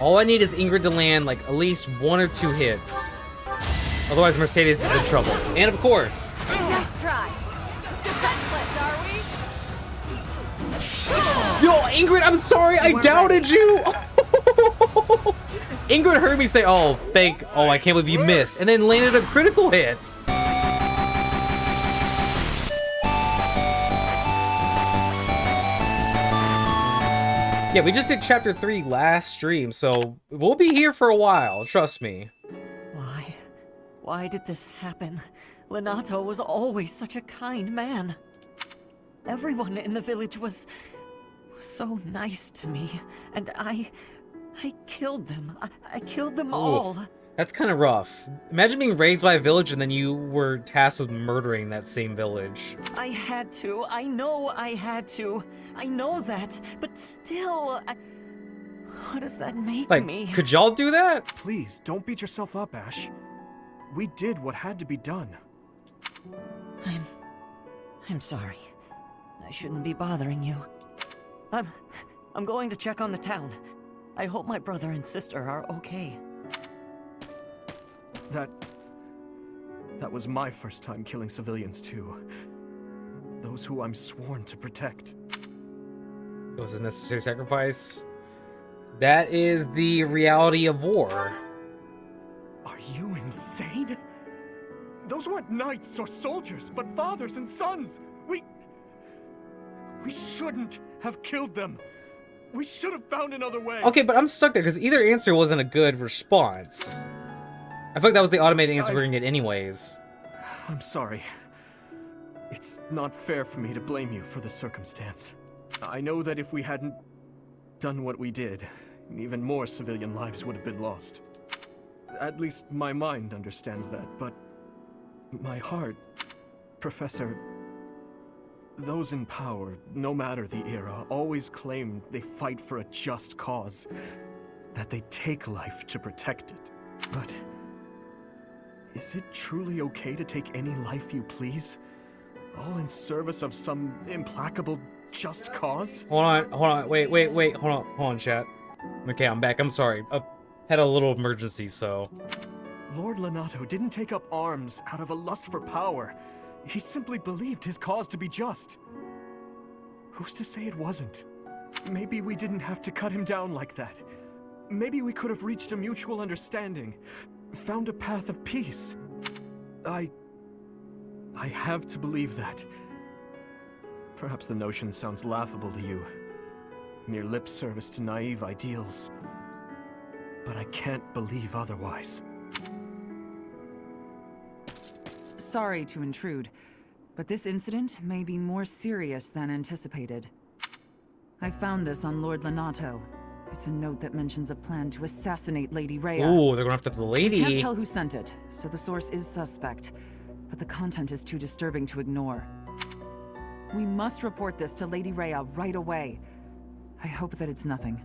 All I need is Ingrid to land like at least 1 or 2 hits. Otherwise, Mercedes is in trouble. And of course. Nice try. Defenseless, are we? Yo, Ingrid, I'm sorry, I doubted you. Ingrid heard me say, "Oh, I can't believe you missed," and then landed a critical hit. Yeah, we just did chapter 3 last stream, so we'll be here for a while, trust me. Why did this happen? Lenato was always such a kind man. Everyone in the village was so nice to me, and I killed them. I killed them all. That's kind of rough. Imagine being raised by a village and then you were tasked with murdering that same village. I had to. I know I had to. I know that. But still, what does that make me? Could y'all do that? Please, don't beat yourself up, Ash. We did what had to be done. I'm sorry. I shouldn't be bothering you. I'm going to check on the town. I hope my brother and sister are okay. That was my first time killing civilians too. Those who I'm sworn to protect. It was a necessary sacrifice. That is the reality of war. Are you insane? Those weren't knights or soldiers, but fathers and sons. We shouldn't have killed them. We should have found another way. Okay, but I'm stuck there because either answer wasn't a good response. I feel like that was the automated answer we're gonna get anyways. I'm sorry. It's not fair for me to blame you for the circumstance. I know that if we hadn't done what we did, even more civilian lives would have been lost. At least my mind understands that, but my heart, Professor, those in power, no matter the era, always claim they fight for a just cause, that they take life to protect it. But is it truly okay to take any life you please? All in service of some implacable just cause? Hold on, wait, hold on, chat. Okay, I'm back, I'm sorry. Had a little emergency, so. Lord Lenato didn't take up arms out of a lust for power. He simply believed his cause to be just. Who's to say it wasn't? Maybe we didn't have to cut him down like that. Maybe we could have reached a mutual understanding, found a path of peace. I have to believe that. Perhaps the notion sounds laughable to you. Mere lip service to naive ideals. But I can't believe otherwise. Sorry to intrude, but this incident may be more serious than anticipated. I found this on Lord Lenato. It's a note that mentions a plan to assassinate Lady Rhea. Ooh, they're going after the lady. I can't tell who sent it, so the source is suspect, but the content is too disturbing to ignore. We must report this to Lady Rhea right away. I hope that it's nothing.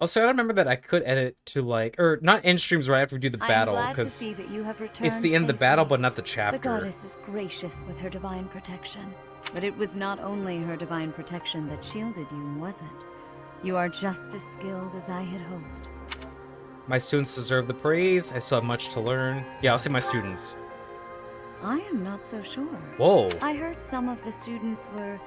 Also, I remember that I could edit to or not end streams right after we do the battle, because it's the end of the battle, but not the chapter. The goddess is gracious with her divine protection. But it was not only her divine protection that shielded you, was it? You are just as skilled as I had hoped. My students deserve the praise. I still have much to learn. Yeah, I'll say my students. I am not so sure. Whoa. I heard some of the students were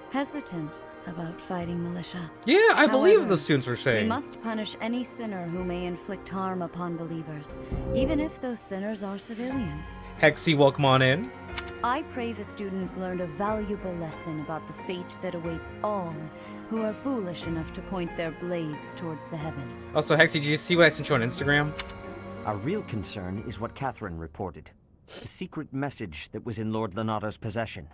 hesitant about fighting militia. Yeah, I believe However, the students were saying. We must punish any sinner who may inflict harm upon believers, even if those sinners are civilians. Hexy, welcome on in. I pray the students learned a valuable lesson about the fate that awaits all who are foolish enough to point their blades towards the heavens. Also, Hexy, did you see what I sent you on Instagram? Our real concern is what Catherine reported. The secret message that was in Lord Lenato's possession.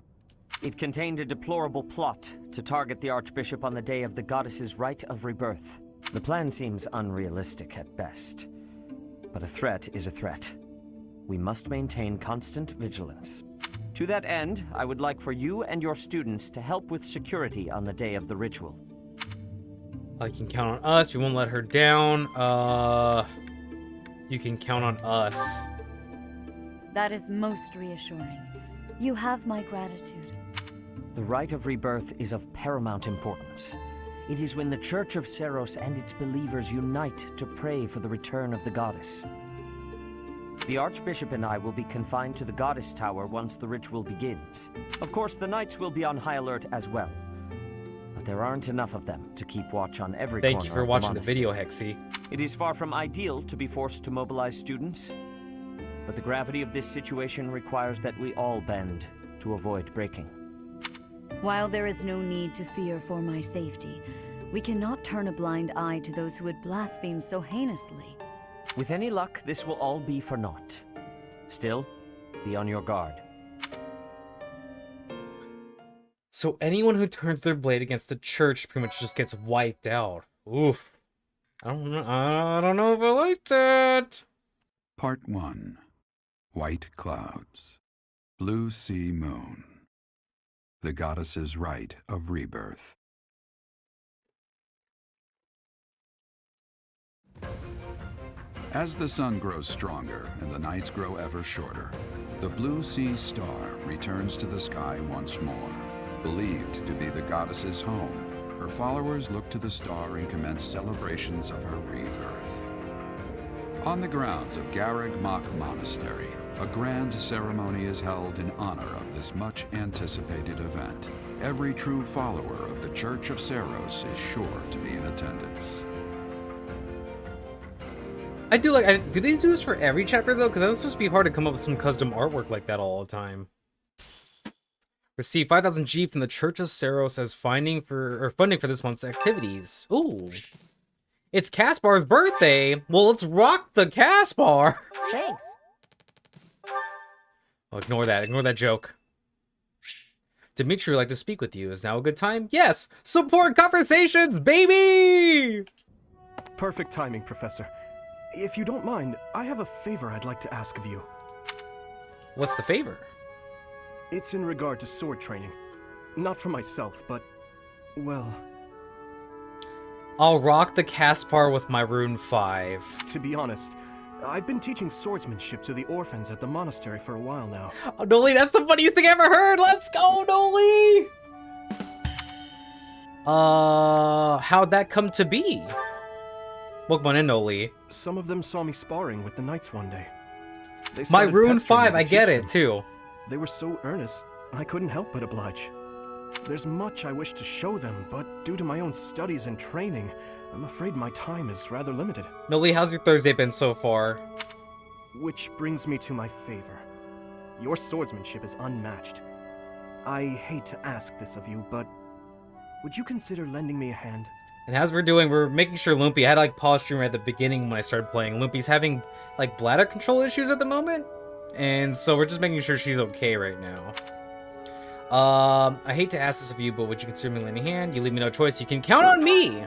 It contained a deplorable plot to target the Archbishop on the day of the goddess's Rite of Rebirth. The plan seems unrealistic at best, but a threat is a threat. We must maintain constant vigilance. To that end, I would like for you and your students to help with security on the day of the ritual. You can count on us. We won't let her down. You can count on us. That is most reassuring. You have my gratitude. The Rite of Rebirth is of paramount importance. It is when the Church of Seros and its believers unite to pray for the return of the goddess. The Archbishop and I will be confined to the Goddess Tower once the ritual begins. Of course, the Knights will be on high alert as well. But there aren't enough of them to keep watch on every corner of the Thank you for watching the monastery. video, Hexy. It is far from ideal to be forced to mobilize students, but the gravity of this situation requires that we all bend to avoid breaking. While there is no need to fear for my safety, we cannot turn a blind eye to those who would blaspheme so heinously. With any luck, this will all be for naught. Still, be on your guard. So anyone who turns their blade against the church pretty much just gets wiped out. Oof. I don't know if I like that. Part 1. White Clouds. Blue Sea Moon. The goddess's rite of rebirth. As the sun grows stronger and the nights grow ever shorter, the Blue Sea Star returns to the sky once more. Believed to be the goddess's home, her followers look to the star and commence celebrations of her rebirth. On the grounds of Garreg Mach Monastery, a grand ceremony is held in honor of this much-anticipated event. Every true follower of the Church of Seros is sure to be in attendance. I do like. Do they do this for every chapter though? Because that's supposed to be hard to come up with some custom artwork like that all the time. Receive 5,000 G from the Church of Seros as funding for this month's activities. Ooh, it's Caspar's birthday. Well, let's rock the Caspar. Thanks. Oh, ignore that. Ignore that joke. Dimitri would like to speak with you. Is now a good time? Yes. Support conversations, baby. Perfect timing, Professor. If you don't mind, I have a favor I'd like to ask of you. What's the favor? It's in regard to sword training. Not for myself, but, well... I'll rock the Caspar with my Rune 5. To be honest, I've been teaching swordsmanship to the orphans at the monastery for a while now. Oh, Noli, that's the funniest thing I ever heard! Let's go, Noli! How'd that come to be? Pokemon and Noli. Some of them saw me sparring with the knights one day. They My started Rune pestering me 5, to I get teach it, them. too. They were so earnest, I couldn't help but oblige. There's much I wish to show them, but due to my own studies and training, I'm afraid my time is rather limited. Noli, how's your Thursday been so far? Which brings me to my favor. Your swordsmanship is unmatched. I hate to ask this of you, but would you consider lending me a hand? And as we're making sure Lumpy, I had like pause stream at the beginning when I started playing. Lumpy's having like bladder control issues at the moment. And so we're just making sure she's okay right now. I hate to ask this of you, but would you consider me lending a hand? You leave me no choice. You can count on me!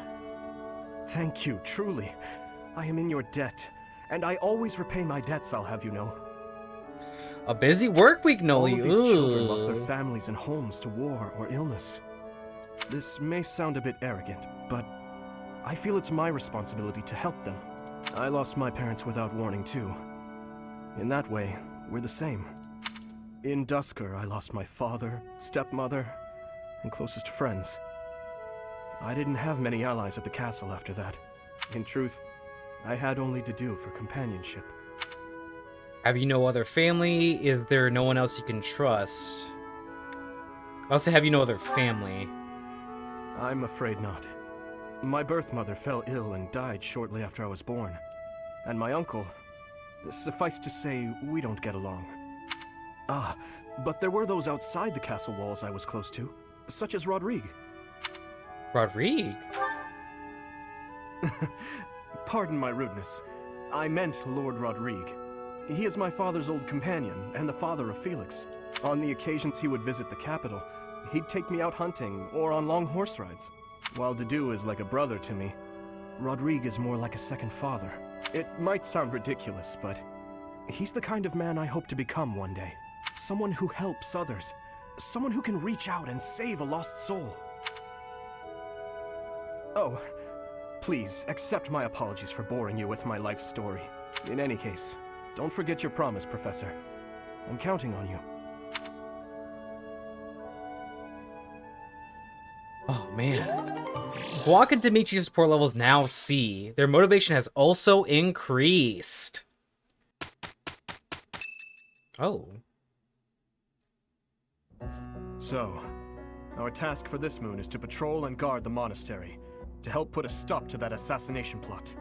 Thank you, truly. I am in your debt, and I always repay my debts, I'll have you know. A busy work week, Noli. All of these children Ooh. lost their families and homes to war or illness. This may sound a bit arrogant, but I feel it's my responsibility to help them. I lost my parents without warning, too. In that way, we're the same. In Dusker, I lost my father, stepmother, and closest friends. I didn't have many allies at the castle after that. In truth, I had only to do for companionship. Have you no other family? Is there no one else you can trust? I also have you no other family. I'm afraid not. My birth mother fell ill and died shortly after I was born. And my uncle, suffice to say, we don't get along. Ah, but there were those outside the castle walls I was close to, such as Rodrigue. Rodrigue? Pardon my rudeness. I meant Lord Rodrigue. He is my father's old companion, and the father of Felix. On the occasions he would visit the capital, he'd take me out hunting or on long horse rides. While Dedu is like a brother to me, Rodrigue is more like a second father. It might sound ridiculous, but he's the kind of man I hope to become one day. Someone who helps others. Someone who can reach out and save a lost soul. Oh, please, accept my apologies for boring you with my life story. In any case, don't forget your promise, Professor. I'm counting on you. Oh, man. Guac and Dimitri's support level is now C. Their motivation has also increased. Oh. So, our task for this moon is to patrol and guard the monastery, to help put a stop to that assassination plot.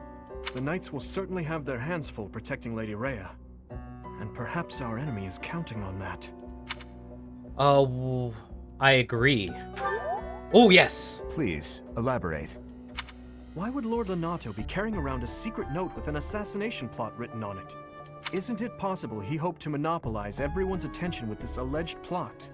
The knights will certainly have their hands full protecting Lady Rhea, and perhaps our enemy is counting on that. I agree. Oh, yes! Please, elaborate. Why would Lord Lonato be carrying around a secret note with an assassination plot written on it? Isn't it possible he hoped to monopolize everyone's attention with this alleged plot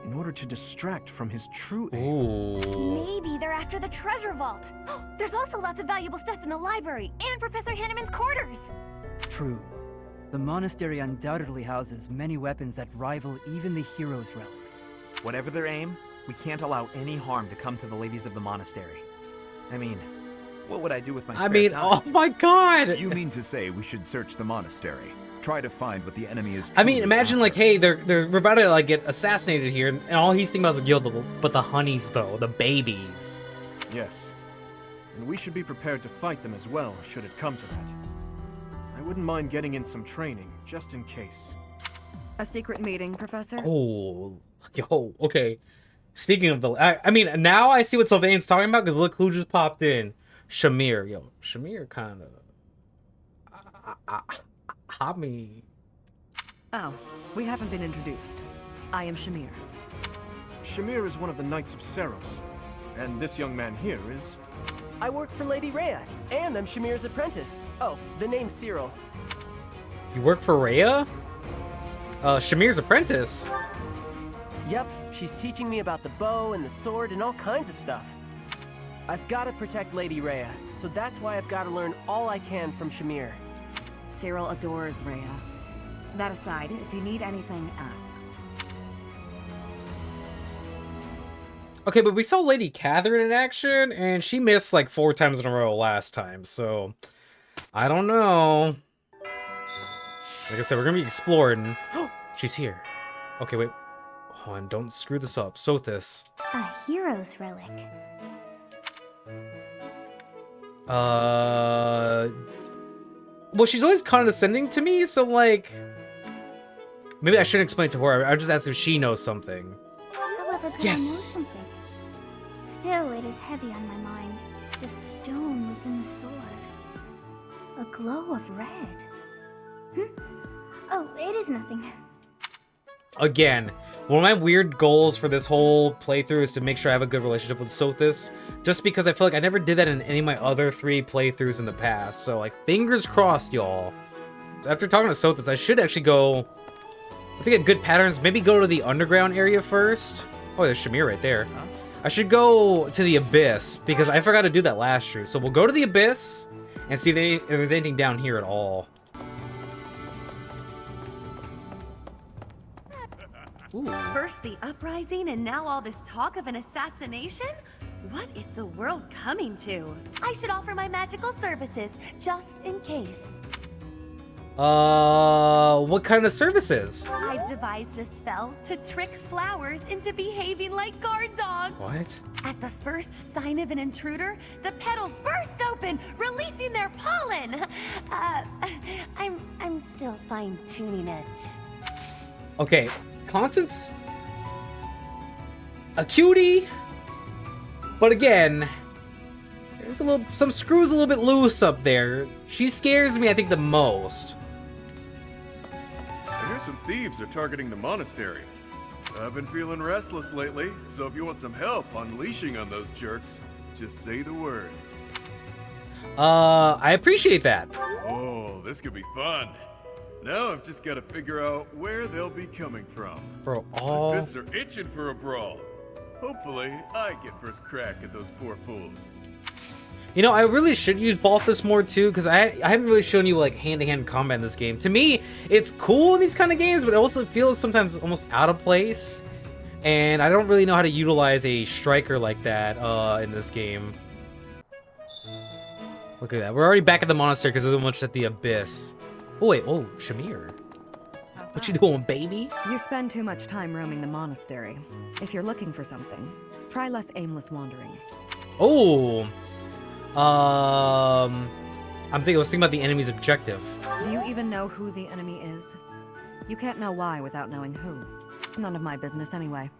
in order to distract from his true aim? Ooh. Maybe they're after the treasure vault. There's also lots of valuable stuff in the library and Professor Hanneman's quarters. True. The monastery undoubtedly houses many weapons that rival even the hero's relics. Whatever their aim, we can't allow any harm to come to the ladies of the monastery. I mean, what would I do with my spare time? Oh my god! You mean to say we should search the monastery? Try to find what the enemy is I mean, truly imagine after. like, hey, we're about to like get assassinated here, and all he's thinking about is like, yo, but the honeys though, the babies. Yes. And we should be prepared to fight them as well, should it come to that. I wouldn't mind getting in some training, just in case. A secret meeting, Professor? Oh, yo, okay. Speaking of I mean, now I see what Sylvain's talking about, because look who just popped in. Shamir. Yo, Shamir kind of... hot me. Oh, we haven't been introduced. I am Shamir. Shamir is one of the Knights of Seros, and this young man here is... I work for Lady Rhea, and I'm Shamir's apprentice. Oh, the name's Cyril. You work for Rhea? Shamir's apprentice? Yep, she's teaching me about the bow and the sword and all kinds of stuff. I've got to protect Lady Rhea, so that's why I've got to learn all I can from Shamir. Cyril adores Rhea. That aside, if you need anything, ask. Okay, but we saw Lady Catherine in action, and she missed like 4 times in a row last time, so... I don't know. Like I said, we're gonna be exploring. She's here. Okay, wait. Hold on, don't screw this up. Sothis. A hero's relic. Well, she's always condescending to me, so like... Maybe I shouldn't explain to her. I'll just ask if she knows something. However, could I know something? Still, it is heavy on my mind. The stone within the sword. A glow of red. Oh, it is nothing. Again, one of my weird goals for this whole playthrough is to make sure I have a good relationship with Sothis, just because I feel like I never did that in any of my other 3 playthroughs in the past. So, like, fingers crossed, y'all. After talking to Sothis, I should actually go... I think a good pattern is maybe go to the underground area first. Oh, there's Shamir right there. I should go to the Abyss, because I forgot to do that last year. So we'll go to the Abyss and see if there's anything down here at all. Ooh. First the uprising, and now all this talk of an assassination? What is the world coming to? I should offer my magical services, just in case. What kind of services? I've devised a spell to trick flowers into behaving like guard dogs. What? At the first sign of an intruder, the petals burst open, releasing their pollen. I'm still fine-tuning it. Okay, Constance, a cutie, but again, there's some screws a little bit loose up there. She scares me, I think, the most. I hear some thieves are targeting the monastery. I've been feeling restless lately, so if you want some help unleashing on those jerks, just say the word. I appreciate that. Oh, this could be fun. Now I've just got to figure out where they'll be coming from. Bro, My fists are itching for a brawl. Hopefully, I get first crack at those poor fools. You know, I really should use Balthus more too, because I haven't really shown you like hand-to-hand combat in this game. To me, it's cool in these kind of games, but it also feels sometimes almost out of place. And I don't really know how to utilize a striker like that in this game. Look at that. We're already back at the monastery because we're much at the Abyss. Oh wait, oh, Shamir. What you doing, baby? You spend too much time roaming the monastery. If you're looking for something, try less aimless wandering. Oh. I was thinking about the enemy's objective. Do you even know who the enemy is? You can't know why without knowing who. It's none of my business anyway.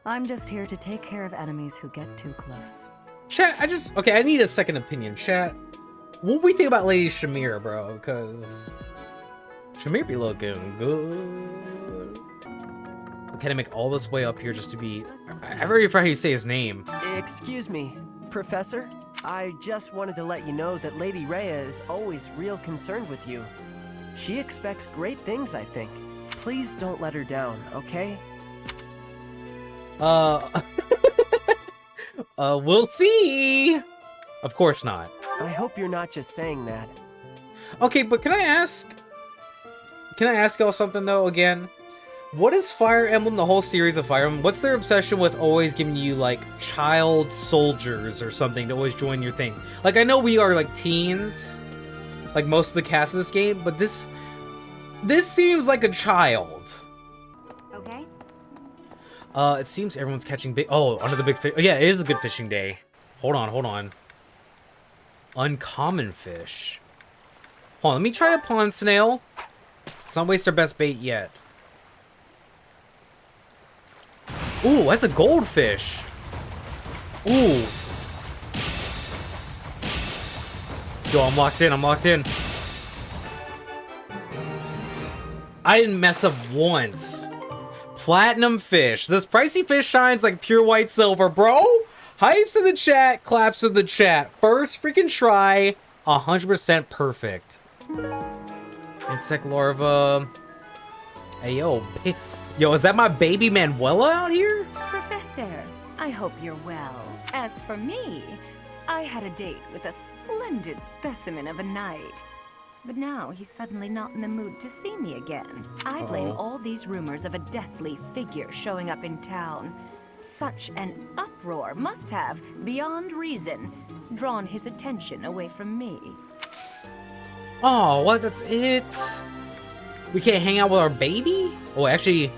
I'm just here to take care of enemies who get too close. Chat, I need a second opinion. Chat, what do we think about Lady Shamir, bro? Because Shamir be looking good. Can I make all this way up here just to be... I already forgot how you say his name. Excuse me, Professor? I just wanted to let you know that Lady Rhea is always real concerned with you. She expects great things, I think. Please don't let her down, okay? We'll see. Of course not. I hope you're not just saying that. Okay, but can I ask y'all something though again? What is Fire Emblem, the whole series of Fire Emblem? What's their obsession with always giving you like child soldiers or something to always join your thing? Like I know we are like teens, like most of the cast of this game, but this seems like a child. Okay. It seems everyone's catching big. Oh, under the big fish. Yeah, it is a good fishing day. Hold on. Uncommon fish. Hold on, let me try a pond snail. Let's not waste our best bait yet. Ooh, that's a goldfish. Ooh. Yo, I'm locked in. I didn't mess up once. Platinum fish. This pricey fish shines like pure white silver, bro. Hypes in the chat, claps in the chat. First freaking try, 100% perfect. Insect larva. Hey, yo. Yo, is that my baby Manuela out here? Professor, I hope you're well. As for me, I had a date with a splendid specimen of a knight. But now he's suddenly not in the mood to see me again. I blame all these rumors of a deathly figure showing up in town. Such an uproar must have, beyond reason, drawn his attention away from me. Oh, what? That's it? We can't hang out with our baby? Oh, actually...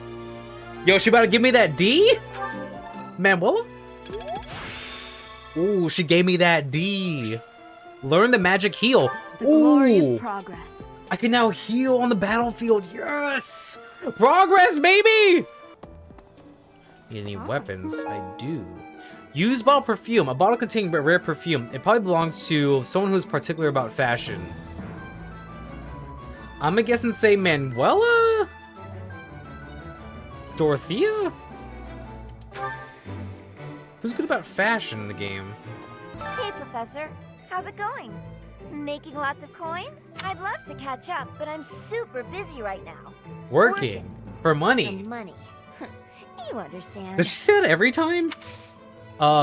Yo, she about to give me that D? Manuela? Ooh, she gave me that D. Learn the magic heal. The glory Ooh, of progress. I can now heal on the battlefield. Yes! Progress, baby! Need any weapons? I do. Use bottle perfume. A bottle containing rare perfume. It probably belongs to someone who's particular about fashion. I'm gonna guess and say Manuela? Dorothea? Who's good about fashion in the game? Hey, Professor. How's it going? Making lots of coin? I'd love to catch up, but I'm super busy right now. Working. For money. For money. You understand. Does she say that every time?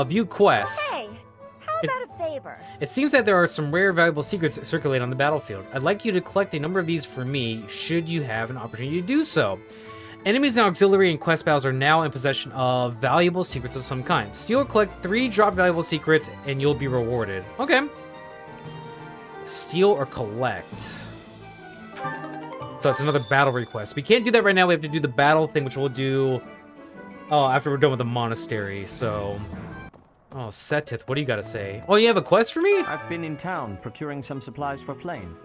View quest. Hey, how about a favor? It seems that there are some rare valuable secrets circulating on the battlefield. I'd like you to collect a number of these for me, should you have an opportunity to do so. Enemies and auxiliary and quest battles are now in possession of valuable secrets of some kind. Steal or collect 3 drop valuable secrets, and you'll be rewarded. Okay. Steal or collect. So it's another battle request. We can't do that right now. We have to do the battle thing, which we'll do after we're done with the monastery. So, oh, Setith, what do you got to say? Oh, you have a quest for me? I've been in town procuring some supplies for Flame.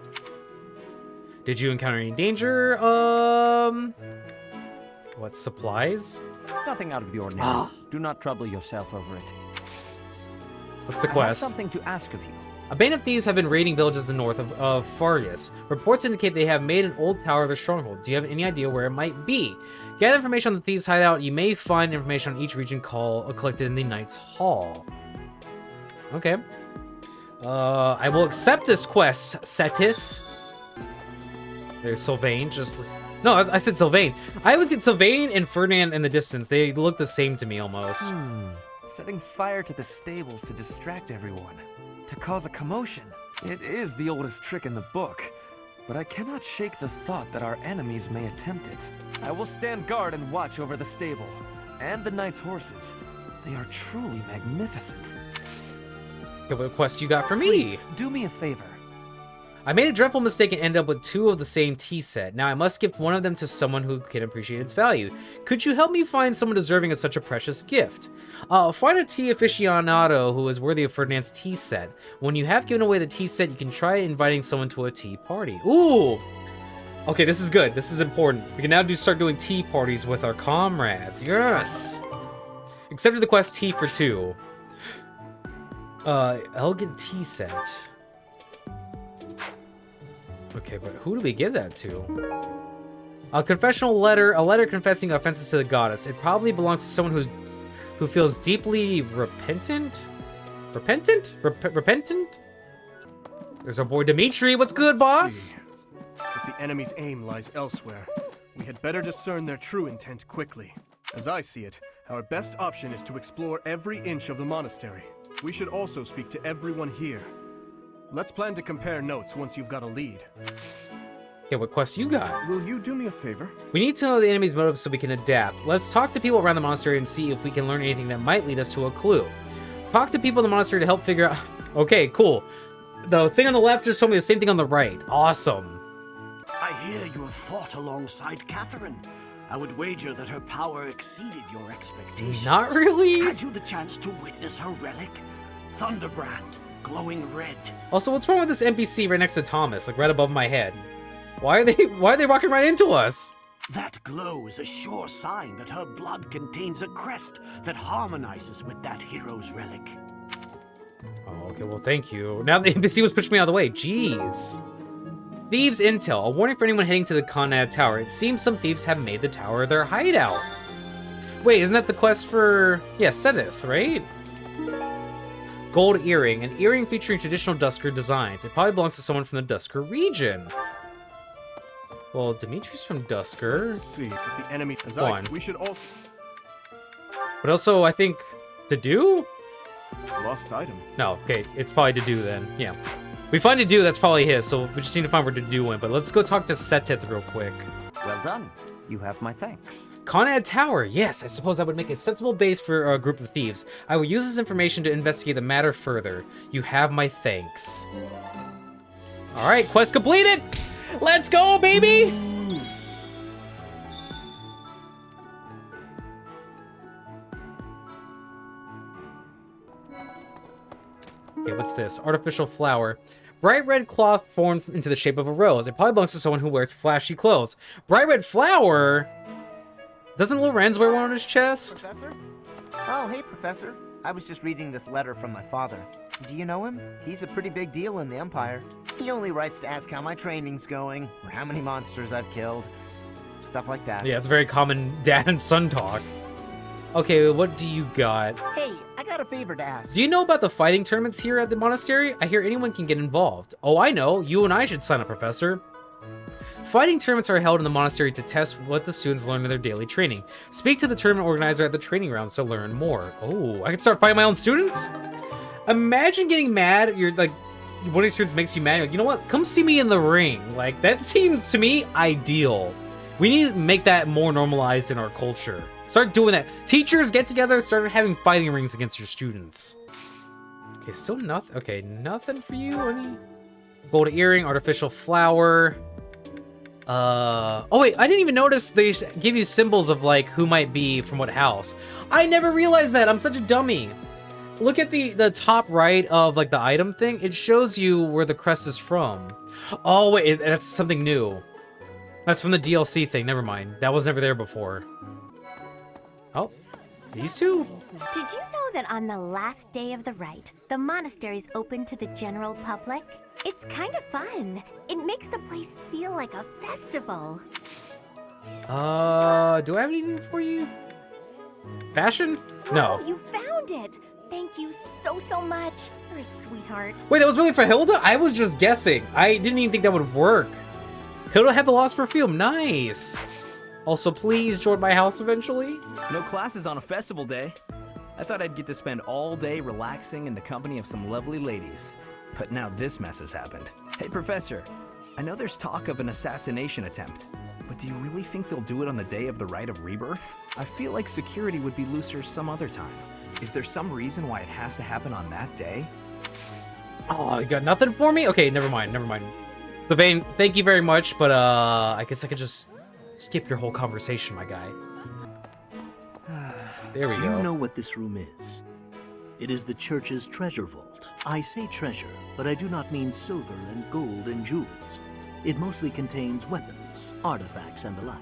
Did you encounter any danger? What, supplies? Nothing out of the ordinary. Do not trouble yourself over it. What's the I have quest? something to ask of you. A band of thieves have been raiding villages to the north of Farius. Reports indicate they have made an old tower their stronghold. Do you have any idea where it might be? Gather information on the thieves' hideout. You may find information on each region collected in the Knight's Hall. Okay. I will accept this quest, Setith. There's Sylvain, just... No, I said Sylvain. I always get Sylvain and Ferdinand in the distance. They look the same to me, almost. Setting fire to the stables to distract everyone. To cause a commotion. It is the oldest trick in the book. But I cannot shake the thought that our enemies may attempt it. I will stand guard and watch over the stable. And the knight's horses. They are truly magnificent. Okay, what quest you got for me? Please, do me a favor. I made a dreadful mistake and ended up with 2 of the same tea set. Now I must give one of them to someone who can appreciate its value. Could you help me find someone deserving of such a precious gift? Find a tea aficionado who is worthy of Ferdinand's tea set. When you have given away the tea set, you can try inviting someone to a tea party. Ooh! Okay, this is good. This is important. We can now start doing tea parties with our comrades. Yes! Accepted the quest tea for 2. Elegant tea set. Okay, but who do we give that to? A confessional letter. A letter confessing offenses to the goddess. It probably belongs to someone who feels deeply repentant? Repentant? There's our boy Dimitri. What's good, boss? See. If the enemy's aim lies elsewhere, we had better discern their true intent quickly. As I see it, our best option is to explore every inch of the monastery. We should also speak to everyone here. Let's plan to compare notes once you've got a lead. Okay, what quests you got? Will you do me a favor? We need to know the enemy's motives so we can adapt. Let's talk to people around the monastery and see if we can learn anything that might lead us to a clue. Talk to people in the monastery to help figure out... Okay, cool. The thing on the left just told me the same thing on the right. Awesome. I hear you have fought alongside Catherine. I would wager that her power exceeded your expectations. Not really. Had you the chance to witness her relic? Thunderbrand, glowing red. Also, what's wrong with this NPC right next to Thomas, like right above my head? Why are they walking right into us? That glow is a sure sign that her blood contains a crest that harmonizes with that hero's relic. Oh, okay, well, thank you. Now the NPC was pushing me out of the way. Jeez. Thieves intel. A warning for anyone heading to the Conrad Tower. It seems some thieves have made the tower their hideout. Wait, isn't that the quest for... Yeah, Sedith, right? Gold earring. An earring featuring traditional Dusker designs. It probably belongs to someone from the Dusker region. Well, Dimitri's from Dusker. Let's see if the enemy is One. ice. We should also... But also, I think... Dedu? Lost item. No, okay, it's probably Dedu then. Yeah. We find Dedu, that's probably his, so we just need to find where Dedu went. But let's go talk to Setith real quick. Well done. You have my thanks. Conrad Tower. Yes, I suppose that would make a sensible base for a group of thieves. I will use this information to investigate the matter further. You have my thanks. All right, quest completed. Let's go, baby. Okay, what's this? Artificial flower. Bright red cloth formed into the shape of a rose. It probably belongs to someone who wears flashy clothes. Bright red flower? Doesn't Lorenz wear one on his chest? Professor? Oh, hey, Professor. I was just reading this letter from my father. Do you know him? He's a pretty big deal in the Empire. He only writes to ask how my training's going, or how many monsters I've killed. Stuff like that. Yeah, it's very common dad and son talk. Okay, what do you got? Hey, I got a favor to ask. Do you know about the fighting tournaments here at the monastery? I hear anyone can get involved. Oh, I know. You and I should sign up, Professor. Fighting tournaments are held in the monastery to test what the students learn in their daily training. Speak to the tournament organizer at the training grounds to learn more. Oh, I can start fighting my own students? Imagine getting mad. You're like, one of your students makes you mad. You're like, you know what? Come see me in the ring. Like, that seems to me ideal. We need to make that more normalized in our culture. Start doing that. Teachers get together, start having fighting rings against your students. Okay, still nothing. Okay, nothing for you. Any gold earring, artificial flower. Oh wait, I didn't even notice they give you symbols of like who might be from what house. I never realized that. I'm such a dummy. Look at the top right of like the item thing. It shows you where the crest is from. Oh wait, that's something new. That's from the DLC thing. Never mind. That was never there before. Oh, these two? Did you know that on the last day of the rite, the monastery's open to the general public? It's kind of fun. It makes the place feel like a festival. Do I have anything for you? Fashion? No. Oh, you found it. Thank you so much. You're a sweetheart. Wait, that was really for Hilda? I was just guessing. I didn't even think that would work. Hilda had the lost perfume. Nice. Also, please join my house eventually. No classes on a festival day. I thought I'd get to spend all day relaxing in the company of some lovely ladies. But now this mess has happened. Hey, Professor. I know there's talk of an assassination attempt, but do you really think they'll do it on the day of the Rite of Rebirth? I feel like security would be looser some other time. Is there some reason why it has to happen on that day? Oh, you got nothing for me? Okay, never mind. So Vane, thank you very much, but I guess I could just skip your whole conversation, my guy. There we Do go. you know what this room is? It is the church's treasure vault. I say treasure, but I do not mean silver and gold and jewels. It mostly contains weapons, artifacts, and the like.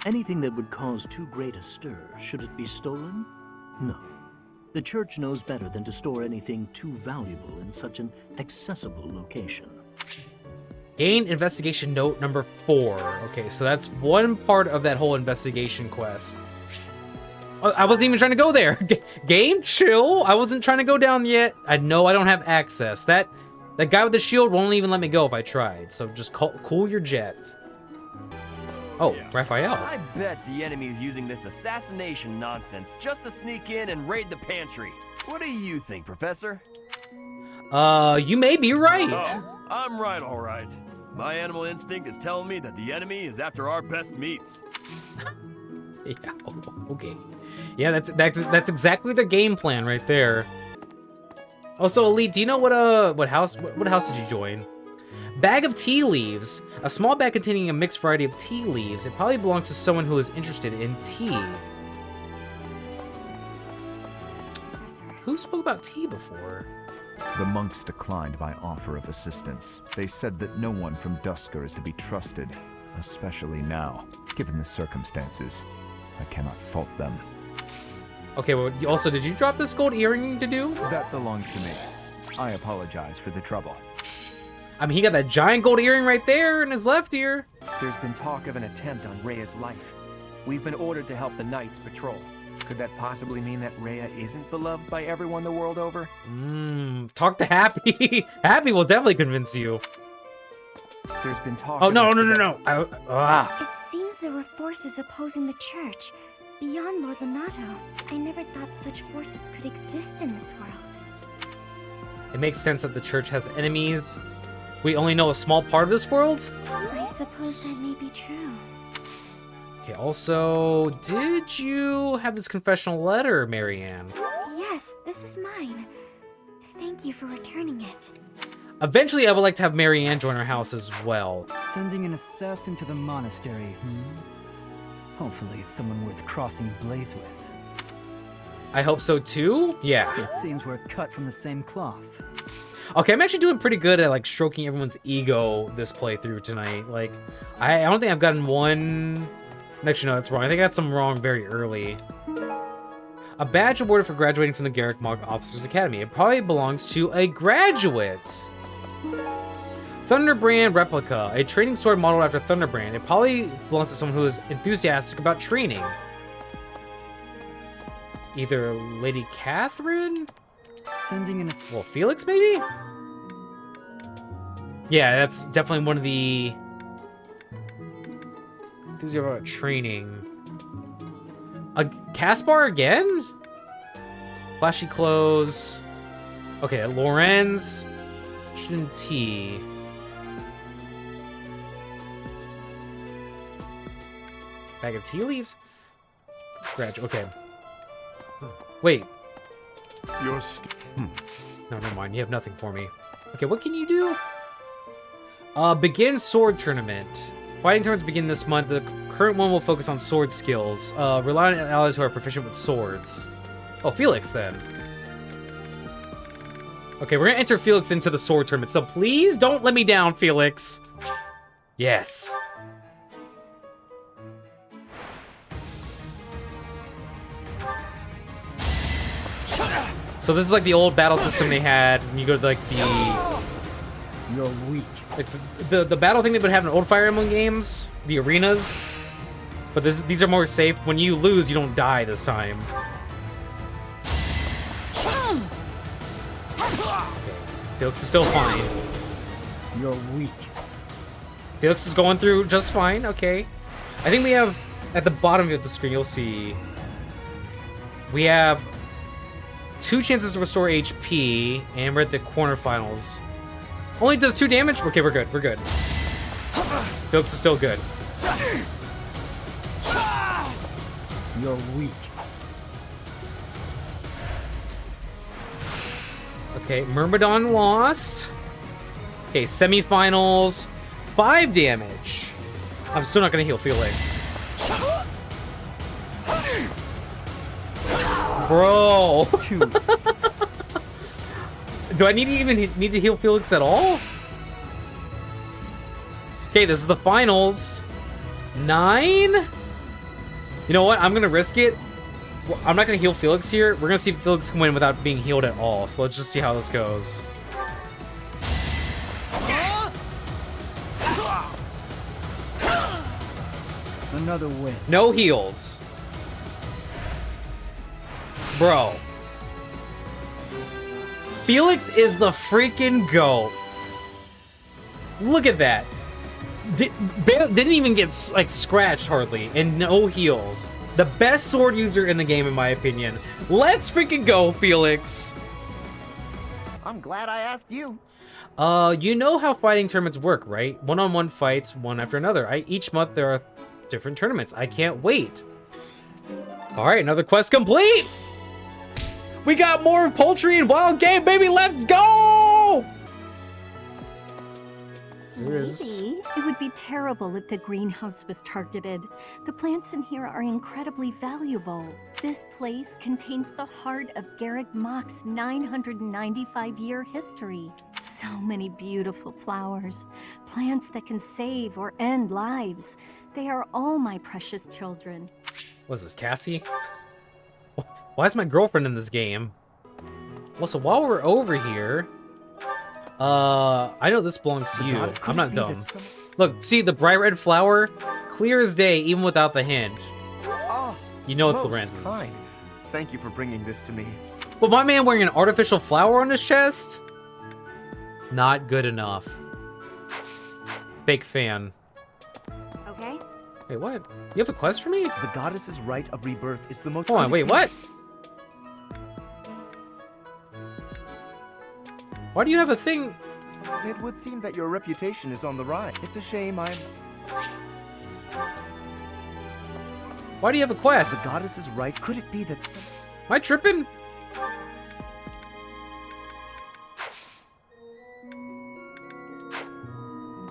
Anything that would cause too great a stir, should it be stolen? No. The church knows better than to store anything too valuable in such an accessible location. Gain investigation note number 4. Okay, so that's one part of that whole investigation quest. I wasn't even trying to go there. Game, chill. I wasn't trying to go down yet. I know I don't have access. That guy with the shield won't even let me go if I tried. So just cool your jets. Oh, yeah. Raphael. I bet the enemy is using this assassination nonsense just to sneak in and raid the pantry. What do you think, Professor? You may be right. Oh, I'm right, all right. My animal instinct is telling me that the enemy is after our best meats. Yeah, okay. Yeah, that's exactly the game plan right there. Also, Elite, do you know what house did you join? Bag of tea leaves. A small bag containing a mixed variety of tea leaves. It probably belongs to someone who is interested in tea. Who spoke about tea before? The monks declined my offer of assistance. They said that no one from Dusker is to be trusted, especially now. Given the circumstances, I cannot fault them. Okay, well, also, did you drop this gold earring to do? That belongs to me. I apologize for the trouble. I mean, he got that giant gold earring right there in his left ear. There's been talk of an attempt on Rhea's life. We've been ordered to help the Knights patrol. Could that possibly mean that Rhea isn't beloved by everyone the world over? Talk to Happy. Happy will definitely convince you. There's been talk. Oh, no. It seems there were forces opposing the church. Beyond Lord Lonato, I never thought such forces could exist in this world. It makes sense that the church has enemies. We only know a small part of this world? I suppose that may be true. Okay, also, did you have this confessional letter, Marianne? Yes, this is mine. Thank you for returning it. Eventually, I would like to have Marianne join our house as well. Sending an assassin to the monastery, Hopefully it's someone worth crossing blades with. I hope so too? Yeah. It seems we're cut from the same cloth. Okay, I'm actually doing pretty good at, like, stroking everyone's ego this playthrough tonight. Like, I don't think I've gotten one... Actually, no, that's wrong. I think I got some wrong very early. A badge awarded for graduating from the Garrick Mog Officers Academy. It probably belongs to a graduate. Thunderbrand replica. A training sword modeled after Thunderbrand. It probably belongs to someone who is enthusiastic about training. Either Lady Catherine? Sending in a... Well, Felix, maybe? Yeah, that's definitely one of the... These are about training. A Caspar again? Flashy clothes. Okay, Lorenz. T. Bag of tea leaves? Okay. Wait. Your No, never mind. You have nothing for me. Okay, what can you do? Begin sword tournament. Fighting tournaments begin this month. The current one will focus on sword skills. Rely on allies who are proficient with swords. Oh, Felix, then. Okay, we're gonna enter Felix into the sword tournament, so please don't let me down, Felix. Yes. So this is like the old battle system they had when you go to, like, the... You're weak. Like the battle thing they would have in old Fire Emblem games, the arenas. But these are more safe. When you lose, you don't die this time. Okay. Felix is still fine. You're weak. Felix is going through just fine. Okay. I think we have, at the bottom of the screen, you'll see, we have 2 chances to restore HP, and we're at the quarterfinals. Only does 2 damage? Okay, we're good. We're good. Felix is still good. You're weak. Okay, Myrmidon lost. Okay, semifinals. 5 damage. I'm still not gonna heal Felix. Bro. Do I need to heal Felix at all? Okay, this is the finals. 9? You know what? I'm gonna risk it. I'm not gonna heal Felix here. We're gonna see if Felix can win without being healed at all. So let's just see how this goes. Another win. No heals. Bro. Felix is the freaking GOAT. Look at that. Didn't even get like scratched hardly, and no heals. The best sword user in the game, in my opinion. Let's freaking go, Felix. I'm glad I asked you. You know how fighting tournaments work, right? One-on-one fights, one after another. Each month there are different tournaments. I can't wait. All right, another quest complete. We got more poultry and wild game, baby. Let's go. Maybe it would be terrible if the greenhouse was targeted. The plants in here are incredibly valuable. This place contains the heart of Garrick Mock's 995-year history. So many beautiful flowers, plants that can save or end lives. They are all my precious children. What's this, Cassie? Why is my girlfriend in this game? Well, so while we're over here... I know this belongs to you. I'm not dumb. Look, see the bright red flower? Clear as day, even without the hint. Oh, you know it's most Lorenzo's. kind. Thank you for bringing this to me. But my man wearing an artificial flower on his chest? Not good enough. Fake fan. Okay. Wait, what? You have a quest for me? The goddess's rite of rebirth is the most... Hold on, wait, what? Why do you have a thing? It would seem that your reputation is on the rise. It's a shame I'm... Why do you have a quest? The goddess's rite. Could it be that... Am I tripping?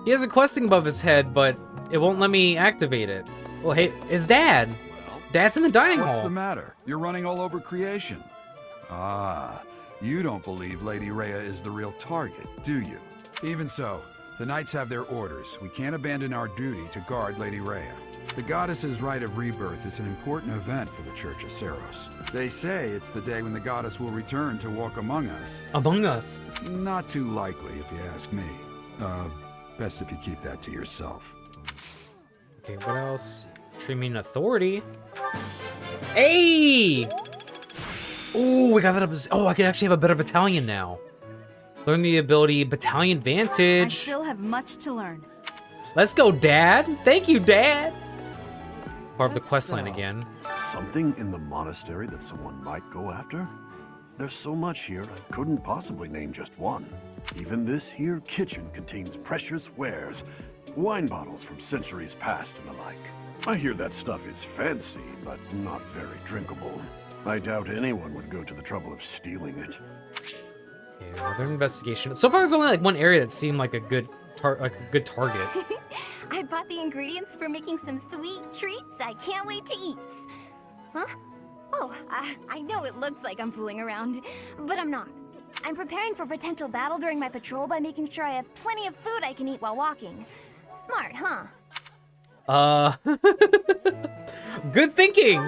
He has a quest thing above his head, but it won't let me activate it. Well, hey, his dad. Dad's in the dining hall. What's the matter? You're running all over creation. Ah, you don't believe Lady Rhea is the real target, do you? Even so, the Knights have their orders. We can't abandon our duty to guard Lady Rhea. The goddess's rite of rebirth is an important event for the Church of Seros. They say it's the day when the goddess will return to walk among us. Among us? Not too likely, if you ask me. Best if you keep that to yourself. Okay, what else? Treatment authority. Hey! Oh, we got that up. Oh, I can actually have a better battalion now. Learn the ability Battalion Vantage. I still have much to learn. Let's go, Dad. Thank you, Dad. Part of the questline again. Something in the monastery that someone might go after? There's so much here, I couldn't possibly name just one. Even this here kitchen contains precious wares, wine bottles from centuries past and the like. I hear that stuff is fancy, but not very drinkable. I doubt anyone would go to the trouble of stealing it. Okay, another investigation. So far, there's only like one area that seemed like a good target. I bought the ingredients for making some sweet treats I can't wait to eat. Huh? Oh, I know it looks like I'm fooling around, but I'm not. I'm preparing for potential battle during my patrol by making sure I have plenty of food I can eat while walking. Smart, huh? Good thinking.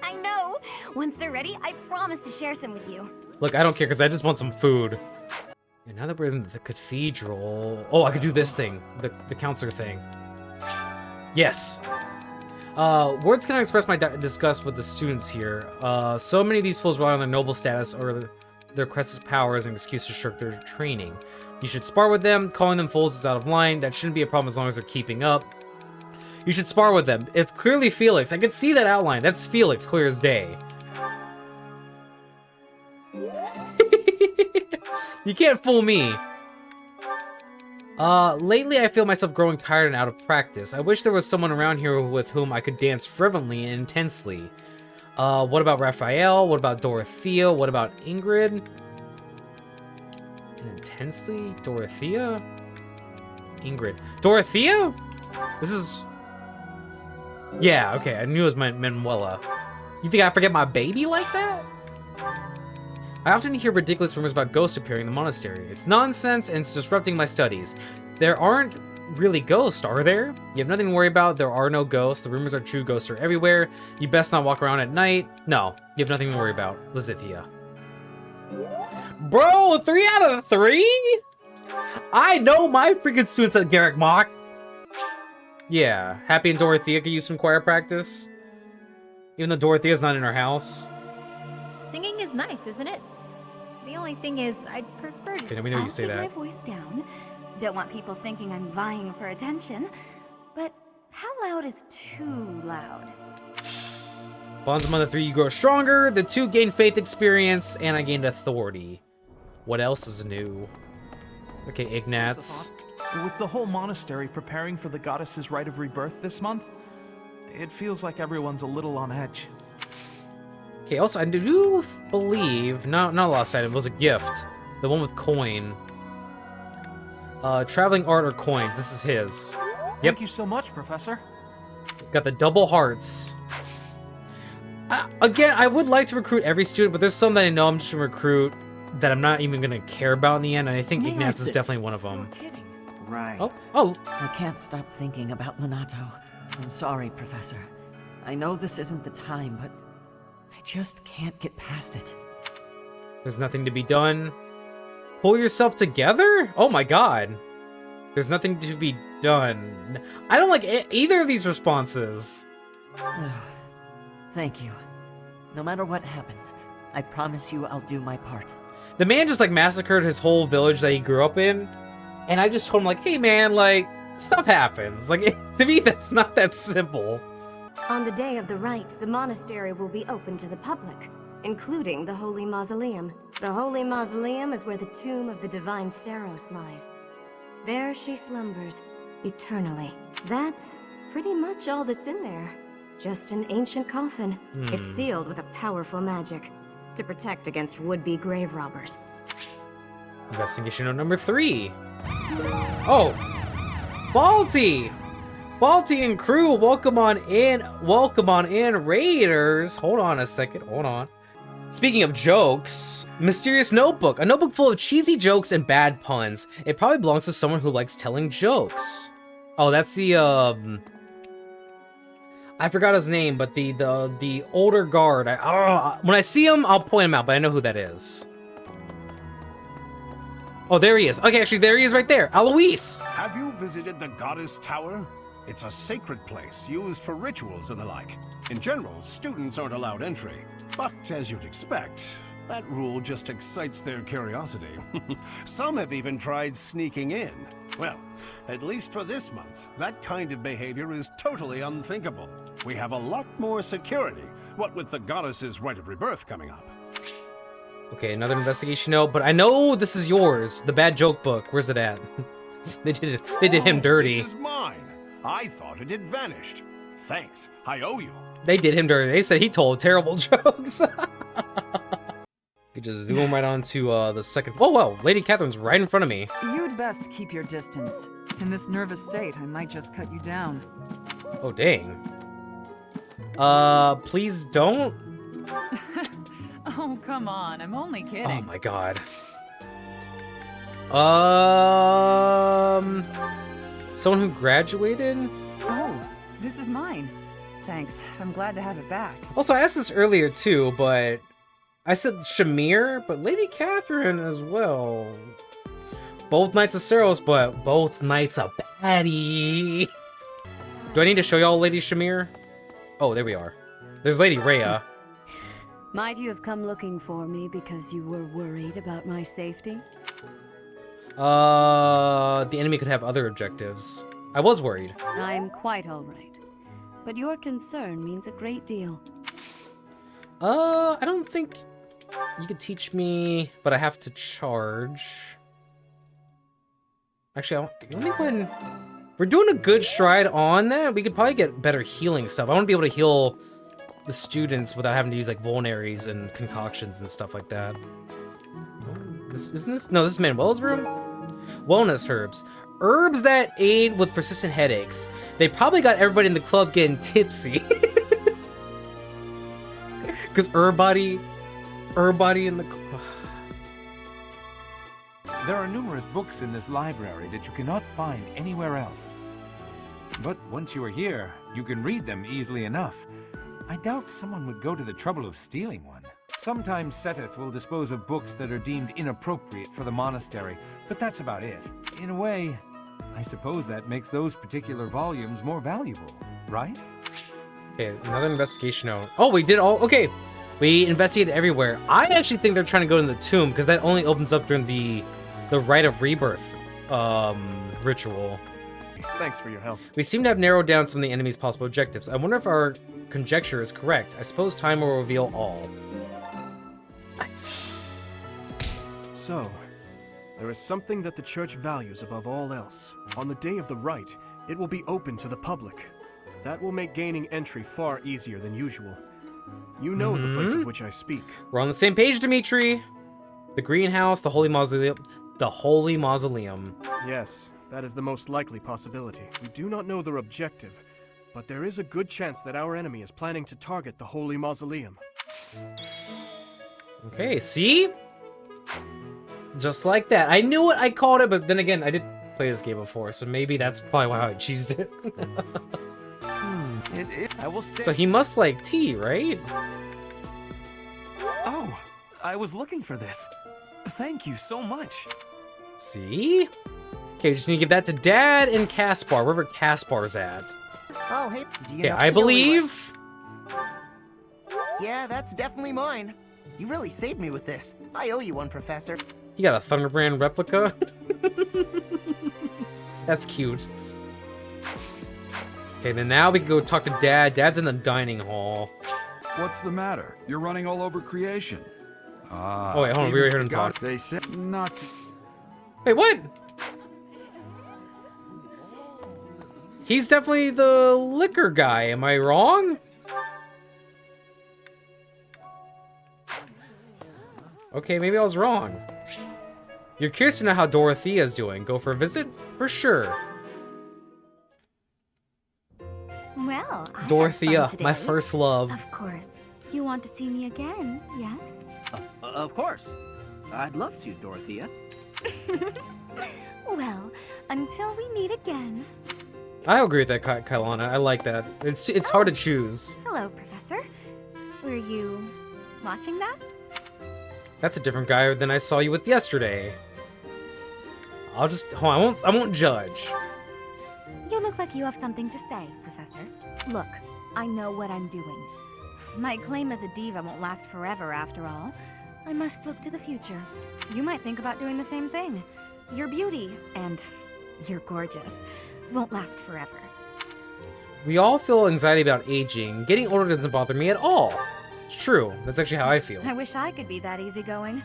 I know. Once they're ready, I promise to share some with you. Look, I don't care because I just want some food. And now that we're in the cathedral... Oh, I could do this thing. The counselor thing. Yes. Words cannot express my disgust with the students here. So many of these fools rely on their noble status or their crest's power as an excuse to shirk their training. You should spar with them. Calling them fools is out of line. That shouldn't be a problem as long as they're keeping up. You should spar with them. It's clearly Felix. I can see that outline. That's Felix, clear as day. You can't fool me. Lately I feel myself growing tired and out of practice. I wish there was someone around here with whom I could dance fervently and intensely. What about Raphael? What about Dorothea? What about Ingrid? And intensely? Dorothea? Ingrid. Dorothea? This is... Yeah, okay, I knew it was Manuela. You think I forget my baby like that? I often hear ridiculous rumors about ghosts appearing in the monastery. It's nonsense and it's disrupting my studies. There aren't really ghosts, are there? You have nothing to worry about. There are no ghosts. The rumors are true. Ghosts are everywhere. You best not walk around at night. No, you have nothing to worry about. Lizithia. Bro, 3 out of 3? I know my freaking students at Garrick Mock. Yeah, Happy and Dorothea could use some choir practice. Even though Dorothea's not in her house. Singing is nice, isn't it? The only thing is, I'd prefer to Okay, we know you say keep that. my voice down. Don't want people thinking I'm vying for attention. But how loud is too loud? Bonds among the 3, you grow stronger. The 2 gain faith experience, and I gained authority. What else is new? Okay, Ignatz. With the whole monastery preparing for the goddess's rite of rebirth this month, it feels like everyone's a little on edge. Okay, also, I do believe, not a lost item, it was a gift. The one with coin. Traveling art or coins, this is his. Yep. Thank you so much, Professor. Got the double hearts. Again, I would like to recruit every student, but there's some that I know I'm just gonna recruit that I'm not even gonna care about in the end, and I think Ignatz is definitely one of them. Right. Oh. I can't stop thinking about Lenato. I'm sorry, Professor. I know this isn't the time, but I just can't get past it. There's nothing to be done. Pull yourself together? Oh my god. There's nothing to be done. I don't like either of these responses. Thank you. No matter what happens, I promise you I'll do my part. The man just like massacred his whole village that he grew up in. And I just told him like, hey man, like, stuff happens. Like, to me, that's not that simple. On the day of the rite, the monastery will be open to the public, including the Holy Mausoleum. The Holy Mausoleum is where the tomb of the Divine Saros lies. There she slumbers, eternally. That's pretty much all that's in there. Just an ancient coffin. It's sealed with a powerful magic to protect against would-be grave robbers. Investigation note number 3. Oh, Faulty! Faulty and crew, welcome on in, Raiders. Hold on a second, hold on. Speaking of jokes, mysterious notebook. A notebook full of cheesy jokes and bad puns. It probably belongs to someone who likes telling jokes. Oh, that's the, I forgot his name, but the older guard. When I see him, I'll point him out, but I know who that is. Oh, there he is. Okay, actually, there he is right there. Alois! Have you visited the Goddess Tower? It's a sacred place used for rituals and the like. In general, students aren't allowed entry. But as you'd expect, that rule just excites their curiosity. Some have even tried sneaking in. Well, at least for this month, that kind of behavior is totally unthinkable. We have a lot more security, what with the Goddess's Rite of Rebirth coming up. Okay, another investigation note, but I know this is yours. The bad joke book. Where's it at? They did him dirty. This is mine. I thought it had vanished. Thanks. I owe you. They did him dirty. They said he told terrible jokes. Could just zoom right on to the second. Oh, wow. Lady Catherine's right in front of me. You'd best keep your distance. In this nervous state, I might just cut you down. Oh, dang. Please don't. Oh, come on. I'm only kidding. Oh my god. Someone who graduated? Oh, this is mine. Thanks. I'm glad to have it back. Also, I asked this earlier too, but I said Shamir, but Lady Catherine as well. Both Knights of Saros, but both Knights of baddie. Do I need to show y'all Lady Shamir? Oh, there we are. There's Lady Rhea. Might you have come looking for me because you were worried about my safety? The enemy could have other objectives. I was worried. I'm quite all right. But your concern means a great deal. I don't think you could teach me, but I have to charge. Actually, let me go ahead and... We're doing a good stride on that. We could probably get better healing stuff. I want to be able to heal the students without having to use like vulnaries and concoctions and stuff like that. Isn't this? No, this is Manuel's room. Wellness herbs. herbs that aid with persistent headaches. They probably got everybody in the club getting tipsy. Because everybody in the club. There are numerous books in this library that you cannot find anywhere else. But once you are here, you can read them easily enough. I doubt someone would go to the trouble of stealing one. Sometimes Seteth will dispose of books that are deemed inappropriate for the monastery, but that's about it. In a way, I suppose that makes those particular volumes more valuable, right? Okay, another investigation note. Oh, we did all... Okay, we investigated everywhere. I actually think they're trying to go in the tomb, because that only opens up during the Rite of Rebirth ritual. Thanks for your help. We seem to have narrowed down some of the enemy's possible objectives. I wonder if our conjecture is correct. I suppose time will reveal all. Nice. So, there is something that the church values above all else. On the day of the rite, it will be open to the public. That will make gaining entry far easier than usual. You know the place of which I speak. We're on the same page, Dimitri. The greenhouse, the holy mausoleum. The holy mausoleum. Yes, that is the most likely possibility. We do not know their objective, but there is a good chance that our enemy is planning to target the holy mausoleum. Okay, see? Just like that. I knew it, I called it, but then again, I did play this game before, so maybe that's probably why I cheesed it. I will stay. So he must like tea, right? Oh, I was looking for this. Thank you so much. See? Okay, just need to give that to Dad and Caspar, wherever Caspar's at. Oh, hey, do you Okay, know I believe. Yeah, that's definitely mine. You really saved me with this. I owe you one, Professor. You got a Thunderbrand replica? That's cute. Okay, then now we can go talk to Dad. Dad's in the dining hall. What's the matter? You're running all over creation. Oh wait, hold on, we already heard him talk. They said not to... Wait, what? He's definitely the liquor guy, am I wrong? Okay, maybe I was wrong. You're curious to know how Dorothea's doing. Go for a visit? For sure. Well, I Dorothea, had fun my today. first love. Of course. You want to see me again, yes? Of course. I'd love to, Dorothea. Well, until we meet again. I agree with that, Kailana. I like that. It's hard to choose. Hello, Professor. Were you watching that? That's a different guy than I saw you with yesterday. I'll just hold on, I won't judge. You look like you have something to say, Professor. Look, I know what I'm doing. My claim as a diva won't last forever, after all. I must look to the future. You might think about doing the same thing. Your beauty, and you're gorgeous, won't last forever. We all feel anxiety about aging. Getting older doesn't bother me at all. It's true. That's actually how I feel. I wish I could be that easygoing.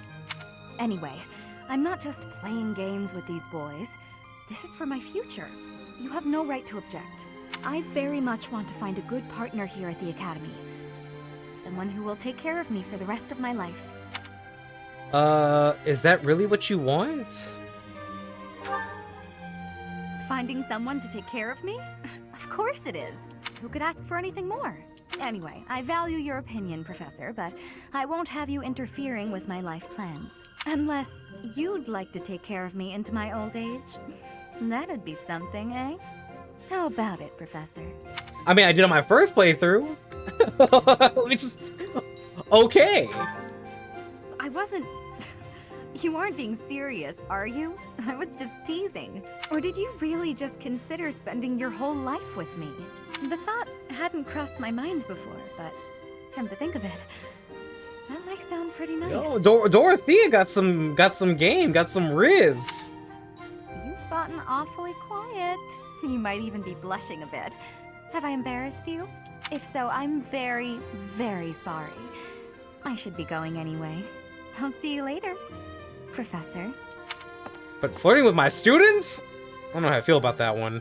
Anyway, I'm not just playing games with these boys. This is for my future. You have no right to object. I very much want to find a good partner here at the Academy. Someone who will take care of me for the rest of my life. Is that really what you want? Finding someone to take care of me? Of course it is. Who could ask for anything more? Anyway, I value your opinion, Professor, but I won't have you interfering with my life plans. Unless you'd like to take care of me into my old age. That'd be something, eh? How about it, Professor? I mean, I did on my first playthrough. Let me just... Okay. I wasn't... You aren't being serious, are you? I was just teasing. Or did you really just consider spending your whole life with me? The thought hadn't crossed my mind before, but come to think of it, that might sound pretty nice. Yo, Dorothea got some game, got some riz. You've gotten awfully quiet. You might even be blushing a bit. Have I embarrassed you? If so, I'm very, very sorry. I should be going anyway. I'll see you later, Professor. But flirting with my students? I don't know how I feel about that one.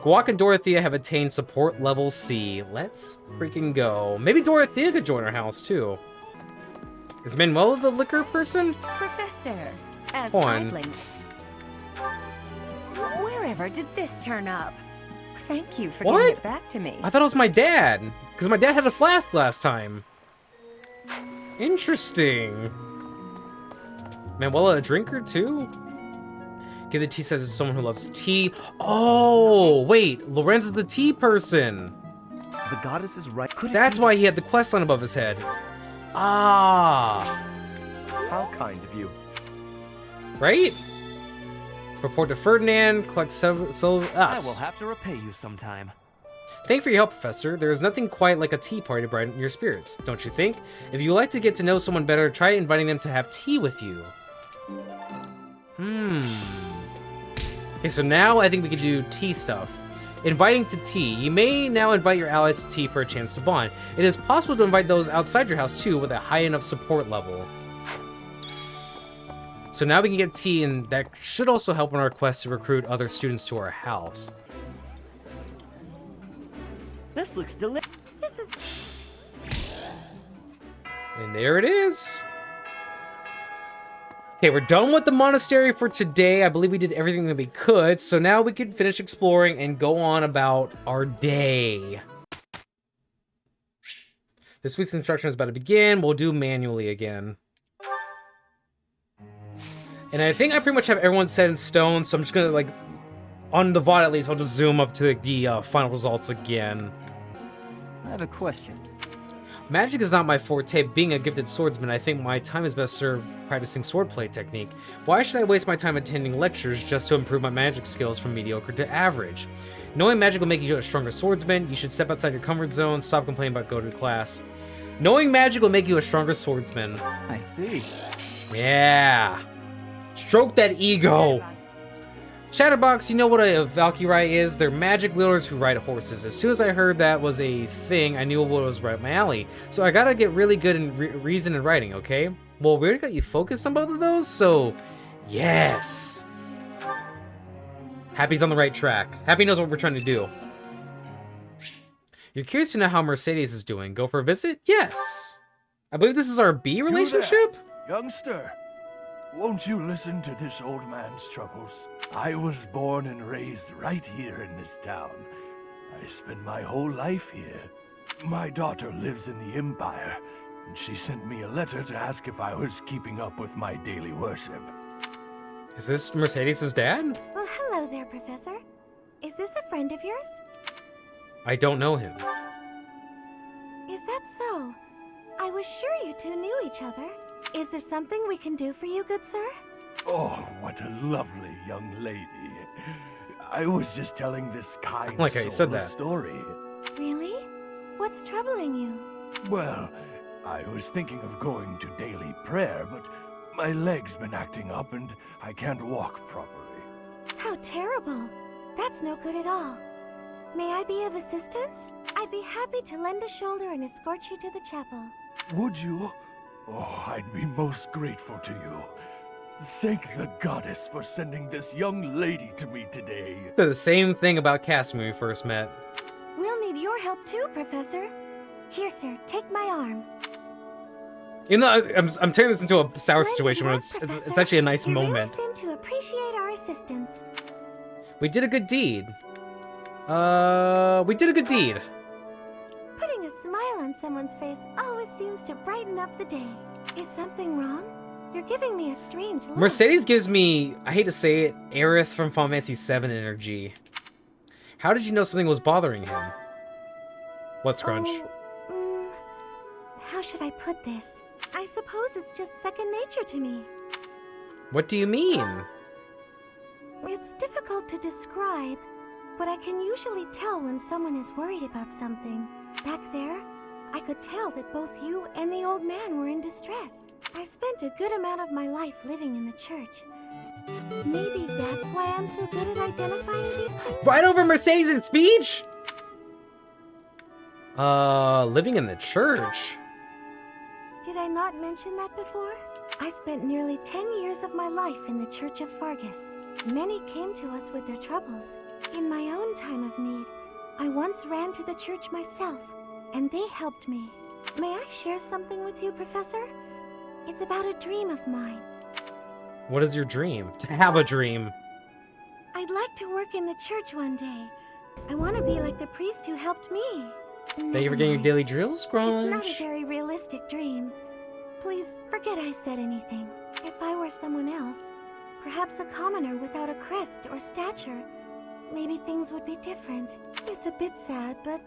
Guac and Dorothea have attained support level C. Let's freaking go. Maybe Dorothea could join our house too. Is Manuela the liquor person? Professor, as Hold on. idling. Wherever did this turn up? Thank you for What? getting it back to me. I thought it was my dad, because my dad had a flask last time. Interesting. Manuela a drinker too? Give the tea says it's someone who loves tea. Oh, wait, Lorenz is the tea person. The goddess is right. That's why he had the quest line above his head. Ah. How kind of you. Right? Report to Ferdinand, collect I will have to repay you sometime. Thank you for your help, Professor. There is nothing quite like a tea party to brighten your spirits, don't you think? If you would like to get to know someone better, try inviting them to have tea with you. Okay, so now I think we can do tea stuff. Inviting to tea. You may now invite your allies to tea for a chance to bond. It is possible to invite those outside your house too with a high enough support level. So now we can get tea, and that should also help on our quest to recruit other students to our house. This looks delicious. And there it is. Okay, we're done with the monastery for today. I believe we did everything that we could, so now we can finish exploring and go on about our day. This week's instruction is about to begin. We'll do manually again. And I think I pretty much have everyone set in stone, so I'm just gonna, like, on the VOD at least, I'll just zoom up to the final results again. I have a question. Magic is not my forte. Being a gifted swordsman, I think my time is best served practicing swordplay technique. Why should I waste my time attending lectures just to improve my magic skills from mediocre to average? Knowing magic will make you a stronger swordsman. You should step outside your comfort zone, stop complaining about going to class. Knowing magic will make you a stronger swordsman. I see. Yeah. Stroke that ego. Chatterbox, you know what a Valkyrie is? They're magic wielders who ride horses. As soon as I heard that was a thing, I knew it was right up my alley. So I gotta get really good in reason and writing, okay? Well, we already got you focused on both of those, so yes. Happy's on the right track. Happy knows what we're trying to do. You're curious to know how Mercedes is doing. Go for a visit? Yes. I believe this is our B relationship? Youngster, won't you listen to this old man's troubles? I was born and raised right here in this town. I spent my whole life here. My daughter lives in the Empire, and she sent me a letter to ask if I was keeping up with my daily worship. Is this Mercedes' dad? Well, hello there, Professor. Is this a friend of yours? I don't know him. Is that so? I was sure you two knew each other. Is there something we can do for you, good sir? Oh, what a lovely young lady. I was just telling this kind Like I soul said a that. story. Really? What's troubling you? Well, I was thinking of going to daily prayer, but my leg's been acting up and I can't walk properly. How terrible. That's no good at all. May I be of assistance? I'd be happy to lend a shoulder and escort you to the chapel. Would you? Oh, I'd be most grateful to you. Thank the goddess for sending this young lady to me today. Said the same thing about Cass when we first met. We'll need your help too, Professor. Here, sir, take my arm. Even though I'm turning this into a sour situation, but it's actually a nice You moment. really seem to appreciate our assistance. We did a good deed. We did a good deed. Putting a smile on someone's face always seems to brighten up the day. Is something wrong? You're giving me a strange look. Mercedes gives me, I hate to say it, Aerith from Final Fantasy VII energy. How did you know something was bothering him? What, Scrunch? How should I put this? I suppose it's just second nature to me. What do you mean? It's difficult to describe, but I can usually tell when someone is worried about something. Back there, I could tell that both you and the old man were in distress. I spent a good amount of my life living in the church. Maybe that's why I'm so good at identifying these things? Right over Mercedes' speech? Living in the church. Did I not mention that before? I spent nearly 10 years of my life in the Church of Fargus. Many came to us with their troubles. In my own time of need, I once ran to the church myself, and they helped me. May I share something with you, Professor? It's about a dream of mine. What is your dream? To have a dream. I I'd like to work in the church one day. I want to be like the priest who helped me. Thank you for getting your daily drills, Scrunch. It's not a very realistic dream. Please forget I said anything. If I were someone else, perhaps a commoner without a crest or stature, maybe things would be different. It's a bit sad, but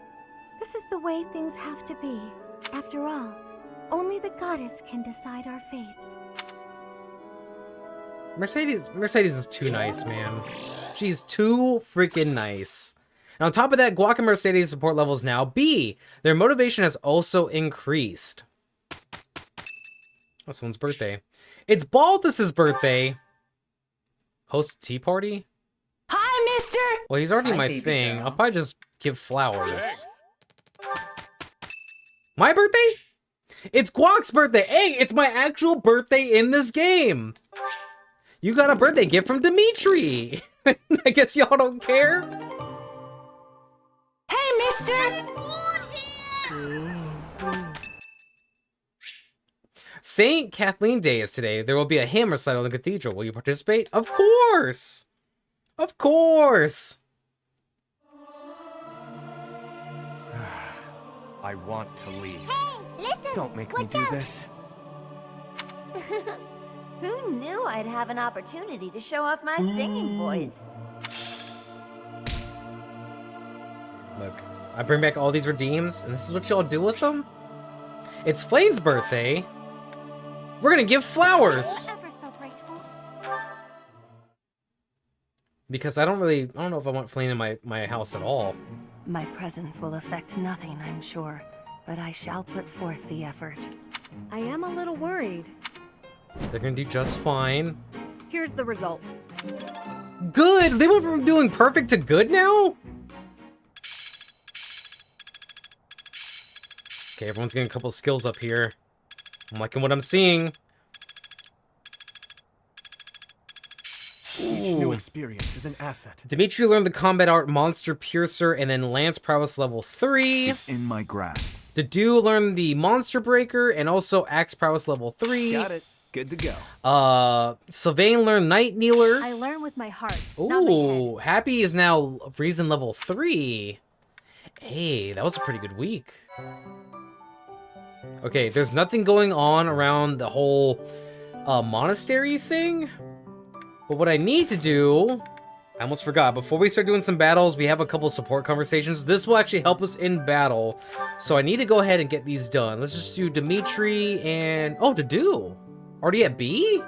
this is the way things have to be. After all, only the goddess can decide our fates. Mercedes is too nice, man. She's too freaking nice. And on top of that, Guac and Mercedes' support levels now B. Their motivation has also increased. Oh, someone's birthday. It's Balthus's birthday. Host a tea party? Hi, mister! Well, he's already Hi, my baby thing. girl. I'll probably just give flowers. My birthday? It's Guac's birthday. Hey, it's my actual birthday in this game. You got a birthday gift from Dimitri. I guess y'all don't care. Hey, mister! Saint Kathleen Day is today. There will be a hymn recital in the cathedral. Will you participate? Of course! Of course! I want to leave. Hey, listen! Don't make me do this. Who knew I'd have an opportunity to show off my singing voice? Look, I bring back all these redeems, and this is what y'all do with them? It's Flane's birthday. We're gonna give flowers! Ever so grateful. Because I don't know if I want Flane in my house at all. My presence will affect nothing, I'm sure, but I shall put forth the effort. I am a little worried. They're gonna do just fine. Here's the result. Good! They went from doing perfect to good now? Okay, everyone's getting a couple skills up here. I'm liking what I'm seeing. Each new Ooh. experience is an asset. Dimitri learned the combat art Monster Piercer and then Lance Prowess level 3. It's in my grasp. Dedu learned the Monster Breaker and also Axe Prowess level 3. Got it. Good to go. Sylvain learned Night Kneeler. I learn with my heart, not my head. Ooh, Happy is now Reason level 3. Hey, that was a pretty good week. Okay, there's nothing going on around the whole monastery thing. But what I need to do, I almost forgot, before we start doing some battles, we have a couple support conversations. This will actually help us in battle. So I need to go ahead and get these done. Let's just do Dimitri and... Oh, Dedu! Already at B?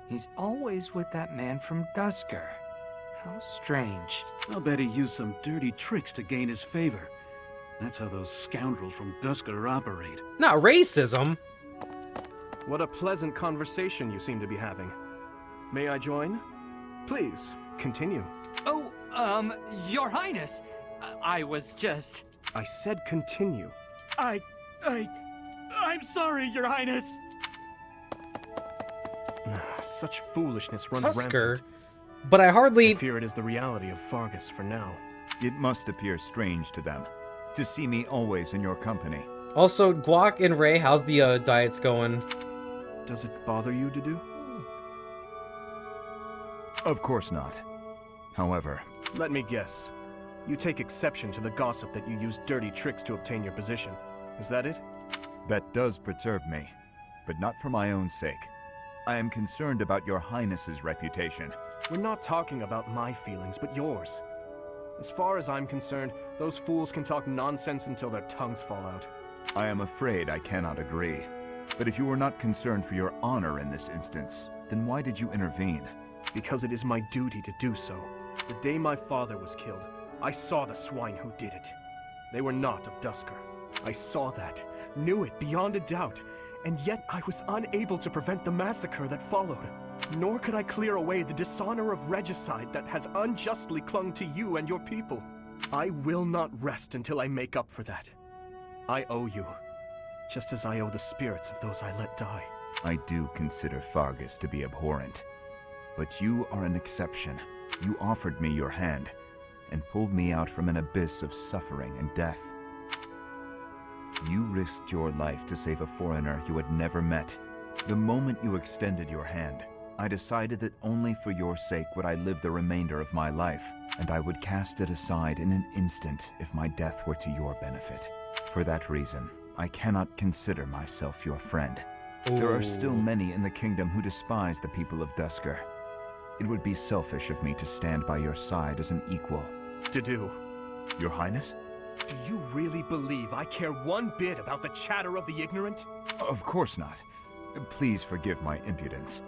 He's always with that man from Dusker. How strange. I'll bet he used some dirty tricks to gain his favor. That's how those scoundrels from Dusker operate. Not racism. What a pleasant conversation you seem to be having. May I join? Please, continue. Oh, Your Highness, I was just... I said continue. I'm sorry, Your Highness. Such foolishness runs Tusker. rampant. But I hardly... I fear it is the reality of Fargus for now. It must appear strange to them, to see me always in your company. Also, Guac and Ray, how's the diets going? Does it bother you to do? Of course not. However... Let me guess. You take exception to the gossip that you use dirty tricks to obtain your position. Is that it? That does perturb me, but not for my own sake. I am concerned about your Highness's reputation. We're not talking about my feelings, but yours. As far as I'm concerned, those fools can talk nonsense until their tongues fall out. I am afraid I cannot agree. But if you were not concerned for your honor in this instance, then why did you intervene? Because it is my duty to do so. The day my father was killed, I saw the swine who did it. They were not of Dusker. I saw that, knew it beyond a doubt, and yet I was unable to prevent the massacre that followed. Nor could I clear away the dishonor of regicide that has unjustly clung to you and your people. I will not rest until I make up for that. I owe you, just as I owe the spirits of those I let die. I do consider Fargus to be abhorrent. But you are an exception. You offered me your hand, and pulled me out from an abyss of suffering and death. You risked your life to save a foreigner you had never met. The moment you extended your hand, I decided that only for your sake would I live the remainder of my life, and I would cast it aside in an instant if my death were to your benefit. For that reason, I cannot consider myself your friend. There are still many in the kingdom who despise the people of Duscur. It would be selfish of me to stand by your side as an equal. To do. Your Highness? Do you really believe I care one bit about the chatter of the ignorant? Of course not. Please forgive my impudence.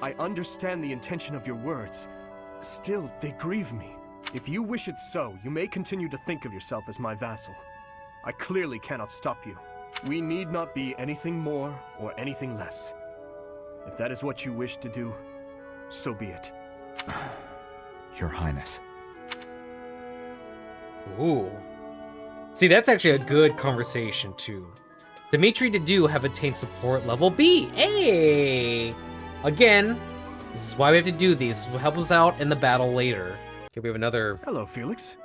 I understand the intention of your words. Still, they grieve me. If you wish it so, you may continue to think of yourself as my vassal. I clearly cannot stop you. We need not be anything more or anything less. If that is what you wish to do, so be it. Your Highness. Ooh. See, that's actually a good conversation, too. Dimitri and Dedue have attained support level B. Hey! Again, this is why we have to do these. This will help us out in the battle later. Okay, we have another... Hello, Felix.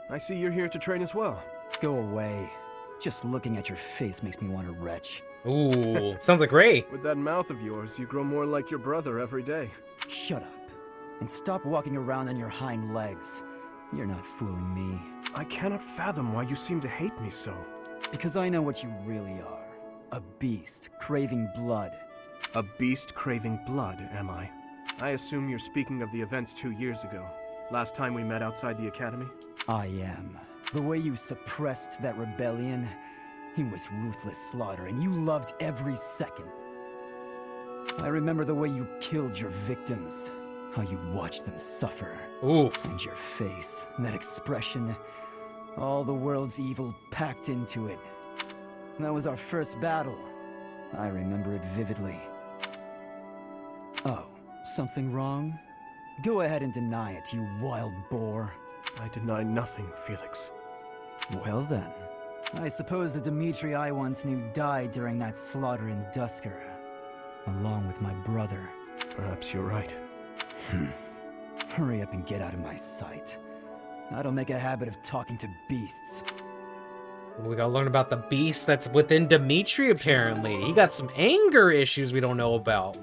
I see you're here to train as well. Go away. Just looking at your face makes me want to retch. Ooh, sounds like Ray. With that mouth of yours, you grow more like your brother every day. Shut up. And stop walking around on your hind legs. You're not fooling me. I cannot fathom why you seem to hate me so. Because I know what you really are. A beast, craving blood. A beast craving blood, am I? I assume you're speaking of the events 2 years ago. Last time we met outside the academy? I am. The way you suppressed that rebellion, it was ruthless slaughter, and you loved every second. I remember the way you killed your victims, how you watched them suffer. Ooh. And your face, that expression, all the world's evil packed into it. That was our first battle. I remember it vividly. Oh, something wrong? Go ahead and deny it, you wild boar. I deny nothing, Felix. Well then, I suppose the Dimitri I once knew died during that slaughter in Duscur, along with my brother. Perhaps you're right. Hurry up and get out of my sight. I don't make a habit of talking to beasts. We gotta learn about the beast that's within Dimitri, apparently. He got some anger issues we don't know about.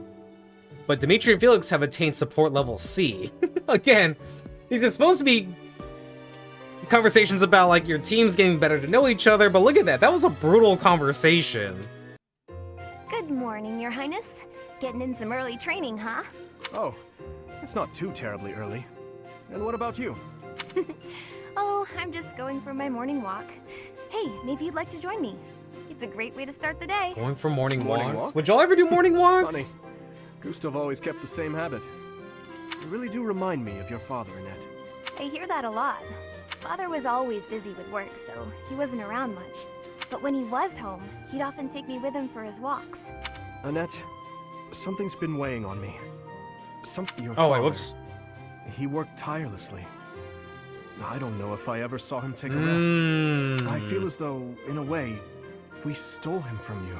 But Dimitri and Felix have attained support level C. Again, these are supposed to be conversations about, like, your teams getting better to know each other, but look at that. That was a brutal conversation. Good morning, Your Highness. Getting in some early training, huh? Oh, it's not too terribly early. And what about you? Oh, I'm just going for my morning walk. Hey, maybe you'd like to join me. It's a great way to start the day. Going for morning walks? Walk? Would y'all ever do morning walks? Funny. Gustav always kept the same habit. You really do remind me of your father, Annette. I hear that a lot. Father was always busy with work, so he wasn't around much. But when he was home, he'd often take me with him for his walks. Annette, something's been weighing on me. Your Oh, father, wait, whoops. He worked tirelessly. I don't know if I ever saw him take a rest. I feel as though, in a way, we stole him from you.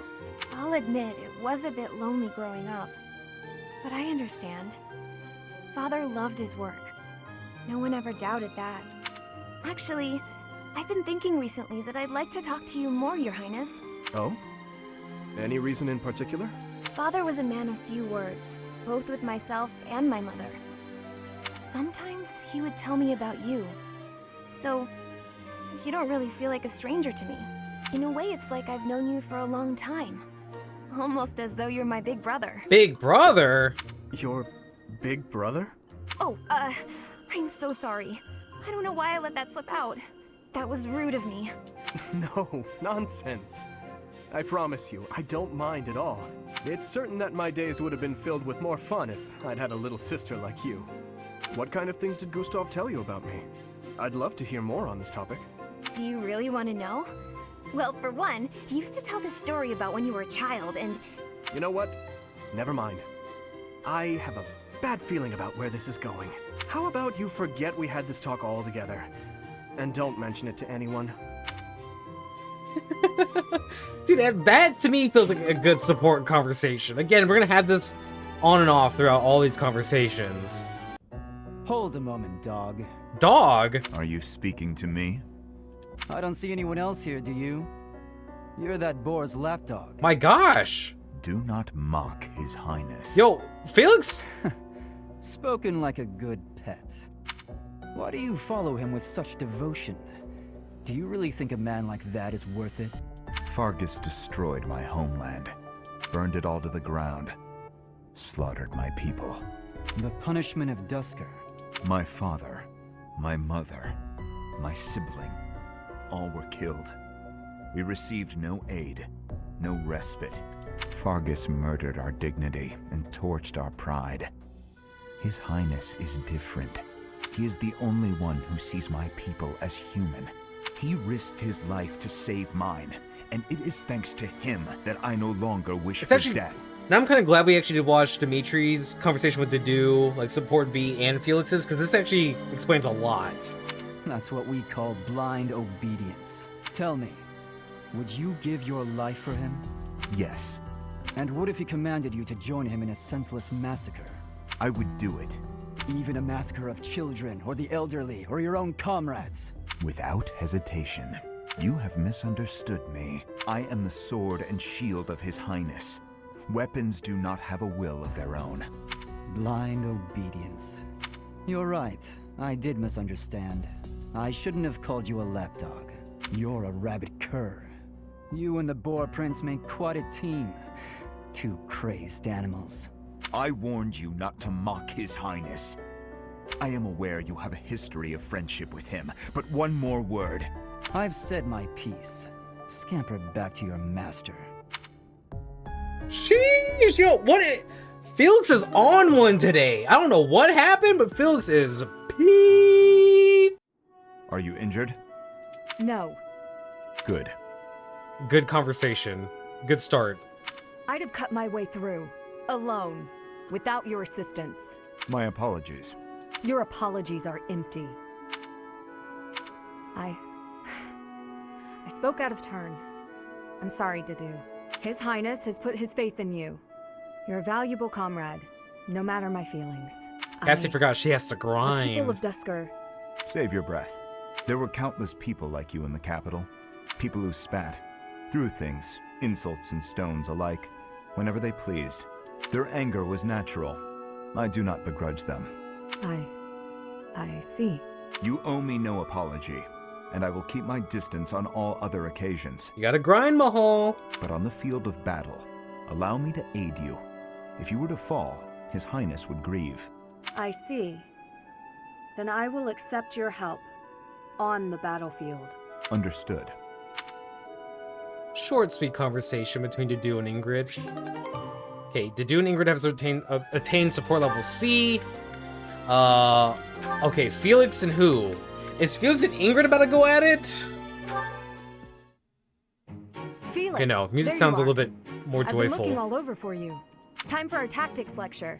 I'll admit, it was a bit lonely growing up. But I understand. Father loved his work. No one ever doubted that. Actually, I've been thinking recently that I'd like to talk to you more, Your Highness. Oh? Any reason in particular? Father was a man of few words, both with myself and my mother. Sometimes he would tell me about you. So, you don't really feel like a stranger to me. In a way, it's like I've known you for a long time. Almost as though you're my big brother. Big brother? Your big brother? Oh, I'm so sorry. I don't know why I let that slip out. That was rude of me. No, nonsense. I promise you, I don't mind at all. It's certain that my days would have been filled with more fun if I'd had a little sister like you. What kind of things did Gustav tell you about me? I'd love to hear more on this topic. Do you really want to know? Well, for one, he used to tell this story about when you were a child and... You know what? Never mind. I have a bad feeling about where this is going. How about you forget we had this talk altogether? And don't mention it to anyone. See, that to me feels like a good support conversation. Again, we're gonna have this on and off throughout all these conversations. Hold a moment, dog. Dog? Are you speaking to me? I don't see anyone else here, do you? You're that boar's lapdog. My gosh! Do not mock His Highness. Yo, Felix? Spoken like a good pet. Why do you follow him with such devotion? Do you really think a man like that is worth it? Fargus destroyed my homeland, burned it all to the ground, slaughtered my people. The punishment of Duscur. My father, my mother, my sibling, all were killed. We received no aid, no respite. Fargus murdered our dignity and torched our pride. His Highness is different. He is the only one who sees my people as human. He risked his life to save mine, and it is thanks to him that I no longer wish for death. Now I'm kind of glad we actually did watch Dimitri's conversation with Dedue, like support B and Felix's, because this actually explains a lot. That's what we call blind obedience. Tell me, would you give your life for him? Yes. And what if he commanded you to join him in a senseless massacre? I would do it. Even a massacre of children, or the elderly, or your own comrades? Without hesitation. You have misunderstood me. I am the sword and shield of His Highness. Weapons do not have a will of their own. Blind obedience. You're right. I did misunderstand. I shouldn't have called you a lapdog. You're a rabid cur. You and the Boar Prince make quite a team. Two crazed animals. I warned you not to mock His Highness. I am aware you have a history of friendship with him, but one more word. I've said my piece. Scamper back to your master. Sheesh, yo, Felix is on one today. I don't know what happened, but Felix is peed. Are you injured? No. Good. Good conversation. Good start. I'd have cut my way through. Alone. Without your assistance. My apologies. Your apologies are empty. I spoke out of turn. I'm sorry, Dedue. His Highness has put his faith in you. You're a valuable comrade, no matter my feelings. Cassie forgot she has to The grind. people of Duscur. Save your breath. There were countless people like you in the capital. People who spat, threw things, insults and stones alike, whenever they pleased. Their anger was natural. I do not begrudge them. I see. You owe me no apology, and I will keep my distance on all other occasions. You gotta grind, Mahal. But on the field of battle, allow me to aid you. If you were to fall, His Highness would grieve. I see. Then I will accept your help. On the battlefield. Understood. Short, sweet conversation between Dedue and Ingrid. Okay, Dedue and Ingrid have attained support level C. Okay, Felix and who? Is Felix and Ingrid about to go at it? Felix, Okay, no, music there sounds a you are. little bit more I've been looking joyful. all over for you. Time for our tactics lecture.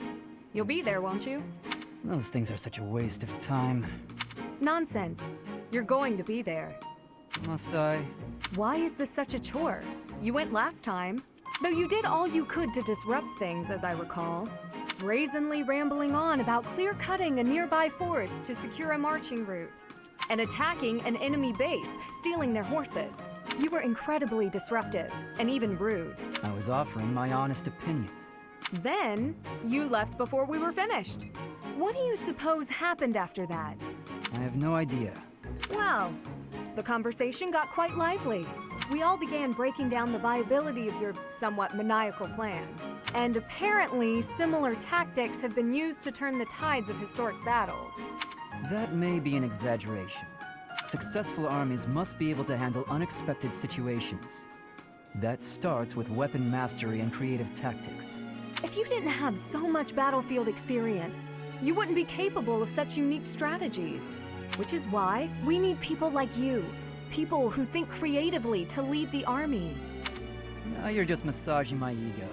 You'll be there, won't you? Those things are such a waste of time. Nonsense. You're going to be there. Must I? Why is this such a chore? You went last time. Though you did all you could to disrupt things, as I recall. Brazenly rambling on about clear-cutting a nearby forest to secure a marching route. And attacking an enemy base, stealing their horses. You were incredibly disruptive, and even rude. I was offering my honest opinion. Then, you left before we were finished. What do you suppose happened after that? I have no idea. Well, the conversation got quite lively. We all began breaking down the viability of your somewhat maniacal plan. And apparently, similar tactics have been used to turn the tides of historic battles. That may be an exaggeration. Successful armies must be able to handle unexpected situations. That starts with weapon mastery and creative tactics. If you didn't have so much battlefield experience, you wouldn't be capable of such unique strategies. Which is why we need people like you. People who think creatively to lead the army. Now you're just massaging my ego.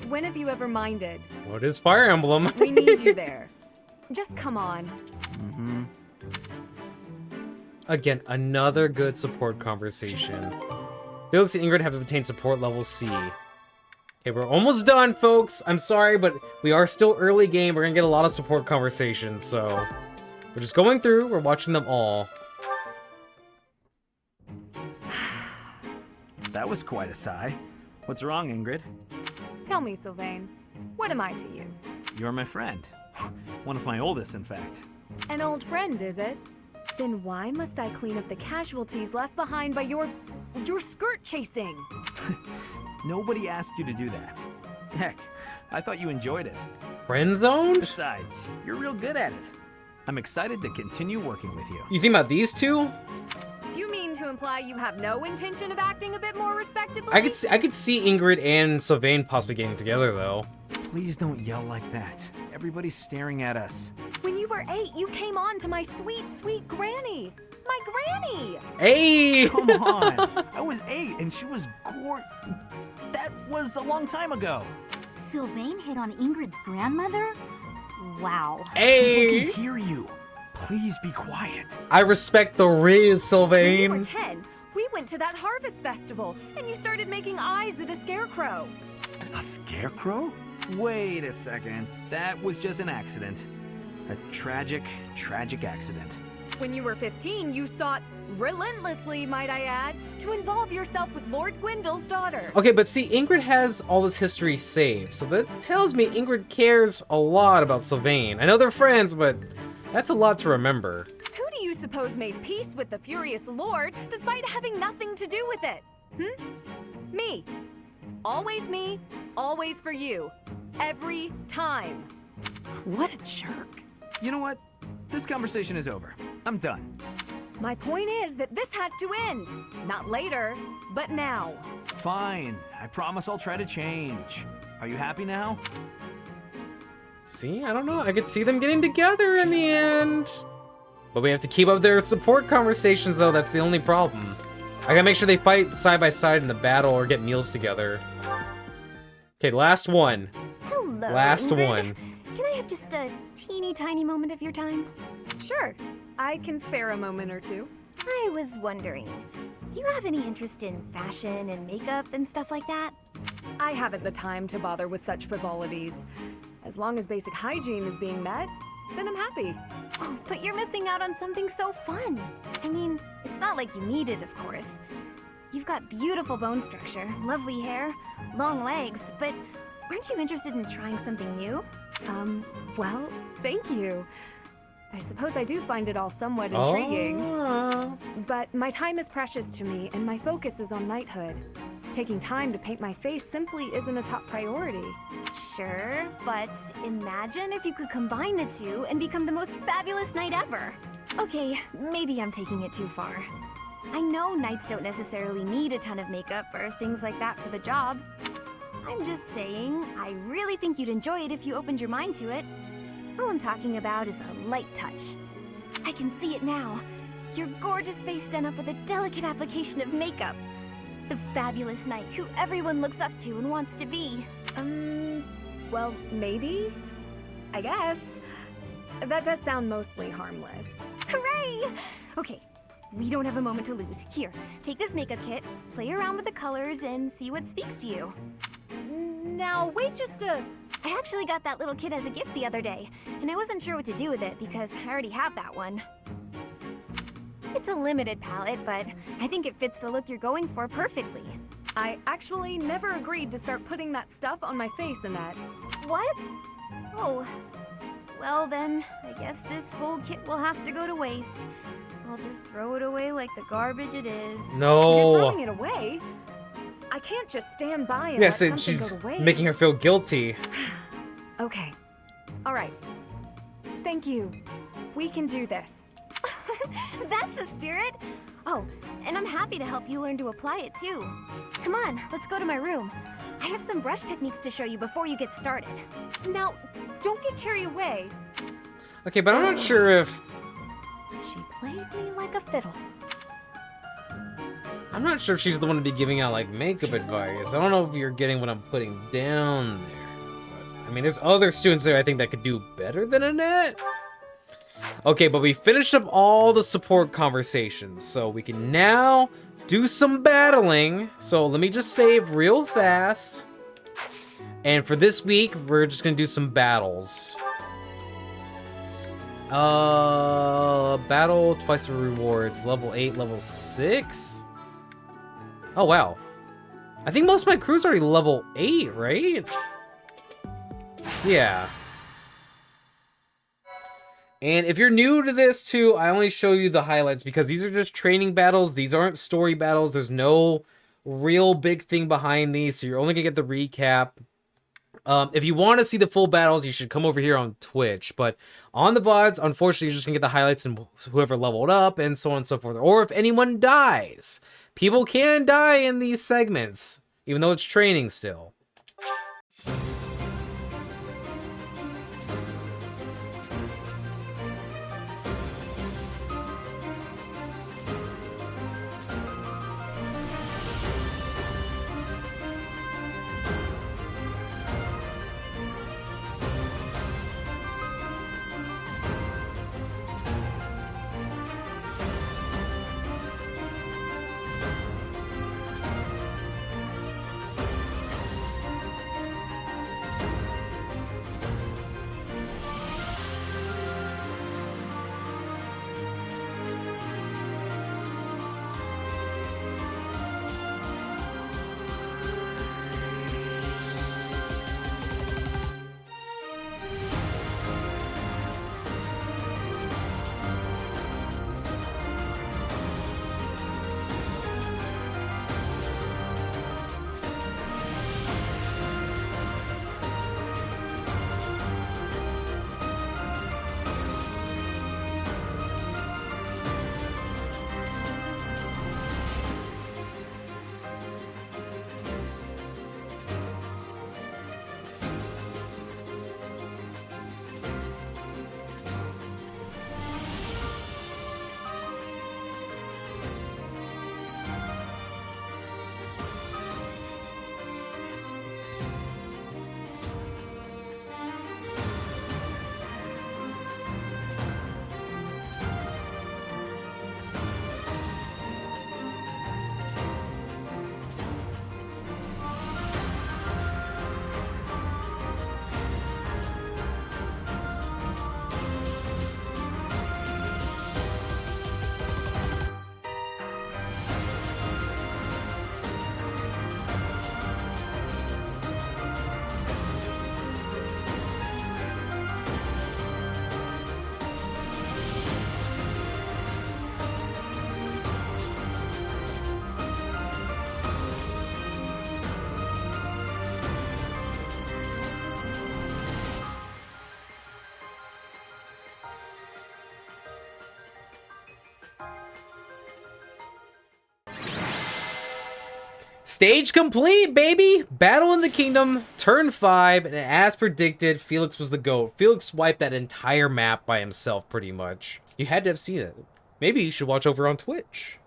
When have you ever minded? What is Fire Emblem? We need you there. Just come on. Mm-hmm. Again, another good support conversation. Felix and Ingrid have obtained support level C. Okay, we're almost done, folks. I'm sorry, but we are still early game. We're gonna get a lot of support conversations, so we're just going through. We're watching them all. That was quite a sigh. What's wrong, Ingrid? Tell me, Sylvain, what am I to you? You're my friend. One of my oldest, in fact. An old friend, is it? Then why must I clean up the casualties left behind by your skirt chasing? Nobody asked you to do that. Heck, I thought you enjoyed it. Friend zone? Besides, you're real good at it. I'm excited to continue working with you. You think about these two? Do you mean to imply you have no intention of acting a bit more respectably? I could see Ingrid and Sylvain possibly getting together though. Please don't yell like that. Everybody's staring at us. When you were 8, you came on to my sweet, sweet granny. My granny! Hey! Come on. I was 8 and she was That was a long time ago. Sylvain hit on Ingrid's grandmother? Wow. Hey! People can hear you. Please be quiet. I respect the Riz, When Sylvain. you were 10, we went to that harvest festival, and you started making eyes at a scarecrow. A scarecrow? Wait a second. That was just an accident. A tragic, tragic accident. When you were 15, you sought, relentlessly might I add, to involve yourself with Lord Gwyndel's daughter. Okay, but see, Ingrid has all this history saved, so that tells me Ingrid cares a lot about Sylvain. I know they're friends, but that's a lot to remember. Who do you suppose made peace with the furious Lord despite having nothing to do with it? Me. Always me, always for you. Every time. What a jerk. You know what? This conversation is over. I'm done. My point is that this has to end. Not later, but now. Fine. I promise I'll try to change. Are you happy now? See, I don't know. I could see them getting together in the end. But we have to keep up their support conversations, though. That's the only problem. I gotta make sure they fight side by side in the battle or get meals together. Okay, last one. Hello, Last Ingrid. one. Can I have just a teeny tiny moment of your time? Sure. I can spare a moment or two. I was wondering, do you have any interest in fashion and makeup and stuff like that? I haven't the time to bother with such frivolities. As long as basic hygiene is being met, then I'm happy. Oh, but you're missing out on something so fun. I mean, it's not like you need it, of course. You've got beautiful bone structure, lovely hair, long legs, but aren't you interested in trying something new? Well, thank you. I suppose I do find it all somewhat intriguing. But my time is precious to me, and my focus is on knighthood. Taking time to paint my face simply isn't a top priority. Sure, but imagine if you could combine the two and become the most fabulous knight ever. Okay, maybe I'm taking it too far. I know knights don't necessarily need a ton of makeup or things like that for the job. I'm just saying, I really think you'd enjoy it if you opened your mind to it. All I'm talking about is a light touch. I can see it now. Your gorgeous face done up with a delicate application of makeup. The fabulous knight who everyone looks up to and wants to be. Well, maybe? I guess. That does sound mostly harmless. Hooray! Okay, we don't have a moment to lose. Here, take this makeup kit, play around with the colors, and see what speaks to you. Now, wait just a... I actually got that little kit as a gift the other day, and I wasn't sure what to do with it because I already have that one. It's a limited palette, but I think it fits the look you're going for perfectly. I actually never agreed to start putting that stuff on my face, Annette. What? Oh. Well then, I guess this whole kit will have to go to waste. I'll just throw it away like the garbage it is. No. You're throwing it away? I can't just stand by and Yes, let and something she's go to waste. making her feel guilty. Okay. All right. Thank you. We can do this. That's the spirit! Oh, and I'm happy to help you learn to apply it too. Come on, let's go to my room. I have some brush techniques to show you before you get started. Now, don't get carried away. Okay, but I'm not sure if... She played me like a fiddle. I'm not sure if she's the one to be giving out, like, makeup advice. I don't know if you're getting what I'm putting down there. But, I mean, there's other students there I think that could do better than Annette. Okay, but we finished up all the support conversations, so we can now do some battling. So let me just save real fast. And for this week, we're just gonna do some battles. Battle, twice the rewards. Level 8, level 6? Oh, wow. I think most of my crew's already level 8, right? Yeah. And if you're new to this too, I only show you the highlights because these are just training battles. These aren't story battles. There's no real big thing behind these, so you're only gonna get the recap. If you want to see the full battles, you should come over here on Twitch. But on the VODs, unfortunately, you're just gonna get the highlights and whoever leveled up and so on and so forth. Or if anyone dies. People can die in these segments, even though it's training still. Stage complete, baby! Battle in the Kingdom, turn 5, and as predicted, Felix was the GOAT. Felix wiped that entire map by himself, pretty much. You had to have seen it. Maybe you should watch over on Twitch.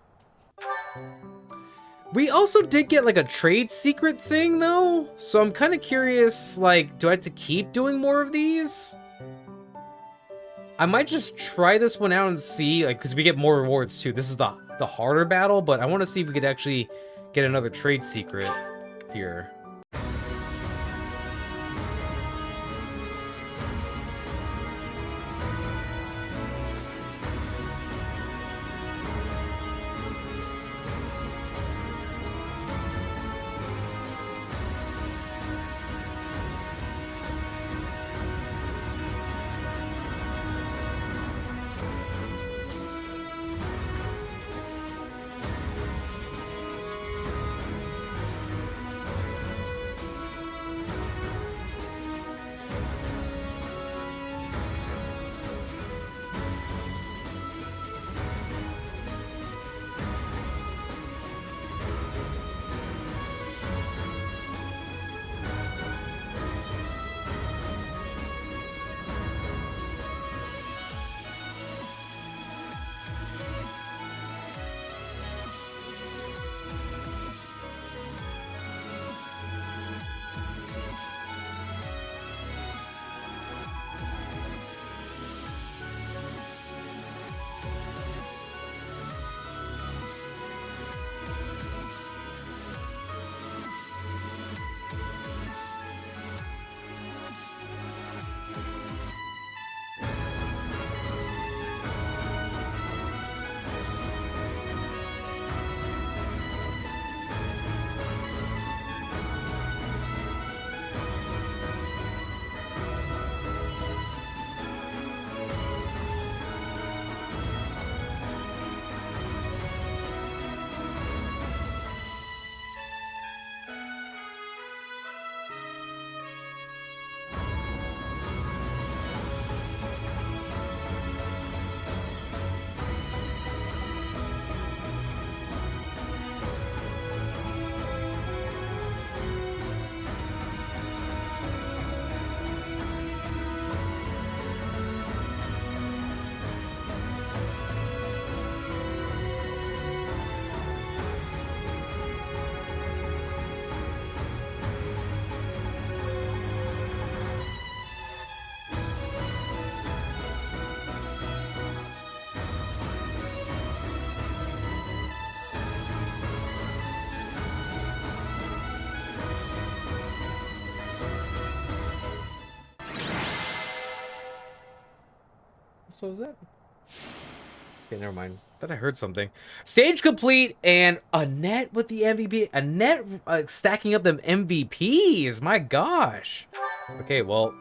We also did get, like, a trade secret thing, though. So I'm kind of curious, like, do I have to keep doing more of these? I might just try this one out and see, like, because we get more rewards, too. This is the harder battle, but I want to see if we could actually get another trade secret here. So is that? Okay, never mind. Thought I heard something. Stage complete and a net with the MVP. A net stacking up them MVPs. My gosh. Okay, well,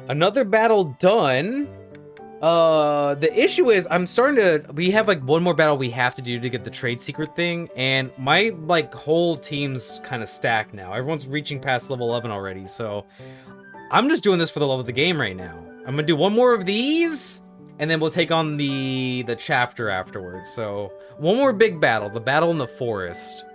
another battle done. The issue is we have like one more battle we have to do to get the trade secret thing, and my like whole team's kind of stacked now. Everyone's reaching past level 11 already, so I'm just doing this for the love of the game right now. I'm gonna do one more of these, and then we'll take on the chapter afterwards. So one more big battle, the battle in the forest.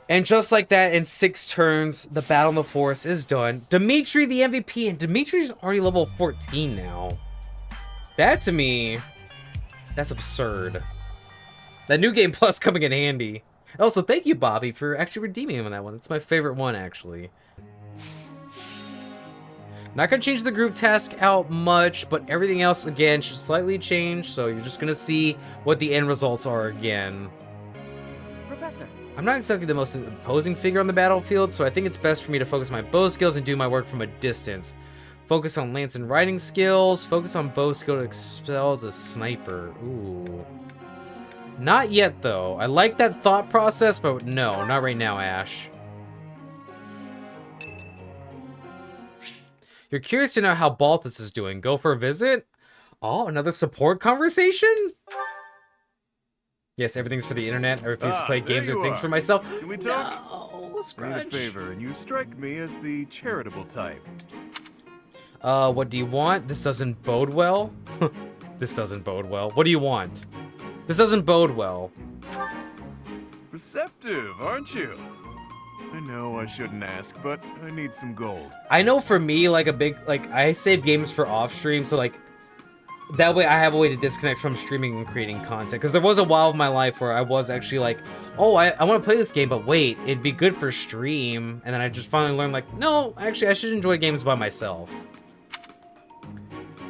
And just like that, in 6 turns, the battle in the forest is done. Dimitri, the MVP, and Dimitri's already level 14 now. That, to me, that's absurd. That new game plus coming in handy. Also, thank you, Bobby, for actually redeeming him on that one. It's my favorite one, actually. Not gonna change the group task out much, but everything else, again, should slightly change, so you're just gonna see what the end results are again. Professor. I'm not exactly the most imposing figure on the battlefield, so I think it's best for me to focus my bow skills and do my work from a distance. Focus on lance and riding skills. Focus on bow skill to excel as a sniper. Ooh. Not yet, though. I like that thought process, but no, not right now, Ash. You're curious to know how Balthus is doing. Go for a visit? Oh, another support conversation? Yes, everything's for the internet. I refuse to play games or things for myself. Can we talk? No, I need a favor, and you strike me as the charitable type. What do you want? This doesn't bode well. This doesn't bode well. What do you want? This doesn't bode well. Receptive, aren't you? I know I shouldn't ask, but I need some gold. I know for me, like I save games for off stream, so like that way I have a way to disconnect from streaming and creating content. Because there was a while of my life where I was actually like, oh, I want to play this game, but wait, it'd be good for stream. And then I just finally learned like, no, actually I should enjoy games by myself.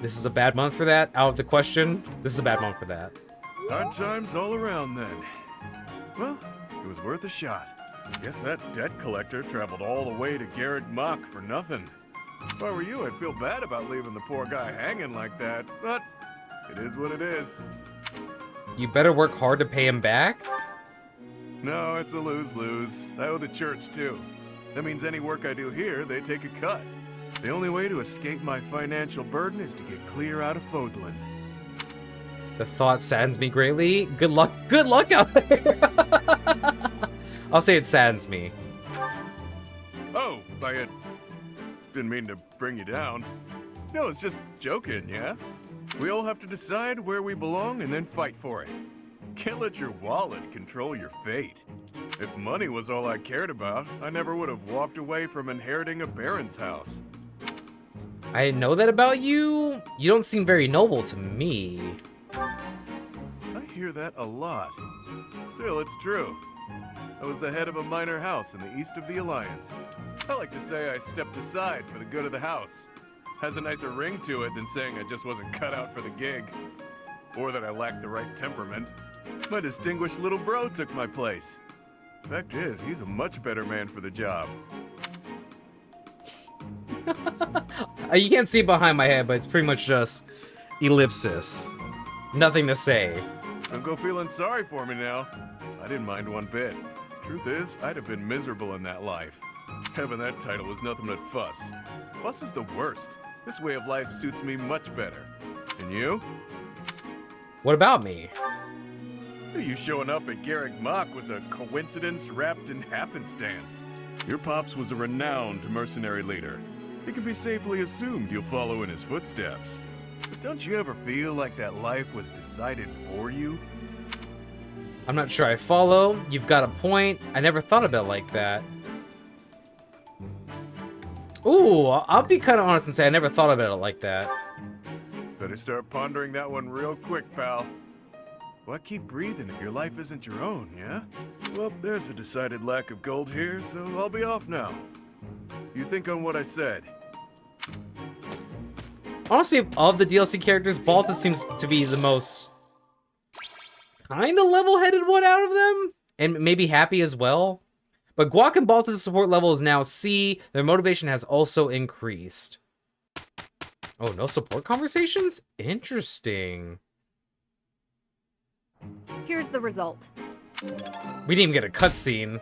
This is a bad month for that, out of the question. This is a bad month for that. Hard times all around then. Well, it was worth a shot. Guess that debt collector traveled all the way to Garrett Mock for nothing. If I were you, I'd feel bad about leaving the poor guy hanging like that, but it is what it is. You better work hard to pay him back? No, it's a lose-lose. I owe the church too. That means any work I do here, they take a cut. The only way to escape my financial burden is to get clear out of Fodlan. The thought saddens me greatly. Good luck out there. I'll say it saddens me. Oh, I didn't mean to bring you down. No, it's just joking, yeah? We all have to decide where we belong and then fight for it. Can't let your wallet control your fate. If money was all I cared about, I never would have walked away from inheriting a baron's house. I didn't know that about you. You don't seem very noble to me. I hear that a lot. Still, it's true. I was the head of a minor house in the east of the Alliance. I like to say I stepped aside for the good of the house. Has a nicer ring to it than saying I just wasn't cut out for the gig. Or that I lacked the right temperament. My distinguished little bro took my place. Fact is, he's a much better man for the job. You can't see behind my head, but it's pretty much just ellipsis. Nothing to say. Don't go feeling sorry for me now. I didn't mind one bit. Truth is, I'd have been miserable in that life. Having that title was nothing but fuss. Fuss is the worst. This way of life suits me much better. And you? What about me? You showing up at Garrick Mach was a coincidence wrapped in happenstance. Your pops was a renowned mercenary leader. It can be safely assumed you'll follow in his footsteps. But don't you ever feel like that life was decided for you? I'm not sure I follow. You've got a point. I never thought of it like that. Ooh, I'll be kind of honest and say I never thought of it like that. Better start pondering that one real quick, pal. Why keep breathing if your life isn't your own, yeah? Well, there's a decided lack of gold here, so I'll be off now. You think on what I said. Honestly, of the DLC characters, Balthus seems to be the most kind of level-headed one out of them, and maybe happy as well. But Guac and Balthus' support level is now C. Their motivation has also increased. Oh, no support conversations? Interesting. Here's the result. We didn't even get a cutscene.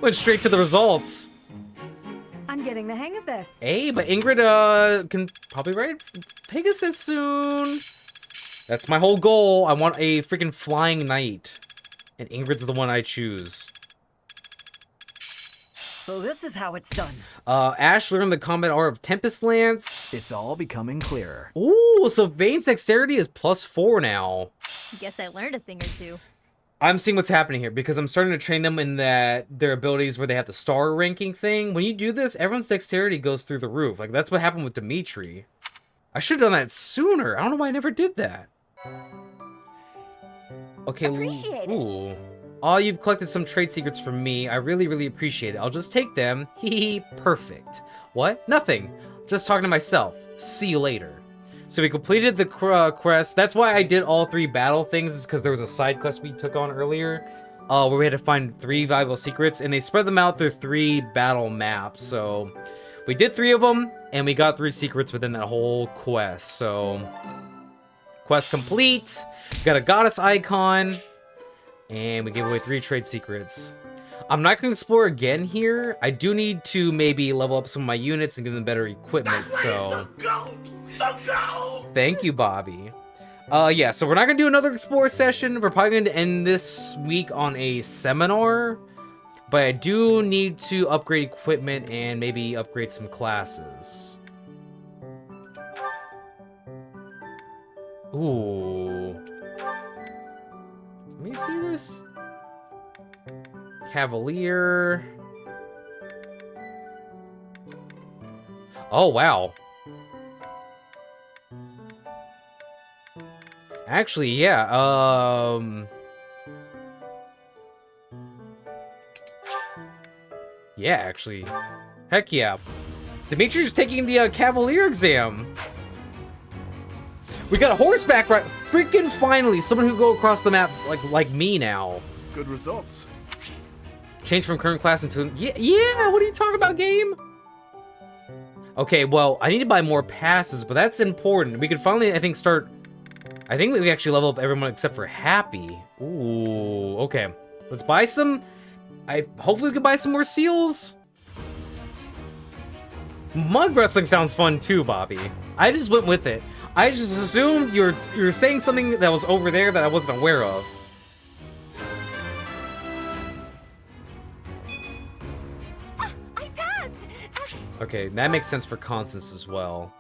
Went straight to the results. I'm getting the hang of this. Hey, but Ingrid can probably ride Pegasus soon. That's my whole goal. I want a freaking flying knight. And Ingrid's the one I choose. So this is how it's done. Ash learned the combat art of Tempest Lance. It's all becoming clearer. Ooh, so Vayne's dexterity is +4 now. Guess I learned a thing or two. I'm seeing what's happening here because I'm starting to train them in their abilities where they have the star ranking thing. When you do this, everyone's dexterity goes through the roof. Like, that's what happened with Dimitri. I should have done that sooner. I don't know why I never did that. Okay. Appreciate it. Ooh. Oh, you've collected some trade secrets from me. I really, really appreciate it. I'll just take them. Hee perfect. What? Nothing. Just talking to myself. See you later. So we completed the quest. That's why I did all 3 battle things, is because there was a side quest we took on earlier, where we had to find 3 valuable secrets, and they spread them out through 3 battle maps. So we did 3 of them, and we got 3 secrets within that whole quest. So quest complete. Got a goddess icon. And we gave away 3 trade secrets. I'm not going to explore again here. I do need to maybe level up some of my units and give them better equipment, so... Thank you, Bobby. Yeah, so we're not going to do another explore session. We're probably going to end this week on a seminar. But I do need to upgrade equipment and maybe upgrade some classes. Ooh... Let me see this. Cavalier. Oh, wow. Actually, yeah, yeah, actually. Heck yeah. Dimitri's taking the Cavalier exam. We got a horseback right. Freaking finally, someone who go across the map like me now. Good results. Change from current class into yeah. What are you talking about, game? Okay, well, I need to buy more passes, but that's important. We could finally, I think, start. I think we actually level up everyone except for Happy. Ooh, okay. Let's buy some. Hopefully we can buy some more seals. Mug wrestling sounds fun too, Bobby. I just went with it. I just assumed you're saying something that was over there that I wasn't aware of. I passed. Okay, that makes sense for Constance as well.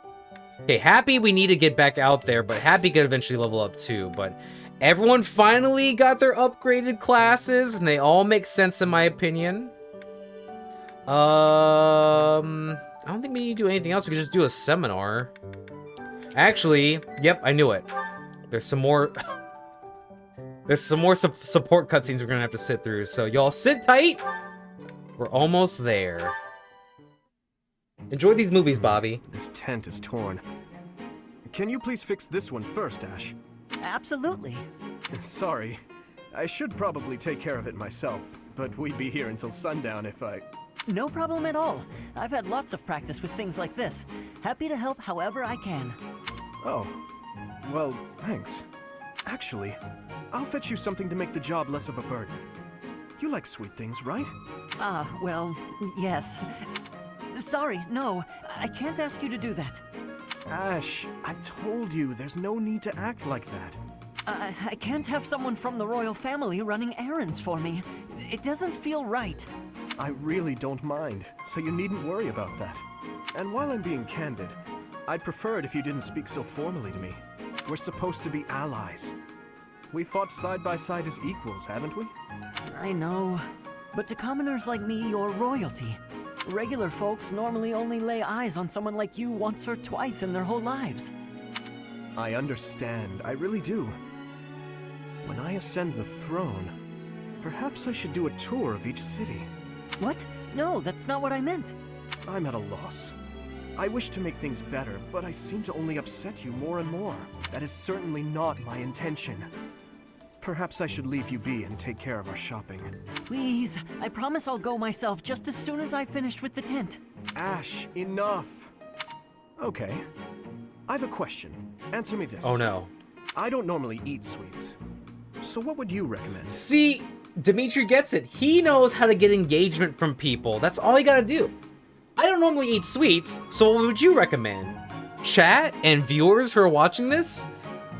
Okay, Happy we need to get back out there, but Happy could eventually level up too. But Everyone finally got their upgraded classes, and they all make sense in my opinion. I don't think we need to do anything else. We can just do a seminar. Actually, yep, I knew it. There's some more... There's some more support cutscenes we're gonna have to sit through, so y'all sit tight. We're almost there. Enjoy these movies, Bobby. This tent is torn. Can you please fix this one first, Ash? Absolutely. Sorry. I should probably take care of it myself, but we'd be here until sundown if I... No problem at all. I've had lots of practice with things like this. Happy to help however I can. Oh. Well, thanks. Actually, I'll fetch you something to make the job less of a burden. You like sweet things, right? Well, yes. Sorry, no. I can't ask you to do that. Ash, I told you, there's no need to act like that. I can't have someone from the royal family running errands for me. It doesn't feel right. I really don't mind, so you needn't worry about that. And while I'm being candid, I'd prefer it if you didn't speak so formally to me. We're supposed to be allies. We fought side by side as equals, haven't we? I know. But to commoners like me, you're royalty. Regular folks normally only lay eyes on someone like you once or twice in their whole lives. I understand, I really do. When I ascend the throne, perhaps I should do a tour of each city. What? No, that's not what I meant. I'm at a loss. I wish to make things better, but I seem to only upset you more and more. That is certainly not my intention. Perhaps I should leave you be and take care of our shopping. Please, I promise I'll go myself just as soon as I've finished with the tent. Ash, enough! Okay. I've a question. Answer me this. Oh no. I don't normally eat sweets. So what would you recommend? See, Dimitri gets it. He knows how to get engagement from people. That's all you gotta do. I don't normally eat sweets, so what would you recommend? Chat and viewers who are watching this,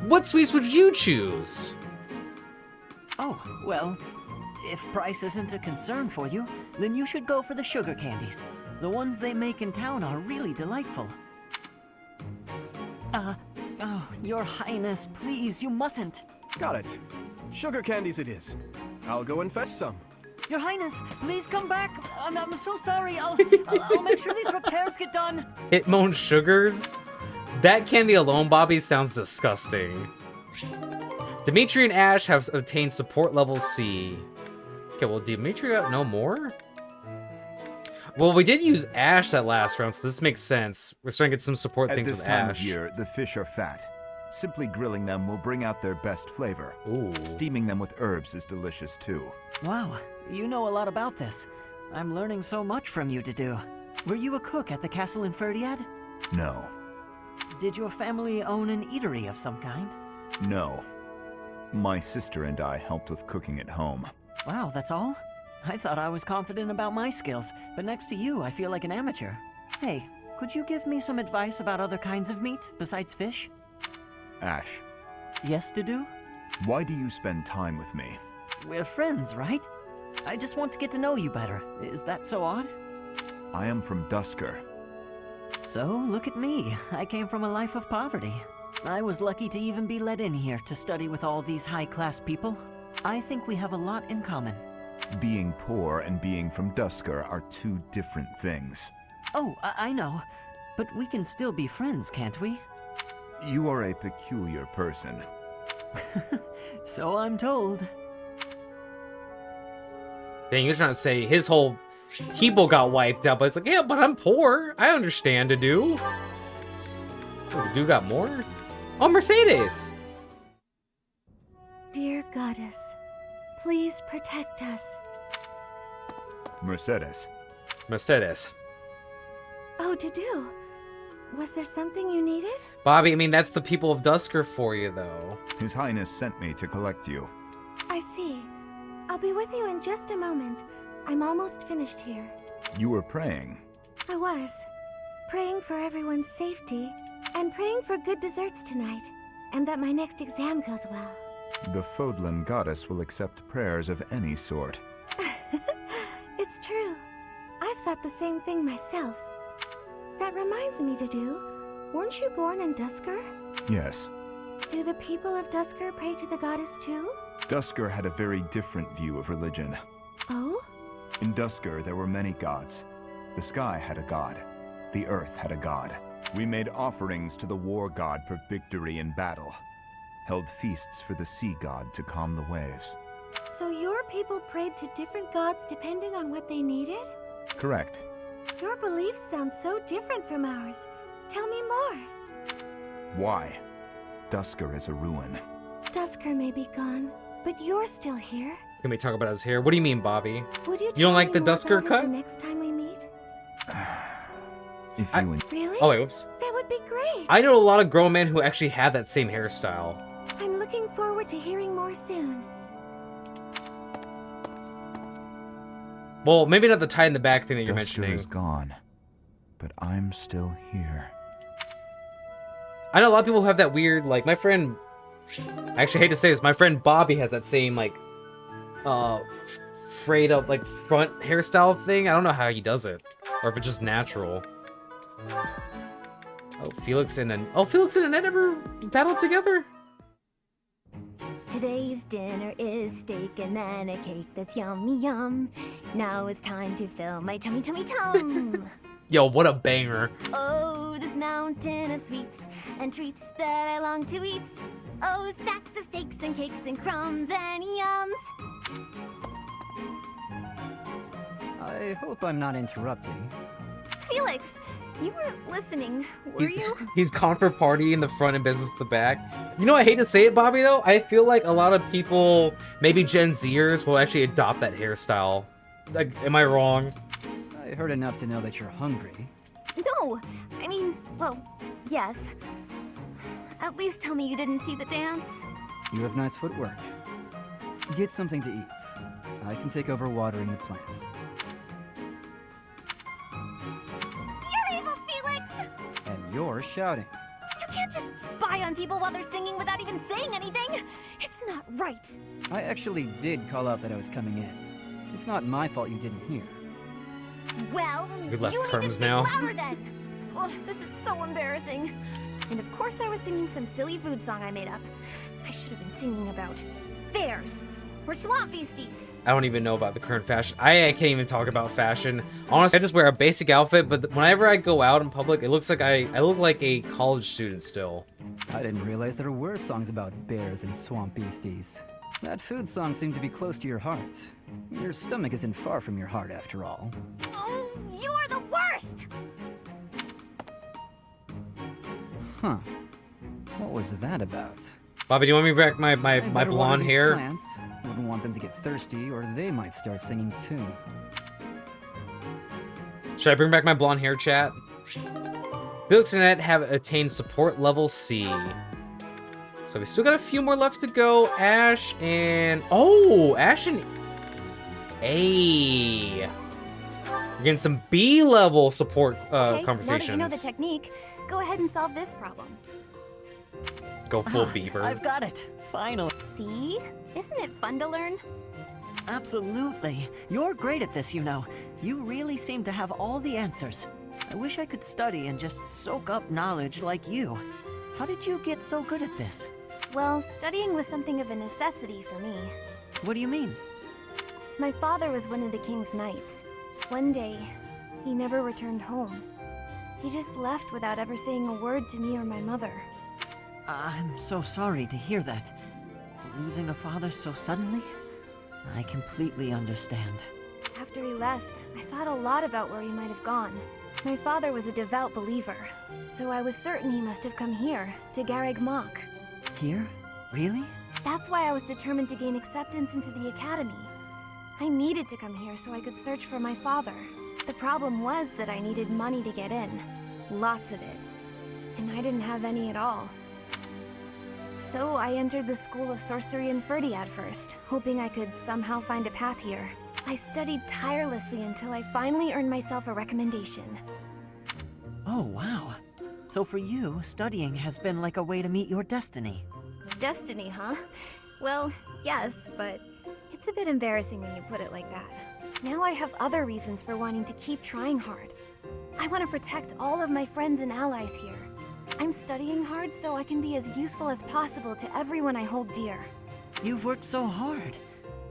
what sweets would you choose? Oh, well, if price isn't a concern for you, then you should go for the sugar candies. The ones they make in town are really delightful. Oh, Your Highness, please, you mustn't. Got it. Sugar candies it is. I'll go and fetch some. Your Highness, please come back. I'm so sorry. I'll make sure these repairs get done. Hitmon sugars? That candy alone, Bobby, sounds disgusting. Dimitri and Ash have obtained support level C. Okay, well, Dimitri got no more? Well, we did use Ash that last round, so this makes sense. We're starting to get some support things with Ash. At this time of year, the fish are fat. Simply grilling them will bring out their best flavor. Ooh. Steaming them with herbs is delicious too. Wow, you know a lot about this. I'm learning so much from you to do. Were you a cook at the castle in Ferdiad? No. Did your family own an eatery of some kind? No. My sister and I helped with cooking at home. Wow, that's all? I thought I was confident about my skills, but next to you, I feel like an amateur. Hey, could you give me some advice about other kinds of meat besides fish? Ash. Yes, Dudu? Why do you spend time with me? We're friends, right? I just want to get to know you better. Is that so odd? I am from Duscur. So, look at me. I came from a life of poverty. I was lucky to even be let in here to study with all these high-class people. I think we have a lot in common. Being poor and being from Duscur are two different things. Oh, I know. But we can still be friends, can't we? You are a peculiar person. So I'm told. Dang, he was trying to say his whole people got wiped out, but it's like, yeah, but I'm poor. I understand, Dudu. Oh, Dudu got more? Oh, Mercedes! Dear goddess, please protect us. Mercedes. Mercedes. Oh, Dudu. Was there something you needed? Bobby, I mean, that's the people of Duscur for you, though. His Highness sent me to collect you. I see. I'll be with you in just a moment. I'm almost finished here. You were praying. I was. Praying for everyone's safety, and praying for good desserts tonight, and that my next exam goes well. The Fodlan goddess will accept prayers of any sort. It's true. I've thought the same thing myself. That reminds me, Dudu, weren't you born in Duscur? Yes. Do the people of Duskur pray to the goddess too? Duskur had a very different view of religion. Oh? In Duskur, there were many gods. The sky had a god. The earth had a god. We made offerings to the war god for victory in battle. Held feasts for the sea god to calm the waves. So your people prayed to different gods depending on what they needed? Correct. Your beliefs sound so different from ours. Tell me more. Why? Duskur is a ruin. Duskur may be gone, but you're still here. Can we talk about his hair? What do you mean, Bobby? Would you don't like me the more Duskur about it cut? the next time we meet? If you Really? Oh, wait, whoops. That would be great. I know a lot of grown men who actually have that same hairstyle. I'm looking forward to hearing more soon. Well, maybe not the tie in the back thing that you're Duskur mentioning. is gone, but I'm still here. I know a lot of people who have that weird, like, my friend... I actually hate to say this, my friend Bobby has that same, like, frayed up, like, front hairstyle thing. I don't know how he does it. Or if it's just natural. Oh, Felix and Annette ever battled together? Today's dinner is steak and then a cake that's yummy yum. Now it's time to fill my tummy tummy tum. Yo, what a banger. Oh, this mountain of sweets and treats that I long to eat. Oh, stacks of steaks and cakes and crumbs and yums. I hope I'm not interrupting. Felix, you weren't listening, were you? He's comfort party in the front and business at the back. You know, I hate to say it, Bobby, though. I feel like a lot of people, maybe Gen Zers, will actually adopt that hairstyle. Like, am I wrong? I heard enough to know that you're hungry. No, I mean, well, yes. At least tell me you didn't see the dance. You have nice footwork. Get something to eat. I can take over watering the plants. You're evil, Felix! And you're shouting. You can't just spy on people while they're singing without even saying anything! It's not right! I actually did call out that I was coming in. It's not my fault you didn't hear. Well, We left you need to terms speak now. louder then! Ugh, this is so embarrassing. And of course I was singing some silly food song I made up. I should have been singing about bears or swamp beasties. I don't even know about the current fashion. I can't even talk about fashion. Honestly, I just wear a basic outfit, but whenever I go out in public, it looks like I look like a college student still. I didn't realize there were songs about bears and swamp beasties. That food song seemed to be close to your heart. Your stomach isn't far from your heart, after all. Oh, you are the worst! Huh. What was that about? Bobby, do you want me back my I better water blonde these hair? Plants. Wouldn't want them to get thirsty, or they might start singing too. Should I bring back my blonde hair, chat? Felix and Annette have attained support level C. So we still got a few more left to go. Ash and... Oh! Ash and... A. We're getting some B level support Okay, conversations. now that you know the technique, go ahead and solve this problem. Go full Bieber. I've got it. Finally. See? Isn't it fun to learn? Absolutely. You're great at this, you know. You really seem to have all the answers. I wish I could study and just soak up knowledge like you. How did you get so good at this? Well, studying was something of a necessity for me. What do you mean? My father was one of the king's knights. One day, he never returned home. He just left without ever saying a word to me or my mother. I'm so sorry to hear that. Losing a father so suddenly? I completely understand. After he left, I thought a lot about where he might have gone. My father was a devout believer, so I was certain he must have come here, to Garreg Mach. Here? Really? That's why I was determined to gain acceptance into the academy. I needed to come here so I could search for my father. The problem was that I needed money to get in. Lots of it. And I didn't have any at all. So I entered the School of Sorcery in Ferdiad first, hoping I could somehow find a path here. I studied tirelessly until I finally earned myself a recommendation. Oh, wow. So for you, studying has been like a way to meet your destiny. Destiny, huh? Well, yes, but it's a bit embarrassing when you put it like that. Now I have other reasons for wanting to keep trying hard. I want to protect all of my friends and allies here. I'm studying hard so I can be as useful as possible to everyone I hold dear. You've worked so hard.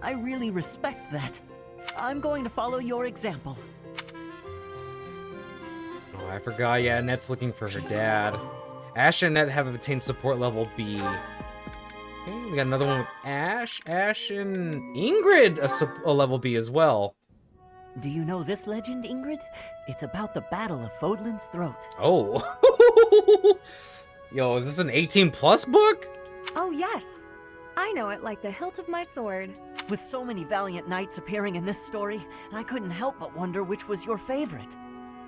I really respect that. I'm going to follow your example. Oh, I forgot. Yeah, Annette's looking for her dad. Ash and Annette have obtained support level B. Okay, we got another one with Ash. Ash and Ingrid, a level B as well. Do you know this legend, Ingrid? It's about the Battle of Fodlan's Throat. Oh. Yo, is this an 18+ book? Oh, yes. I know it like the hilt of my sword. With so many valiant knights appearing in this story, I couldn't help but wonder which was your favorite.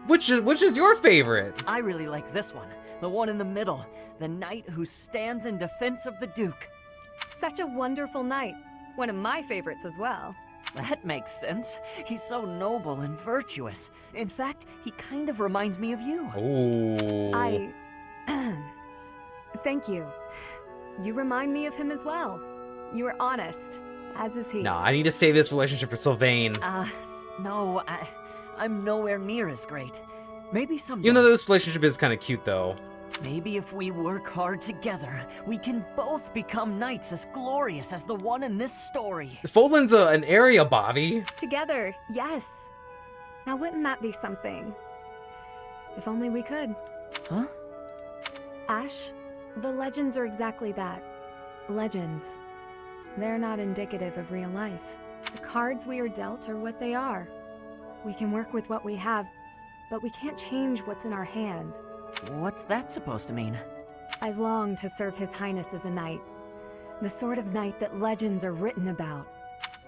Which is your favorite? I really like this one. The one in the middle. The knight who stands in defense of the Duke. Such a wonderful knight. One of my favorites as well. That makes sense. He's so noble and virtuous. In fact, he kind of reminds me of you. Oh. Thank you. You remind me of him as well. You are honest, as is he. Nah, I need to save this relationship for Sylvain. No, I'm nowhere near as great. Maybe someday. Even though this relationship is kind of cute, though. Maybe if we work hard together, we can both become knights as glorious as the one in this story. Fodlan's an area, Bobby. Together, yes. Now wouldn't that be something? If only we could. Huh? Ash, the legends are exactly that. Legends. They're not indicative of real life. The cards we are dealt are what they are. We can work with what we have, but we can't change what's in our hand. What's that supposed to mean? I long to serve His Highness as a knight. The sort of knight that legends are written about.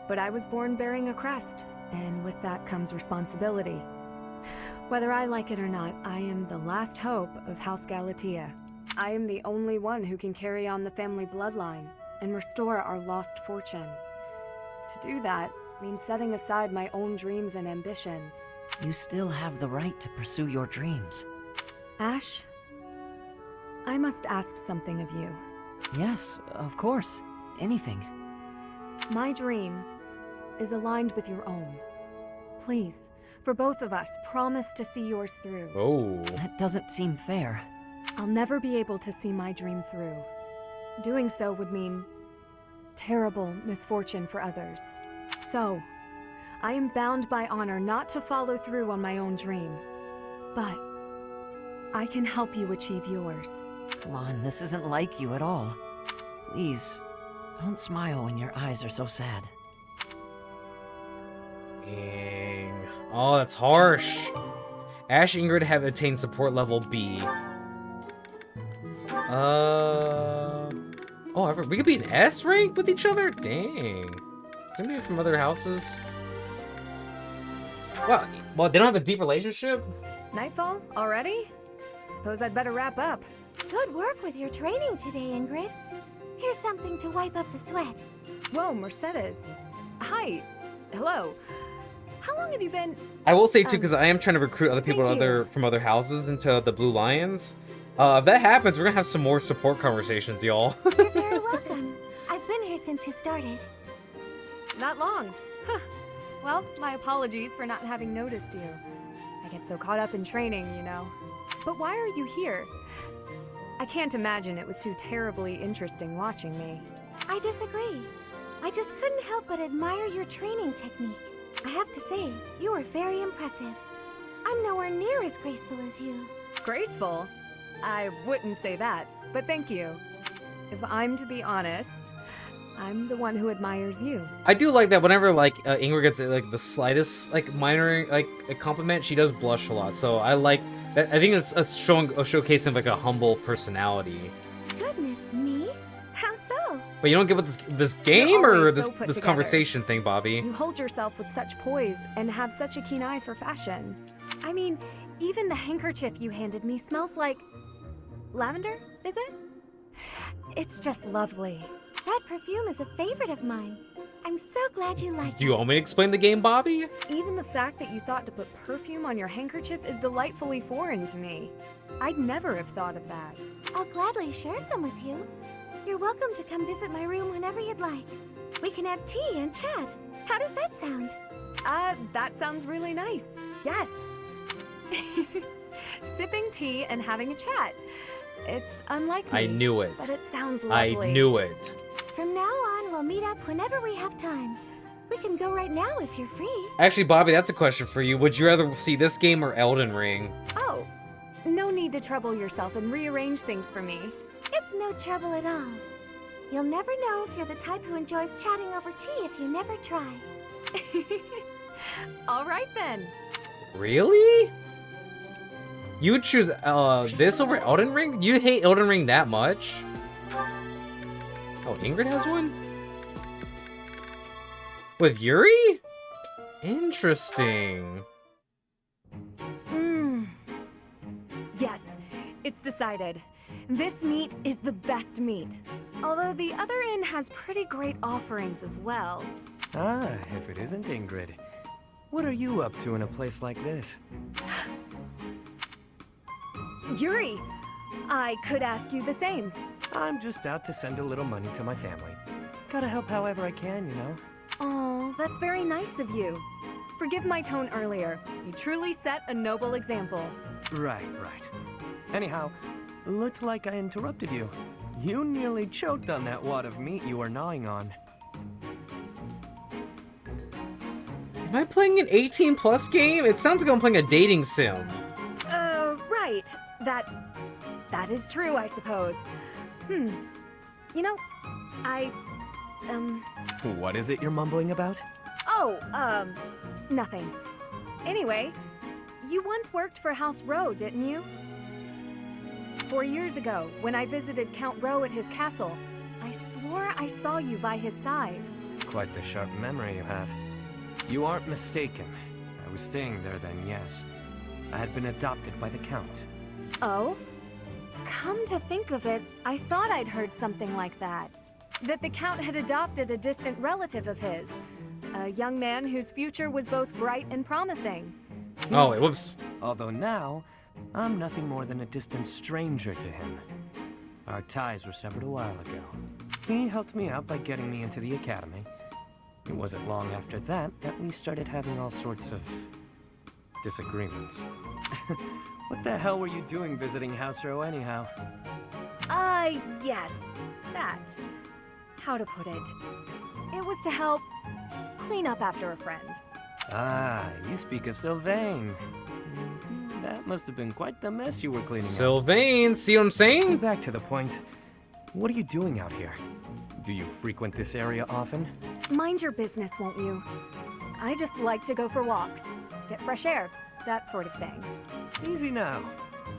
But I was born bearing a crest, and with that comes responsibility. Whether I like it or not, I am the last hope of House Galatea. I am the only one who can carry on the family bloodline and restore our lost fortune. To do that means setting aside my own dreams and ambitions. You still have the right to pursue your dreams. Ash, I must ask something of you. Yes, of course. Anything. My dream is aligned with your own. Please, for both of us, promise to see yours through. Oh. That doesn't seem fair. I'll never be able to see my dream through. Doing so would mean terrible misfortune for others. So, I am bound by honor not to follow through on my own dream. But I can help you achieve yours. Come on, this isn't like you at all. Please, don't smile when your eyes are so sad. Dang. Oh, that's harsh. Ash and Ingrid have attained support level B. Oh, we could be an S rank with each other? Dang. Somebody from other houses? Well, they don't have a deep relationship? Nightfall? Already? Suppose I'd better wrap up. Good work with your training today, Ingrid. Here's something to wipe up the sweat. Whoa, Mercedes. Hi. Hello. How long have you been... I will say, too, because I am trying to recruit other people from other houses into the Blue Lions. If that happens, we're going to have some more support conversations, y'all. You're very welcome. I've been here since you started. Not long. Huh. Well, my apologies for not having noticed you. I get so caught up in training, you know. But why are you here? I can't imagine it was too terribly interesting watching me. I disagree. I just couldn't help but admire your training technique. I have to say, you are very impressive. I'm nowhere near as graceful as you. Graceful? I wouldn't say that, but thank you. If I'm to be honest, I'm the one who admires you. I do like that whenever, like, Ingrid gets, like, the slightest, like, minor, like, a compliment, she does blush a lot. So I like that. I think it's a showcase of, like, a humble personality. Goodness me. How so? But you don't get with this game or this conversation thing, Bobby? You hold yourself with such poise and have such a keen eye for fashion. I mean, even the handkerchief you handed me smells like... lavender, is it? It's just lovely. That perfume is a favorite of mine. I'm so glad you like it. Do you want me to explain the game, Bobby? Even the fact that you thought to put perfume on your handkerchief is delightfully foreign to me. I'd never have thought of that. I'll gladly share some with you. You're welcome to come visit my room whenever you'd like. We can have tea and chat. How does that sound? That sounds really nice. Yes. Sipping tea and having a chat. It's unlike me. I knew it. But it sounds I lovely. knew it. From now on, we'll meet up whenever we have time. We can go right now if you're free. Actually, Bobby, that's a question for you. Would you rather see this game or Elden Ring? Oh, no need to trouble yourself and rearrange things for me. It's no trouble at all. You'll never know if you're the type who enjoys chatting over tea if you never try. All right then. Really? You would choose this over Elden Ring? You hate Elden Ring that much? Oh, Ingrid has one? With Yuri? Interesting. Yes, it's decided. This meat is the best meat. Although the other inn has pretty great offerings as well. Ah, if it isn't Ingrid. What are you up to in a place like this? Yuri, I could ask you the same. I'm just out to send a little money to my family. Gotta help however I can, you know? Oh, that's very nice of you. Forgive my tone earlier. You truly set a noble example. Right. Anyhow, looked like I interrupted you. You nearly choked on that wad of meat you were gnawing on. Am I playing an 18+ game? It sounds like I'm playing a dating sim. Right. That is true, I suppose. You know, What is it you're mumbling about? Oh, nothing. Anyway, you once worked for House Rowe, didn't you? 4 years ago, when I visited Count Rowe at his castle, I swore I saw you by his side. Quite the sharp memory you have. You aren't mistaken. I was staying there then, yes. I had been adopted by the Count. Oh? Come to think of it, I thought I'd heard something like that. That the Count had adopted a distant relative of his. A young man whose future was both bright and promising. Oh, wait, whoops. Although now, I'm nothing more than a distant stranger to him. Our ties were severed a while ago. He helped me out by getting me into the academy. It wasn't long after that we started having all sorts of disagreements. What the hell were you doing visiting House Rowe anyhow? Yes, that. How to put it? It was to help clean up after a friend. Ah, you speak of Sylvain. That must have been quite the mess you were cleaning up. Sylvain, see what I'm saying? Back to the point. What are you doing out here? Do you frequent this area often? Mind your business, won't you? I just like to go for walks, get fresh air, that sort of thing. Easy now.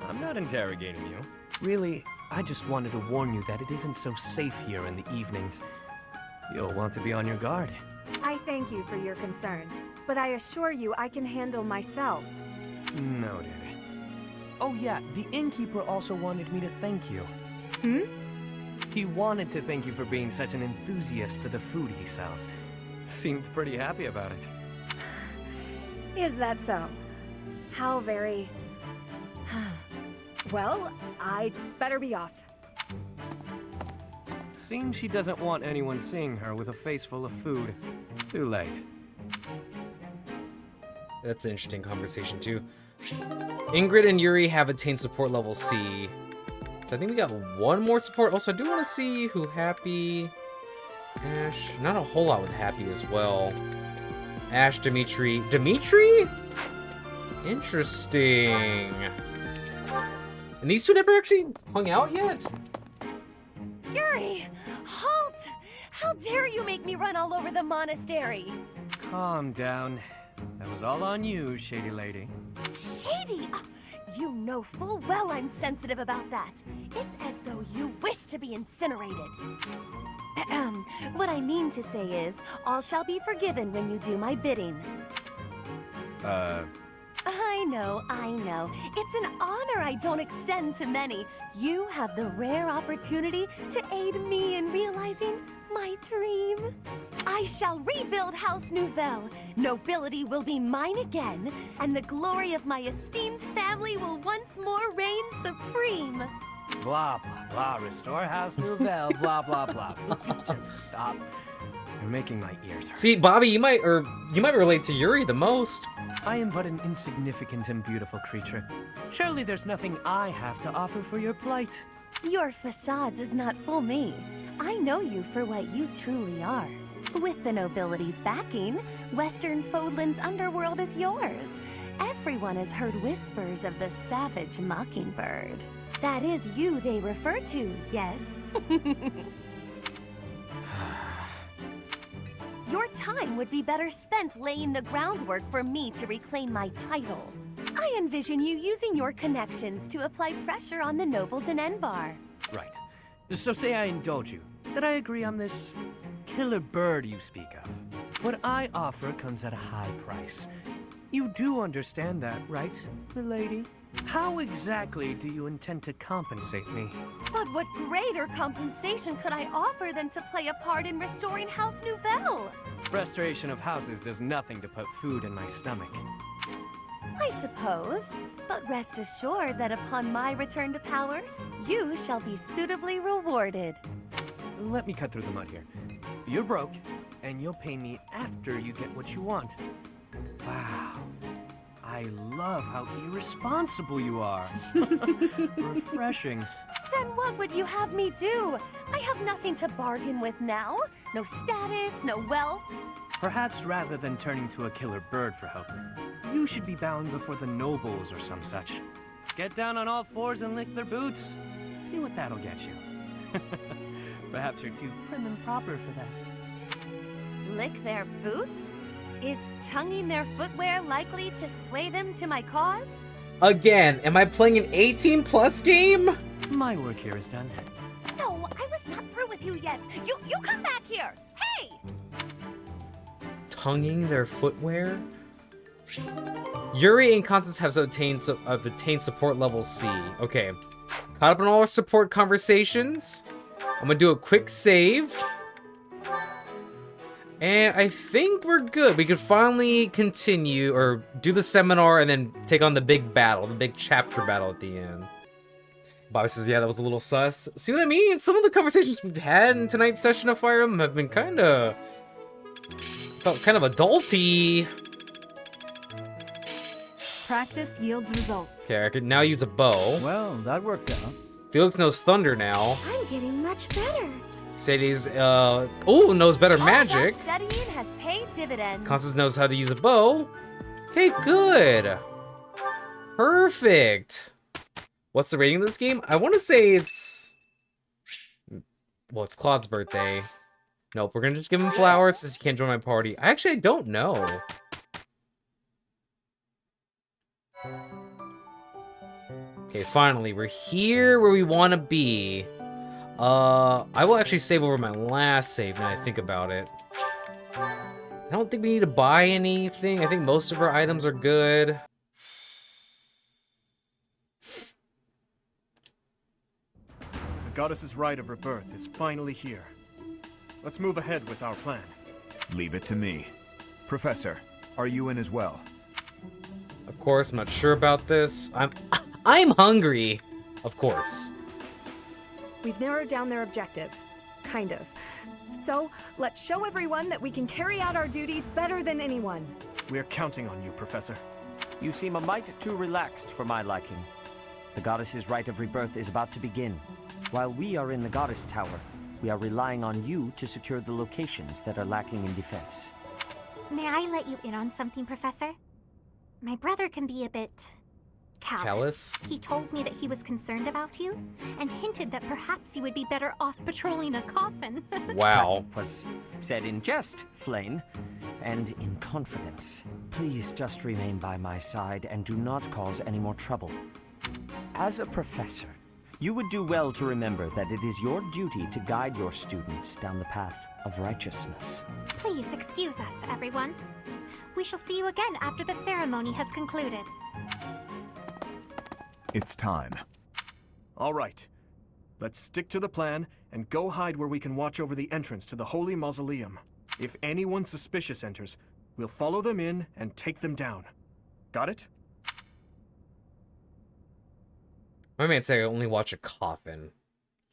I'm not interrogating you. Really, I just wanted to warn you that it isn't so safe here in the evenings. You'll want to be on your guard. I thank you for your concern, but I assure you I can handle myself. Noted. Oh yeah, the innkeeper also wanted me to thank you. He wanted to thank you for being such an enthusiast for the food he sells. Seemed pretty happy about it. Is that so? How very... Well, I'd better be off. Seems she doesn't want anyone seeing her with a face full of food. Too late. That's an interesting conversation, too. Ingrid and Yuri have attained support level C. So I think we got one more support. Also, I do want to see who Happy... Ash... Not a whole lot with Happy as well. Ash, Dimitri... Dimitri? Interesting. And these two never actually hung out yet? Yuri! Halt! How dare you make me run all over the monastery? Calm down. That was all on you, shady lady. Shady? You know full well I'm sensitive about that. It's as though you wish to be incinerated. What I mean to say is, all shall be forgiven when you do my bidding. I know. It's an honor I don't extend to many. You have the rare opportunity to aid me in realizing my dream. I shall rebuild House Nouvelle. Nobility will be mine again, and the glory of my esteemed family will once more reign supreme. Blah, blah, blah. Restore House Nouvelle, blah, blah, blah. Would you just stop? You're making my ears hurt. See, Bobby, you might relate to Yuri the most. I am but an insignificant and beautiful creature. Surely there's nothing I have to offer for your plight. Your facade does not fool me. I know you for what you truly are. With the nobility's backing, Western Fodlan's underworld is yours. Everyone has heard whispers of the savage mockingbird. That is you they refer to, yes? Your time would be better spent laying the groundwork for me to reclaim my title. I envision you using your connections to apply pressure on the nobles in Enbar. Right. So say I indulge you. That I agree on this killer bird you speak of. What I offer comes at a high price. You do understand that, right, milady? How exactly do you intend to compensate me? But what greater compensation could I offer than to play a part in restoring House Nouvelle? Restoration of houses does nothing to put food in my stomach. I suppose, but rest assured that upon my return to power, you shall be suitably rewarded. Let me cut through the mud here. You're broke, and you'll pay me after you get what you want. Wow. I love how irresponsible you are. Refreshing. Then what would you have me do? I have nothing to bargain with now. No status, no wealth. Perhaps rather than turning to a killer bird for help, you should be bowing before the nobles or some such. Get down on all fours and lick their boots. See what that'll get you. Perhaps you're too prim and proper for that. Lick their boots? Is tonguing their footwear likely to sway them to my cause? Again, am I playing an 18+ game? My work here is done. No, I was not through with you yet. You come back here. Hey! Tonguing their footwear? Yuri and Constance have obtained support level C. Okay. Caught up on all our support conversations. I'm gonna do a quick save. And I think we're good. We could finally continue, or do the seminar and then take on the big battle, the big chapter battle at the end. Bobby says, yeah, that was a little sus. See what I mean? Some of the conversations we've had in tonight's session of Fire Emblem have been kind of adulty. Practice yields results. Okay, I could now use a bow. Well, that worked out. Felix knows thunder now. I'm getting much better. Sadie's, knows better magic. All that studying has paid dividends. Constance knows how to use a bow. Okay, good. Perfect. What's the rating of this game? I want to say it's... Well, it's Claude's birthday. Nope, we're gonna just give him flowers since he can't join my party. I don't know. Okay, finally, we're here where we want to be. I will actually save over my last save now I think about it. I don't think we need to buy anything. I think most of our items are good. The goddess's rite of rebirth is finally here. Let's move ahead with our plan. Leave it to me. Professor, are you in as well? Of course, I'm not sure about this. I'm hungry. Of course. We've narrowed down their objective. Kind of. So, let's show everyone that we can carry out our duties better than anyone. We're counting on you, Professor. You seem a mite too relaxed for my liking. The goddess's rite of rebirth is about to begin. While we are in the goddess tower, we are relying on you to secure the locations that are lacking in defense. May I let you in on something, Professor? My brother can be a bit... callous. He told me that he was concerned about you, and hinted that perhaps you would be better off patrolling a coffin. Wow. That was said in jest, Flane, and in confidence. Please just remain by my side and do not cause any more trouble. As a professor, you would do well to remember that it is your duty to guide your students down the path of righteousness. Please excuse us, everyone. We shall see you again after the ceremony has concluded. It's time. All right. Let's stick to the plan and go hide where we can watch over the entrance to the Holy Mausoleum. If anyone suspicious enters, we'll follow them in and take them down. Got it? My man said I only watch a coffin.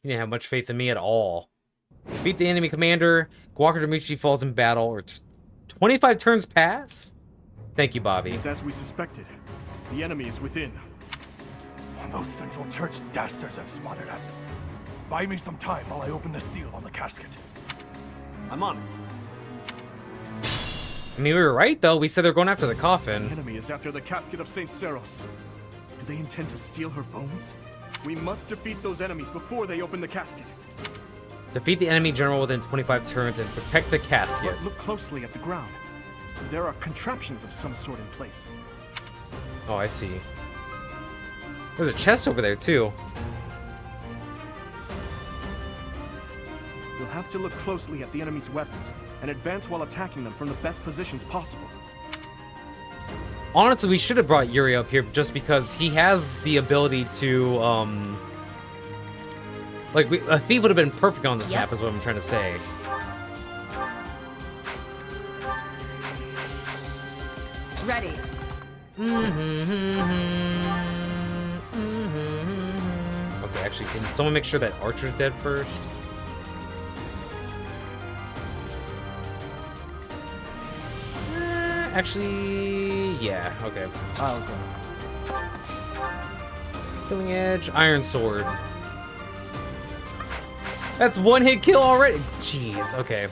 He didn't have much faith in me at all. Defeat the enemy commander. Guaca Dimichi falls in battle. Or 25 turns pass? Thank you, Bobby. It's as we suspected. The enemy is within. Those Central Church dastards have spotted us. Buy me some time while I open the seal on the casket. I'm on it. I mean, we were right, though. We said they're going after the coffin. The enemy is after the casket of St. Seros. Do they intend to steal her bones? We must defeat those enemies before they open the casket. Defeat the enemy general within 25 turns and protect the casket. But look closely at the ground. There are contraptions of some sort in place. Oh, I see. There's a chest over there, too. You'll have to look closely at the enemy's weapons and advance while attacking them from the best positions possible. Honestly, we should have brought Yuri up here just because he has the ability to, like, a thief would have been perfect on this map, is what I'm trying to say. Ready. Okay, actually, can someone make sure that Archer's dead first? Actually, yeah, okay. I'll go. Killing Edge, Iron Sword. That's one hit kill already. Jeez, okay.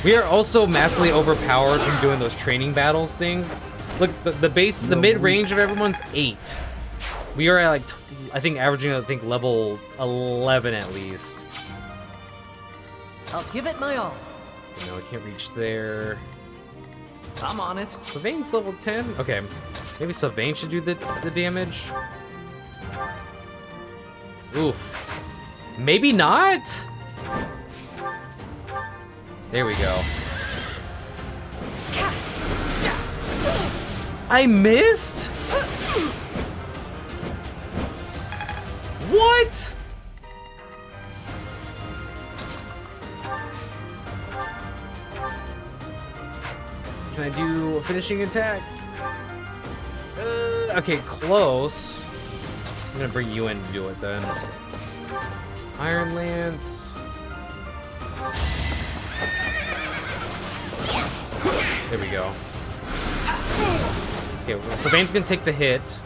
We are also massively overpowered from doing those training battles things. Look, the base, the mid range of everyone's 8. We are at like, I think averaging, level 11 at least. I'll give it my all. No, I can't reach there. I'm on it. Sylvain's level 10? Okay. Maybe Sylvain should do the damage? Oof. Maybe not? There we go. I missed? What? Can I do a finishing attack? Okay, close. I'm gonna bring you in to do it then. Iron Lance. There we go. Okay, well, Sylvain's gonna take the hit.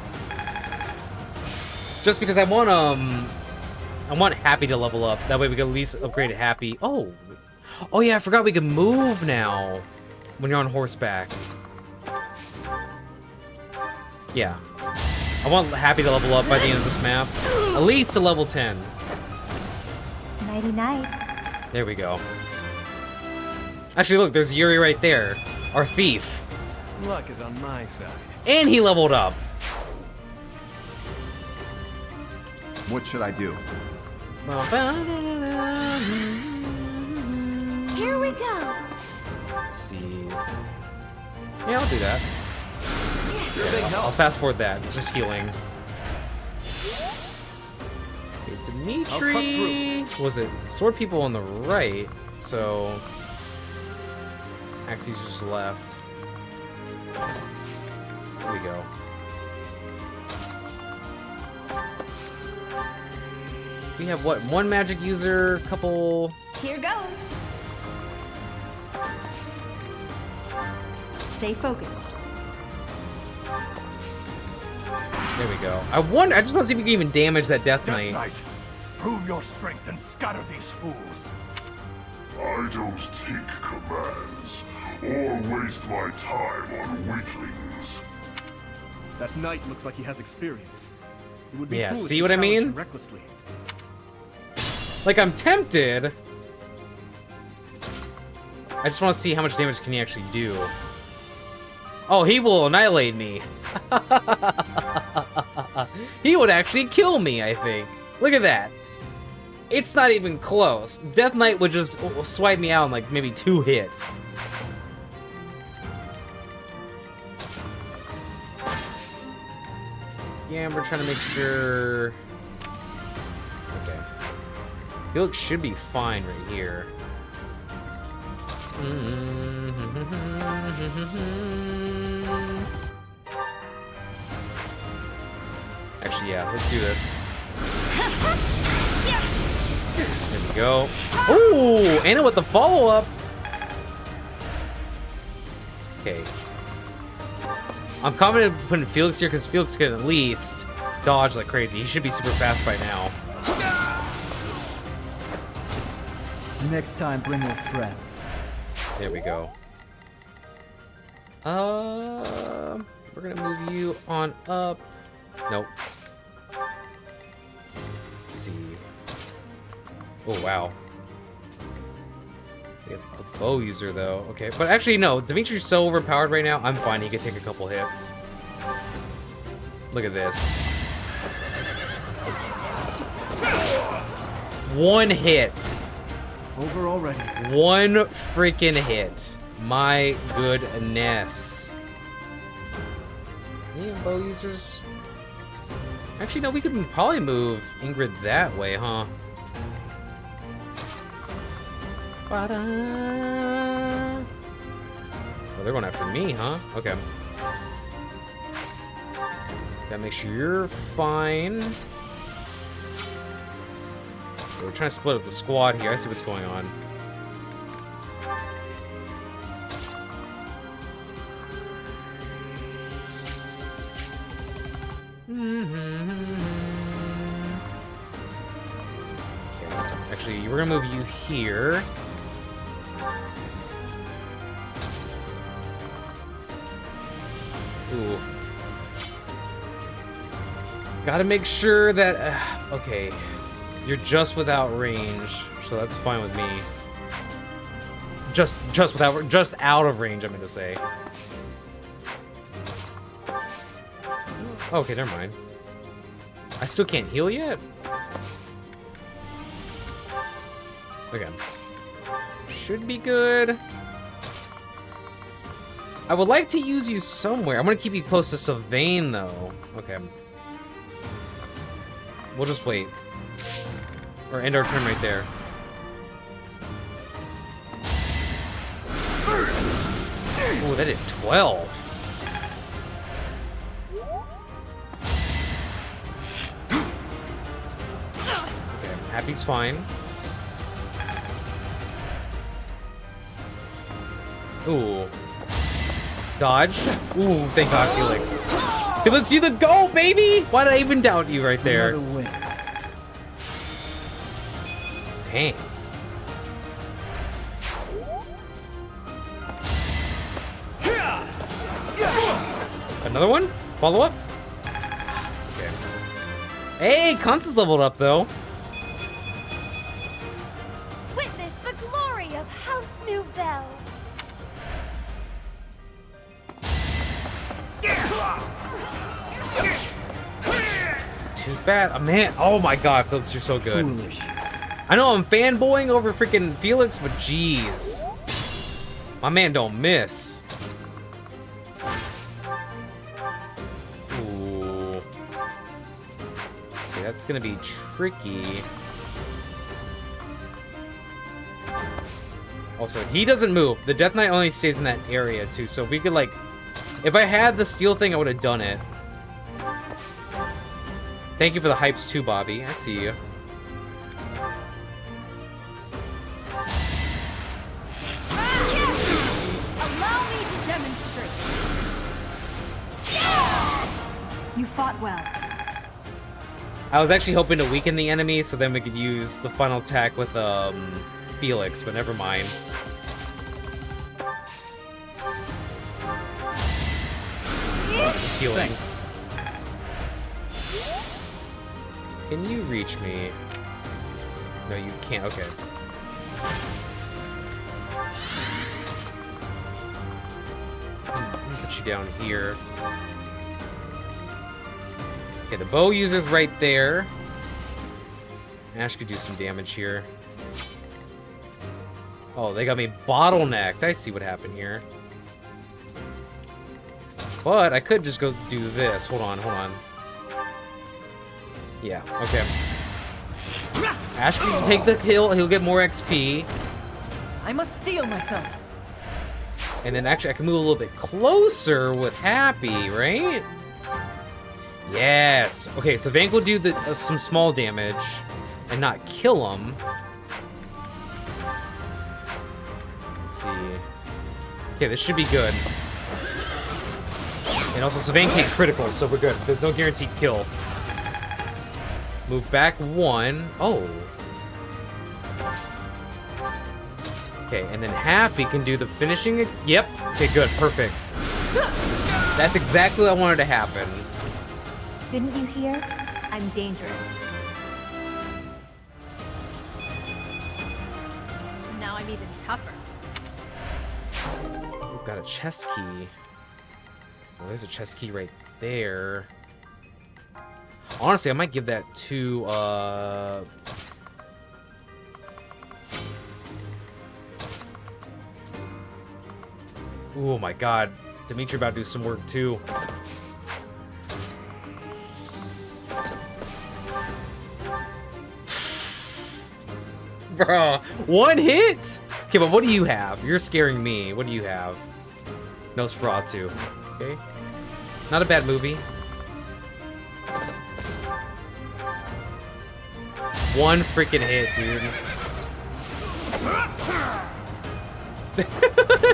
Just because I want Happy to level up. That way we can at least upgrade Happy. Oh yeah, I forgot we can move now when you're on horseback. Yeah. I want Happy to level up by the end of this map. At least to level 10. Nighty-night. There we go. Actually, look, there's Yuri right there. Our thief. Luck is on my side. And he leveled up. What should I do? Here we go. Let's see. Yeah, I'll do that. Yeah, I'll fast forward that. It's just healing. Okay, Dimitri. Was it sword people on the right? So axe users left. Here we go. We have what? One magic user, couple. Here goes. Stay focused. There we go. I just want to see if we can even damage that Death Knight. Knight, prove your strength and scatter these fools. I don't take commands or waste my time on weaklings. That knight looks like he has experience. It would be Yeah, foolish see to what I challenge mean? him recklessly. Like, I'm tempted. I just want to see how much damage can he actually do. Oh, he will annihilate me. He would actually kill me, I think. Look at that. It's not even close. Death Knight would just swipe me out in like maybe 2 hits. Yeah, we're trying to make sure. Okay. He should be fine right here. Actually, yeah, let's do this. There we go. Ooh, Anna with the follow-up. Okay. I'm confident putting Felix here because Felix can at least dodge like crazy. He should be super fast by now. Next time, bring your friends. There we go. We're gonna move you on up. Nope. Let's see. Oh, wow. We have a bow user, though. Okay, but actually, no. Dimitri's so overpowered right now, I'm fine. He can take a couple hits. Look at this. One hit. Over already. One freaking hit. My goodness. Any bow users? Actually, no, we could probably move Ingrid that way, huh? Oh, they're going after me, huh? Okay. Gotta make sure you're fine. We're trying to split up the squad here. I see what's going on. Actually, we're gonna move you here. Ooh. Gotta make sure that... okay. You're just without range, so that's fine with me. Just out of range, I meant to say. Okay, never mind. I still can't heal yet? Okay. Should be good. I would like to use you somewhere. I'm gonna keep you close to Sylvain, though. Okay. We'll just wait. Or end our turn right there. Oh, that did 12. Okay, Happy's fine. Ooh. Dodge. Ooh, thank God, Felix. Felix, you the go, baby! Why did I even doubt you right there? Dang. Another one? Follow up? Okay. Hey, Constance leveled up, though. Witness the glory of House Nouvelle. Too bad. Oh, man. Oh my God, Felix, you're so good. Foolish. I know I'm fanboying over freaking Felix, but jeez. My man don't miss. Ooh. Okay, that's gonna be tricky. Also, he doesn't move. The Death Knight only stays in that area, too, so we could, like... if I had the steel thing, I would have done it. Thank you for the hypes, too, Bobby. I see you. Allow me to demonstrate. You fought well. I was actually hoping to weaken the enemy, so then we could use the final attack with, Felix, but never mind. Just healing. Thanks. Can you reach me? No, you can't. Okay. Put you down here. Okay, the bow user's right there. Ash could do some damage here. Oh, they got me bottlenecked. I see what happened here. But I could just go do this. Hold on, hold on. Yeah, okay. Ash can take the kill. He'll get more XP. I must steel myself. And then actually I can move a little bit closer with Happy, right? Yes. Okay, so Vank will do some small damage and not kill him. Let's see. Okay, this should be good. And also, Sylvain can't critical, so we're good. There's no guaranteed kill. Move back 1. Oh. Okay, and then Happy can do the finishing. Yep. Okay, good. Perfect. That's exactly what I wanted to happen. Didn't you hear? I'm dangerous. Now I'm even tougher. We've got a chest key. Oh, there's a chest key right there. Honestly, I might give that to, oh my god. Dimitri about to do some work, too. Bro, 1 hit? Okay, but what do you have? You're scaring me. What do you have? Nosferatu. Okay. Not a bad movie. 1 freaking hit, dude.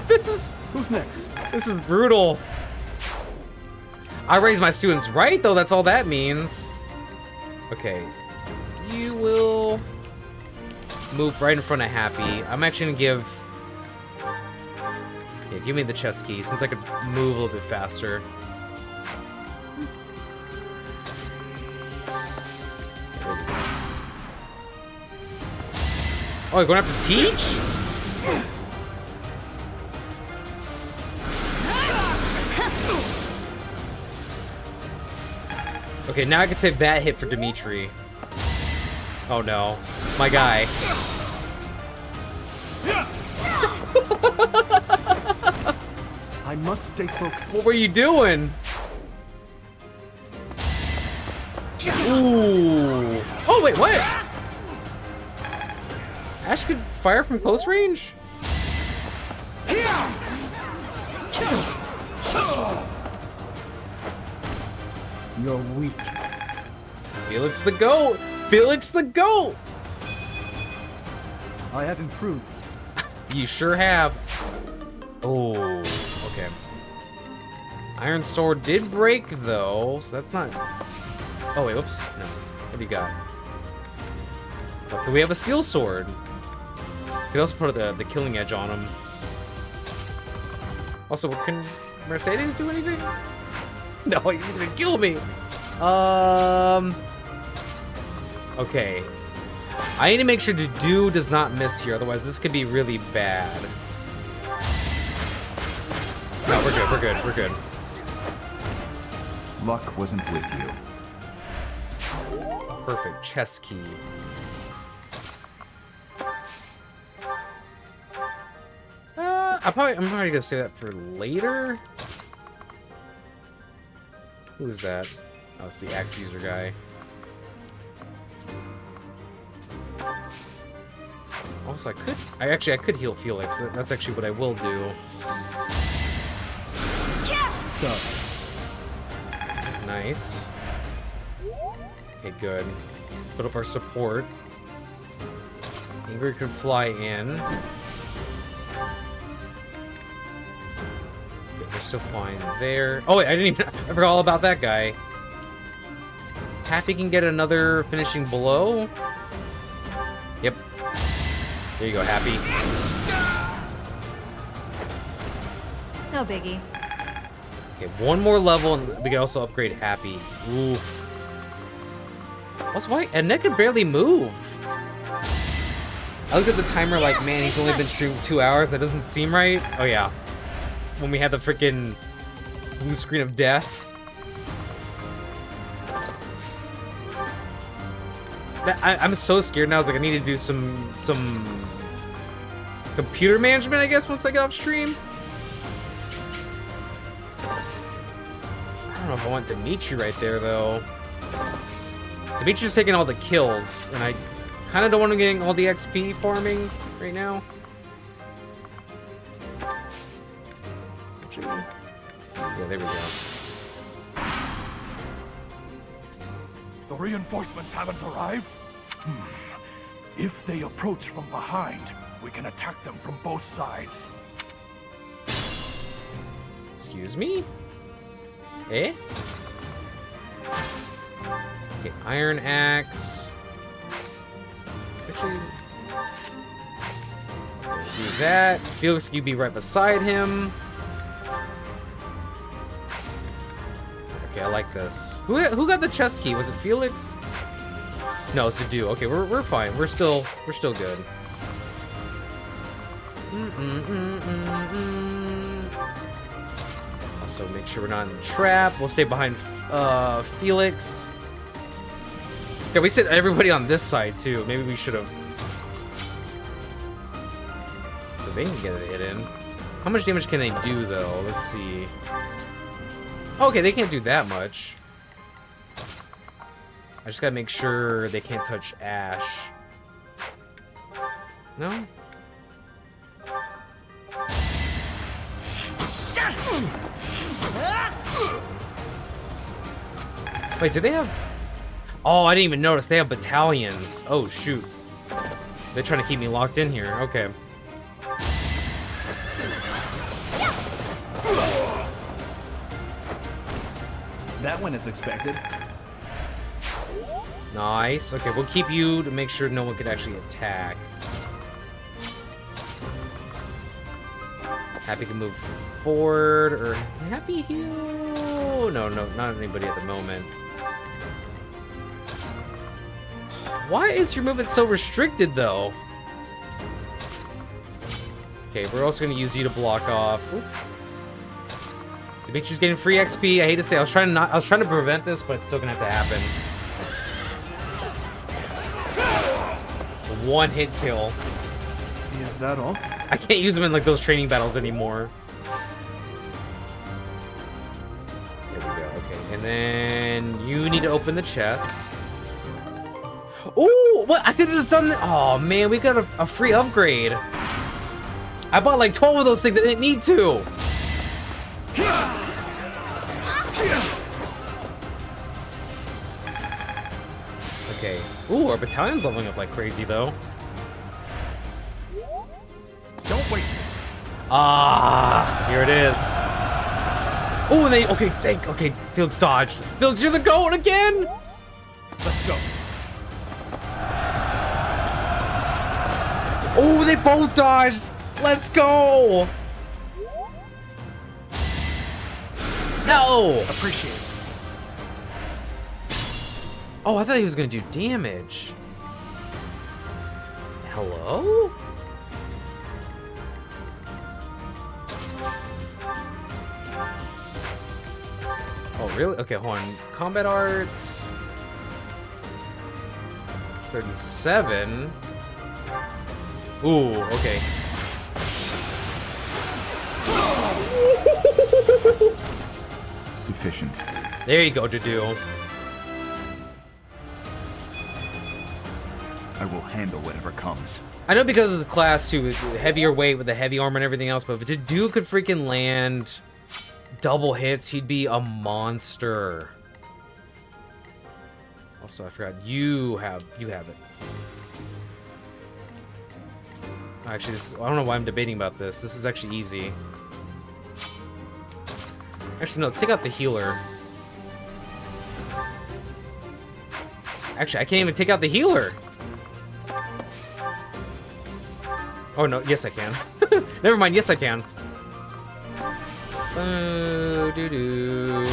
This is... Who's next? This is brutal. I raise my students right, though. That's all that means. Okay. You will move right in front of Happy. I'm actually gonna give... Yeah, give me the chest key, since I could move a little bit faster. Oh, you're going to have to teach? Okay, now I can save that hit for Dimitri. Oh no. My guy. I must stay focused. What were you doing? Ooh. Oh, wait, what? Ash could fire from close range? You're weak. Felix the GOAT! Felix the GOAT! I have improved. You sure have. Oh, okay. Iron Sword did break, though, so that's not... Oh, wait, whoops. No. What do you got? Okay, we have a Steel Sword. You could also put the Killing Edge on him. Also, can Mercedes do anything? No, he's gonna kill me. Okay. I need to make sure Dudu does not miss here, otherwise this could be really bad. No, we're good, we're good, we're good. Luck wasn't with you. Perfect. Chess key. I'm probably gonna say that for later. Who's that? Oh, it's the axe user guy. Also, I could heal Felix. That's actually what I will do. So. Nice. Okay, good. Put up our support. Ingrid could fly in. Okay, we're still flying there. Oh wait, I forgot all about that guy. Happy can get another finishing blow. Yep. There you go, Happy. No biggie. Okay, one more level and we can also upgrade Happy. Oof. What's why? And Nick can barely move. I looked at the timer like, man, he's only been streaming 2 hours. That doesn't seem right. Oh yeah. When we had the freaking blue screen of death. I'm so scared now. I was like, I need to do some computer management, I guess, once I get off stream. I don't know if I want Dimitri right there, though. Dimitri's taking all the kills, and I kind of don't want him getting all the XP farming right now. Yeah, there we go. The reinforcements haven't arrived? If they approach from behind, we can attack them from both sides. Excuse me? Eh? Okay, Iron Axe. Actually, do that. Felix, you be right beside him. Okay, I like this. Who got the chest key? Was it Felix? No, it's Dedu. Okay, we're fine. We're still good. Also, make sure we're not in the trap. We'll stay behind Felix. Yeah, we said everybody on this side too. Maybe we should have. So they can get a hit in. How much damage can they do though? Let's see. Okay, they can't do that much. I just gotta make sure they can't touch Ash. No? Wait, do they have... Oh, I didn't even notice. They have battalions. Oh, shoot. They're trying to keep me locked in here. Okay. That went as expected. Nice. Okay, we'll keep you to make sure no one could actually attack. Happy can move forward, or Happy heal? No, not anybody at the moment. Why is your movement so restricted, though? Okay, we're also going to use you to block off. Oop. Demetrius getting free XP. I hate to say, I was trying to prevent this, but it's still gonna have to happen. A one-hit kill. Is that all? I can't use them in like those training battles anymore. There we go. Okay, and then you need to open the chest. Ooh, what? I could have just done that. Oh man, we got a free upgrade. I bought like 12 of those things. I didn't need to. Okay. Ooh, our battalion's leveling up like crazy though. Don't waste it. Ah, here it is. Oh, okay, Felix dodged. Felix, you're the goat again. Let's go. Oh, they both dodged. Let's go. No. Appreciate it. Oh, I thought he was gonna do damage. Hello? Oh, really? Okay, hold on. Combat arts. 37. Ooh, okay. Sufficient. There you go, Dedu. I will handle whatever comes. I know because of the class too, with heavier weight, with the heavy armor and everything else, but if Dedu could freaking land double hits, he'd be a monster. Also, I forgot you have it. Actually, I don't know why I'm debating about this. This is actually easy. Actually, no, let's take out the healer. Actually, I can't even take out the healer. Oh, no. Yes, I can. Never mind. Yes, I can. Doo-doo.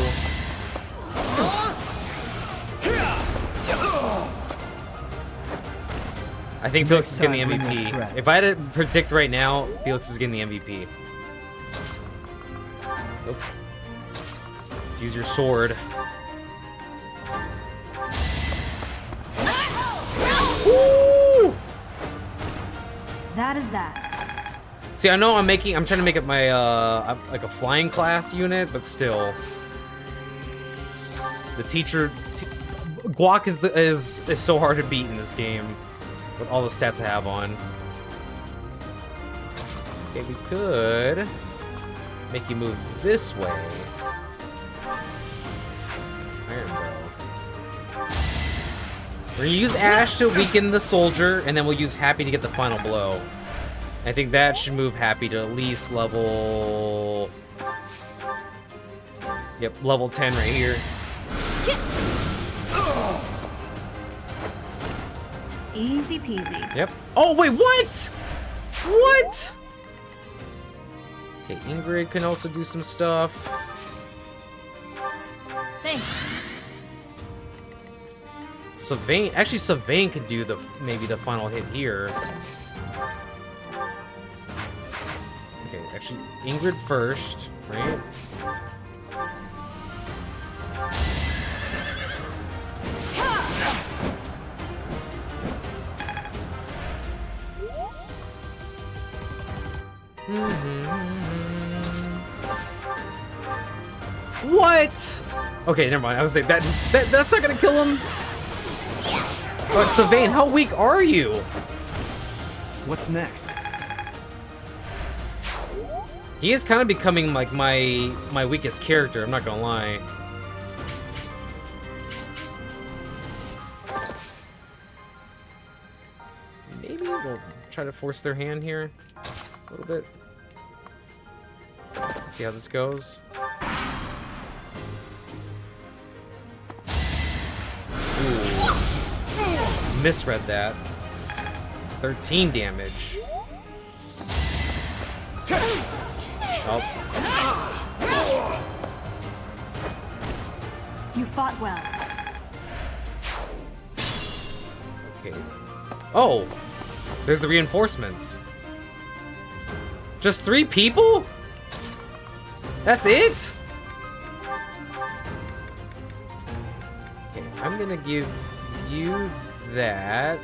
I think Felix is getting the MVP. If I had to predict right now, Felix is getting the MVP. Nope. Let's use your sword. Woo! That is that. See, I know I'm trying to make it my like a flying class unit, but still, the teacher Guac is so hard to beat in this game with all the stats I have on. Okay, we could make you move this way. Iron Bow. We're gonna use Ash to weaken the soldier, and then we'll use Happy to get the final blow. I think that should move Happy to at least level... Yep, level 10 right here. Easy peasy. Yep. Oh, wait, what? What? Okay, Ingrid can also do some stuff. Thanks. Sylvain, actually Sylvain could do maybe the final hit here. Okay, actually Ingrid first, right? What? Okay, never mind. I was like that's not gonna kill him. But Sylvain, how weak are you? What's next? He is kind of becoming like my weakest character, I'm not gonna lie. Maybe we'll try to force their hand here a little bit. See how this goes. Ooh. Misread that. 13 damage. Oh. You fought well. Okay. Oh! There's the reinforcements. Just 3 people? That's it? Okay, I'm gonna give you that.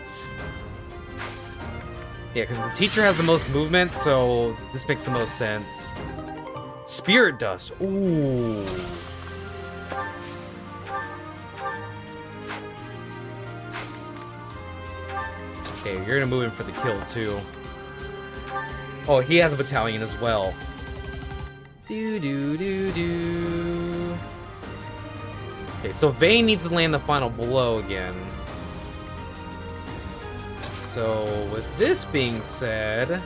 Yeah, because the teacher has the most movement, so this makes the most sense. Spirit Dust. Ooh. Okay, you're gonna move in for the kill, too. Oh, he has a battalion as well. Do. Okay, so Vayne needs to land the final blow again. So, with this being said...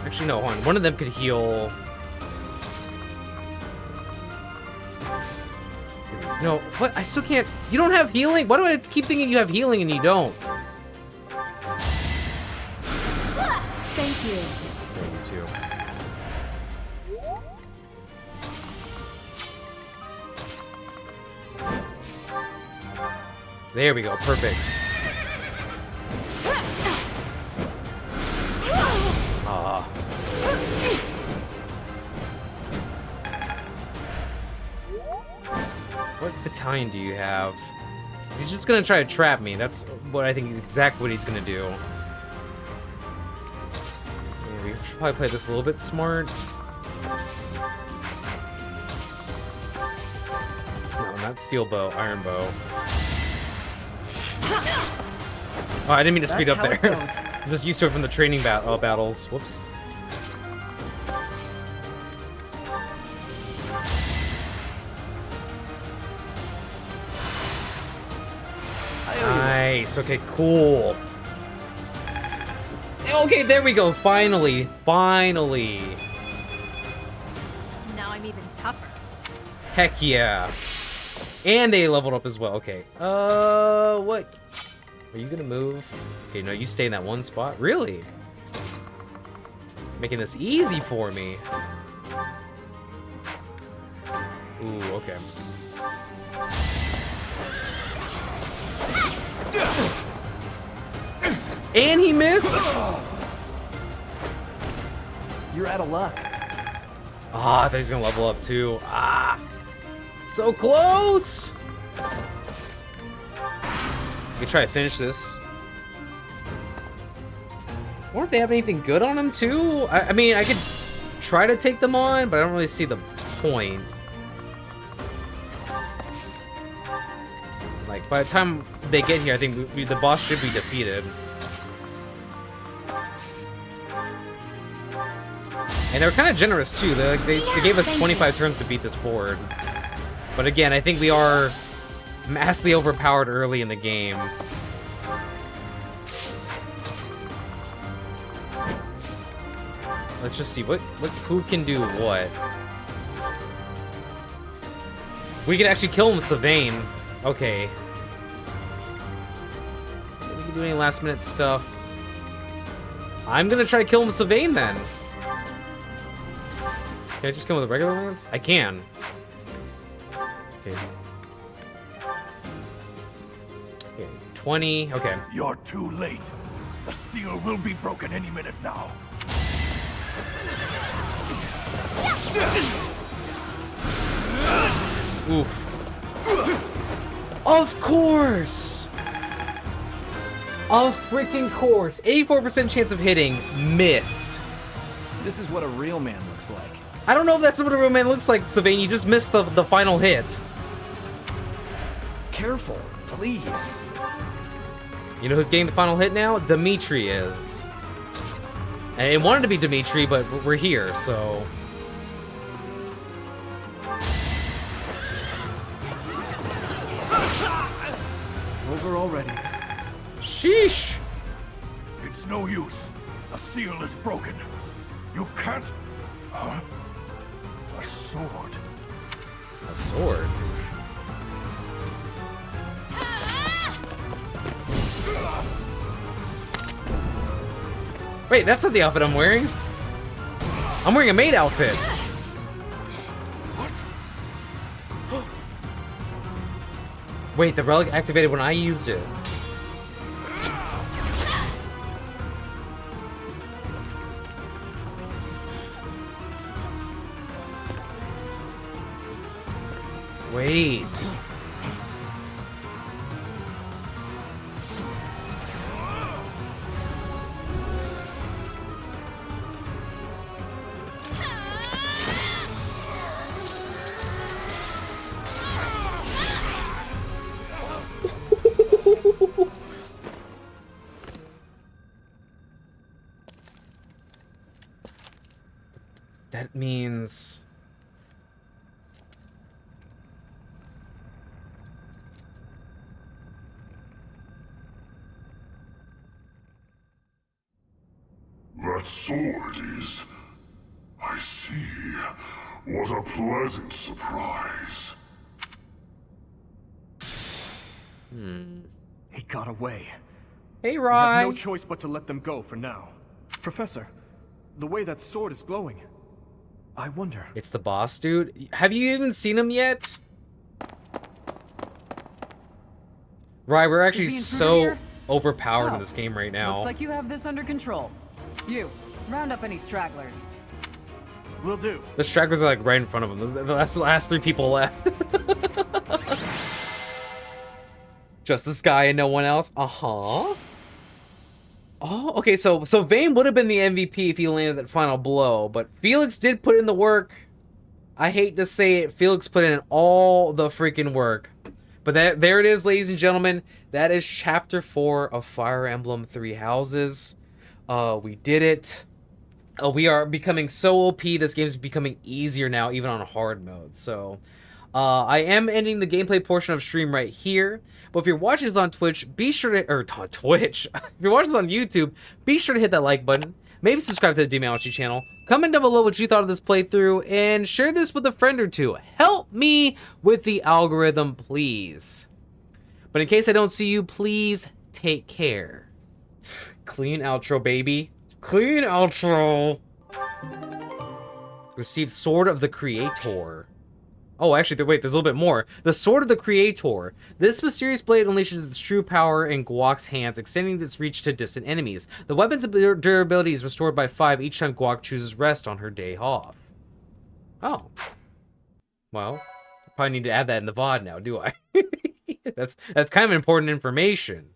Actually, no, hold on. One of them could heal... No, what? I still can't... You don't have healing? Why do I keep thinking you have healing and you don't? Thank you. Thank you, too. There we go, perfect. Ah. What battalion do you have? He's just gonna try to trap me. That's what I think is exactly what he's gonna do. Yeah, we should probably play this a little bit smart. No, not steel bow, iron bow. Oh, I didn't mean to speed up there. I'm just used to it from the training battles. Whoops. Nice. Okay, cool. Okay, there we go. Finally. Finally. Now I'm even tougher. Heck yeah. And they leveled up as well. Okay. What? Are you gonna move? Okay, no, you stay in that one spot. Really? Making this easy for me. Ooh, okay. And he missed? You're out of luck. Ah, I thought he was gonna level up too. Ah, so close. We can try to finish this. I wonder if they have anything good on him too. I mean, I could try to take them on, but I don't really see the point. Like, by the time they get here, I think the boss should be defeated. And they were kind of generous too. They gave us 25 turns to beat this board. But again, I think we are massively overpowered early in the game. Let's just see who can do what. We could actually kill him with Sylvain. Okay. Did we do any last minute stuff? I'm gonna try to kill him with Sylvain then. Can I just kill him with a regular lance? I can. Okay. Okay, 20. Okay. You're too late. The seal will be broken any minute now. Oof. Of course! Of freaking course. 84% chance of hitting. Missed. This is what a real man looks like. I don't know if that's what a real man looks like, Sylvain. You just missed the final hit. Careful, please. You know who's getting the final hit now? Dimitri is. And it wanted to be Dimitri, but we're here, so... Over already. Sheesh! It's no use. The seal is broken. You can't... Huh? A sword. A sword? Wait, that's not the outfit I'm wearing. I'm wearing a maid outfit. Wait, the relic activated when I used it. Wait. That means... That sword is... I see. What a pleasant surprise. He got away. Hey, We have no Rite. choice but to let them go for now. Professor, the way that sword is glowing, I wonder... It's the boss, dude. Have you even seen him yet? Right, we're actually Is the intruder so here? overpowered Oh, in this game right now. Looks like you have this under control. You, round up any stragglers. Will do. The stragglers are like right in front of him. That's the last 3 people left. Just this guy and no one else? Uh-huh. Oh, okay, so Vayne would have been the MVP if he landed that final blow, but Felix did put in the work. I hate to say it, Felix put in all the freaking work. But there it is, ladies and gentlemen. That is Chapter 4 of Fire Emblem Three Houses. We did it. We are becoming so OP. This game is becoming easier now, even on hard mode. So, I am ending the gameplay portion of stream right here. But if you're watching this on Twitch, be sure to... Or on Twitch. If you're watching this on YouTube, be sure to hit that like button. Maybe subscribe to the DManoSG channel. Comment down below what you thought of this playthrough. And share this with a friend or two. Help me with the algorithm, please. But in case I don't see you, please take care. Clean outro, baby. Clean outro. Receive Sword of the Creator. Oh, actually, wait, there's a little bit more. The Sword of the Creator. This mysterious blade unleashes its true power in Guac's hands, extending its reach to distant enemies. The weapon's durability is restored by 5 each time Guac chooses rest on her day off. Oh. Well, I probably need to add that in the VOD now, do I? That's kind of important information.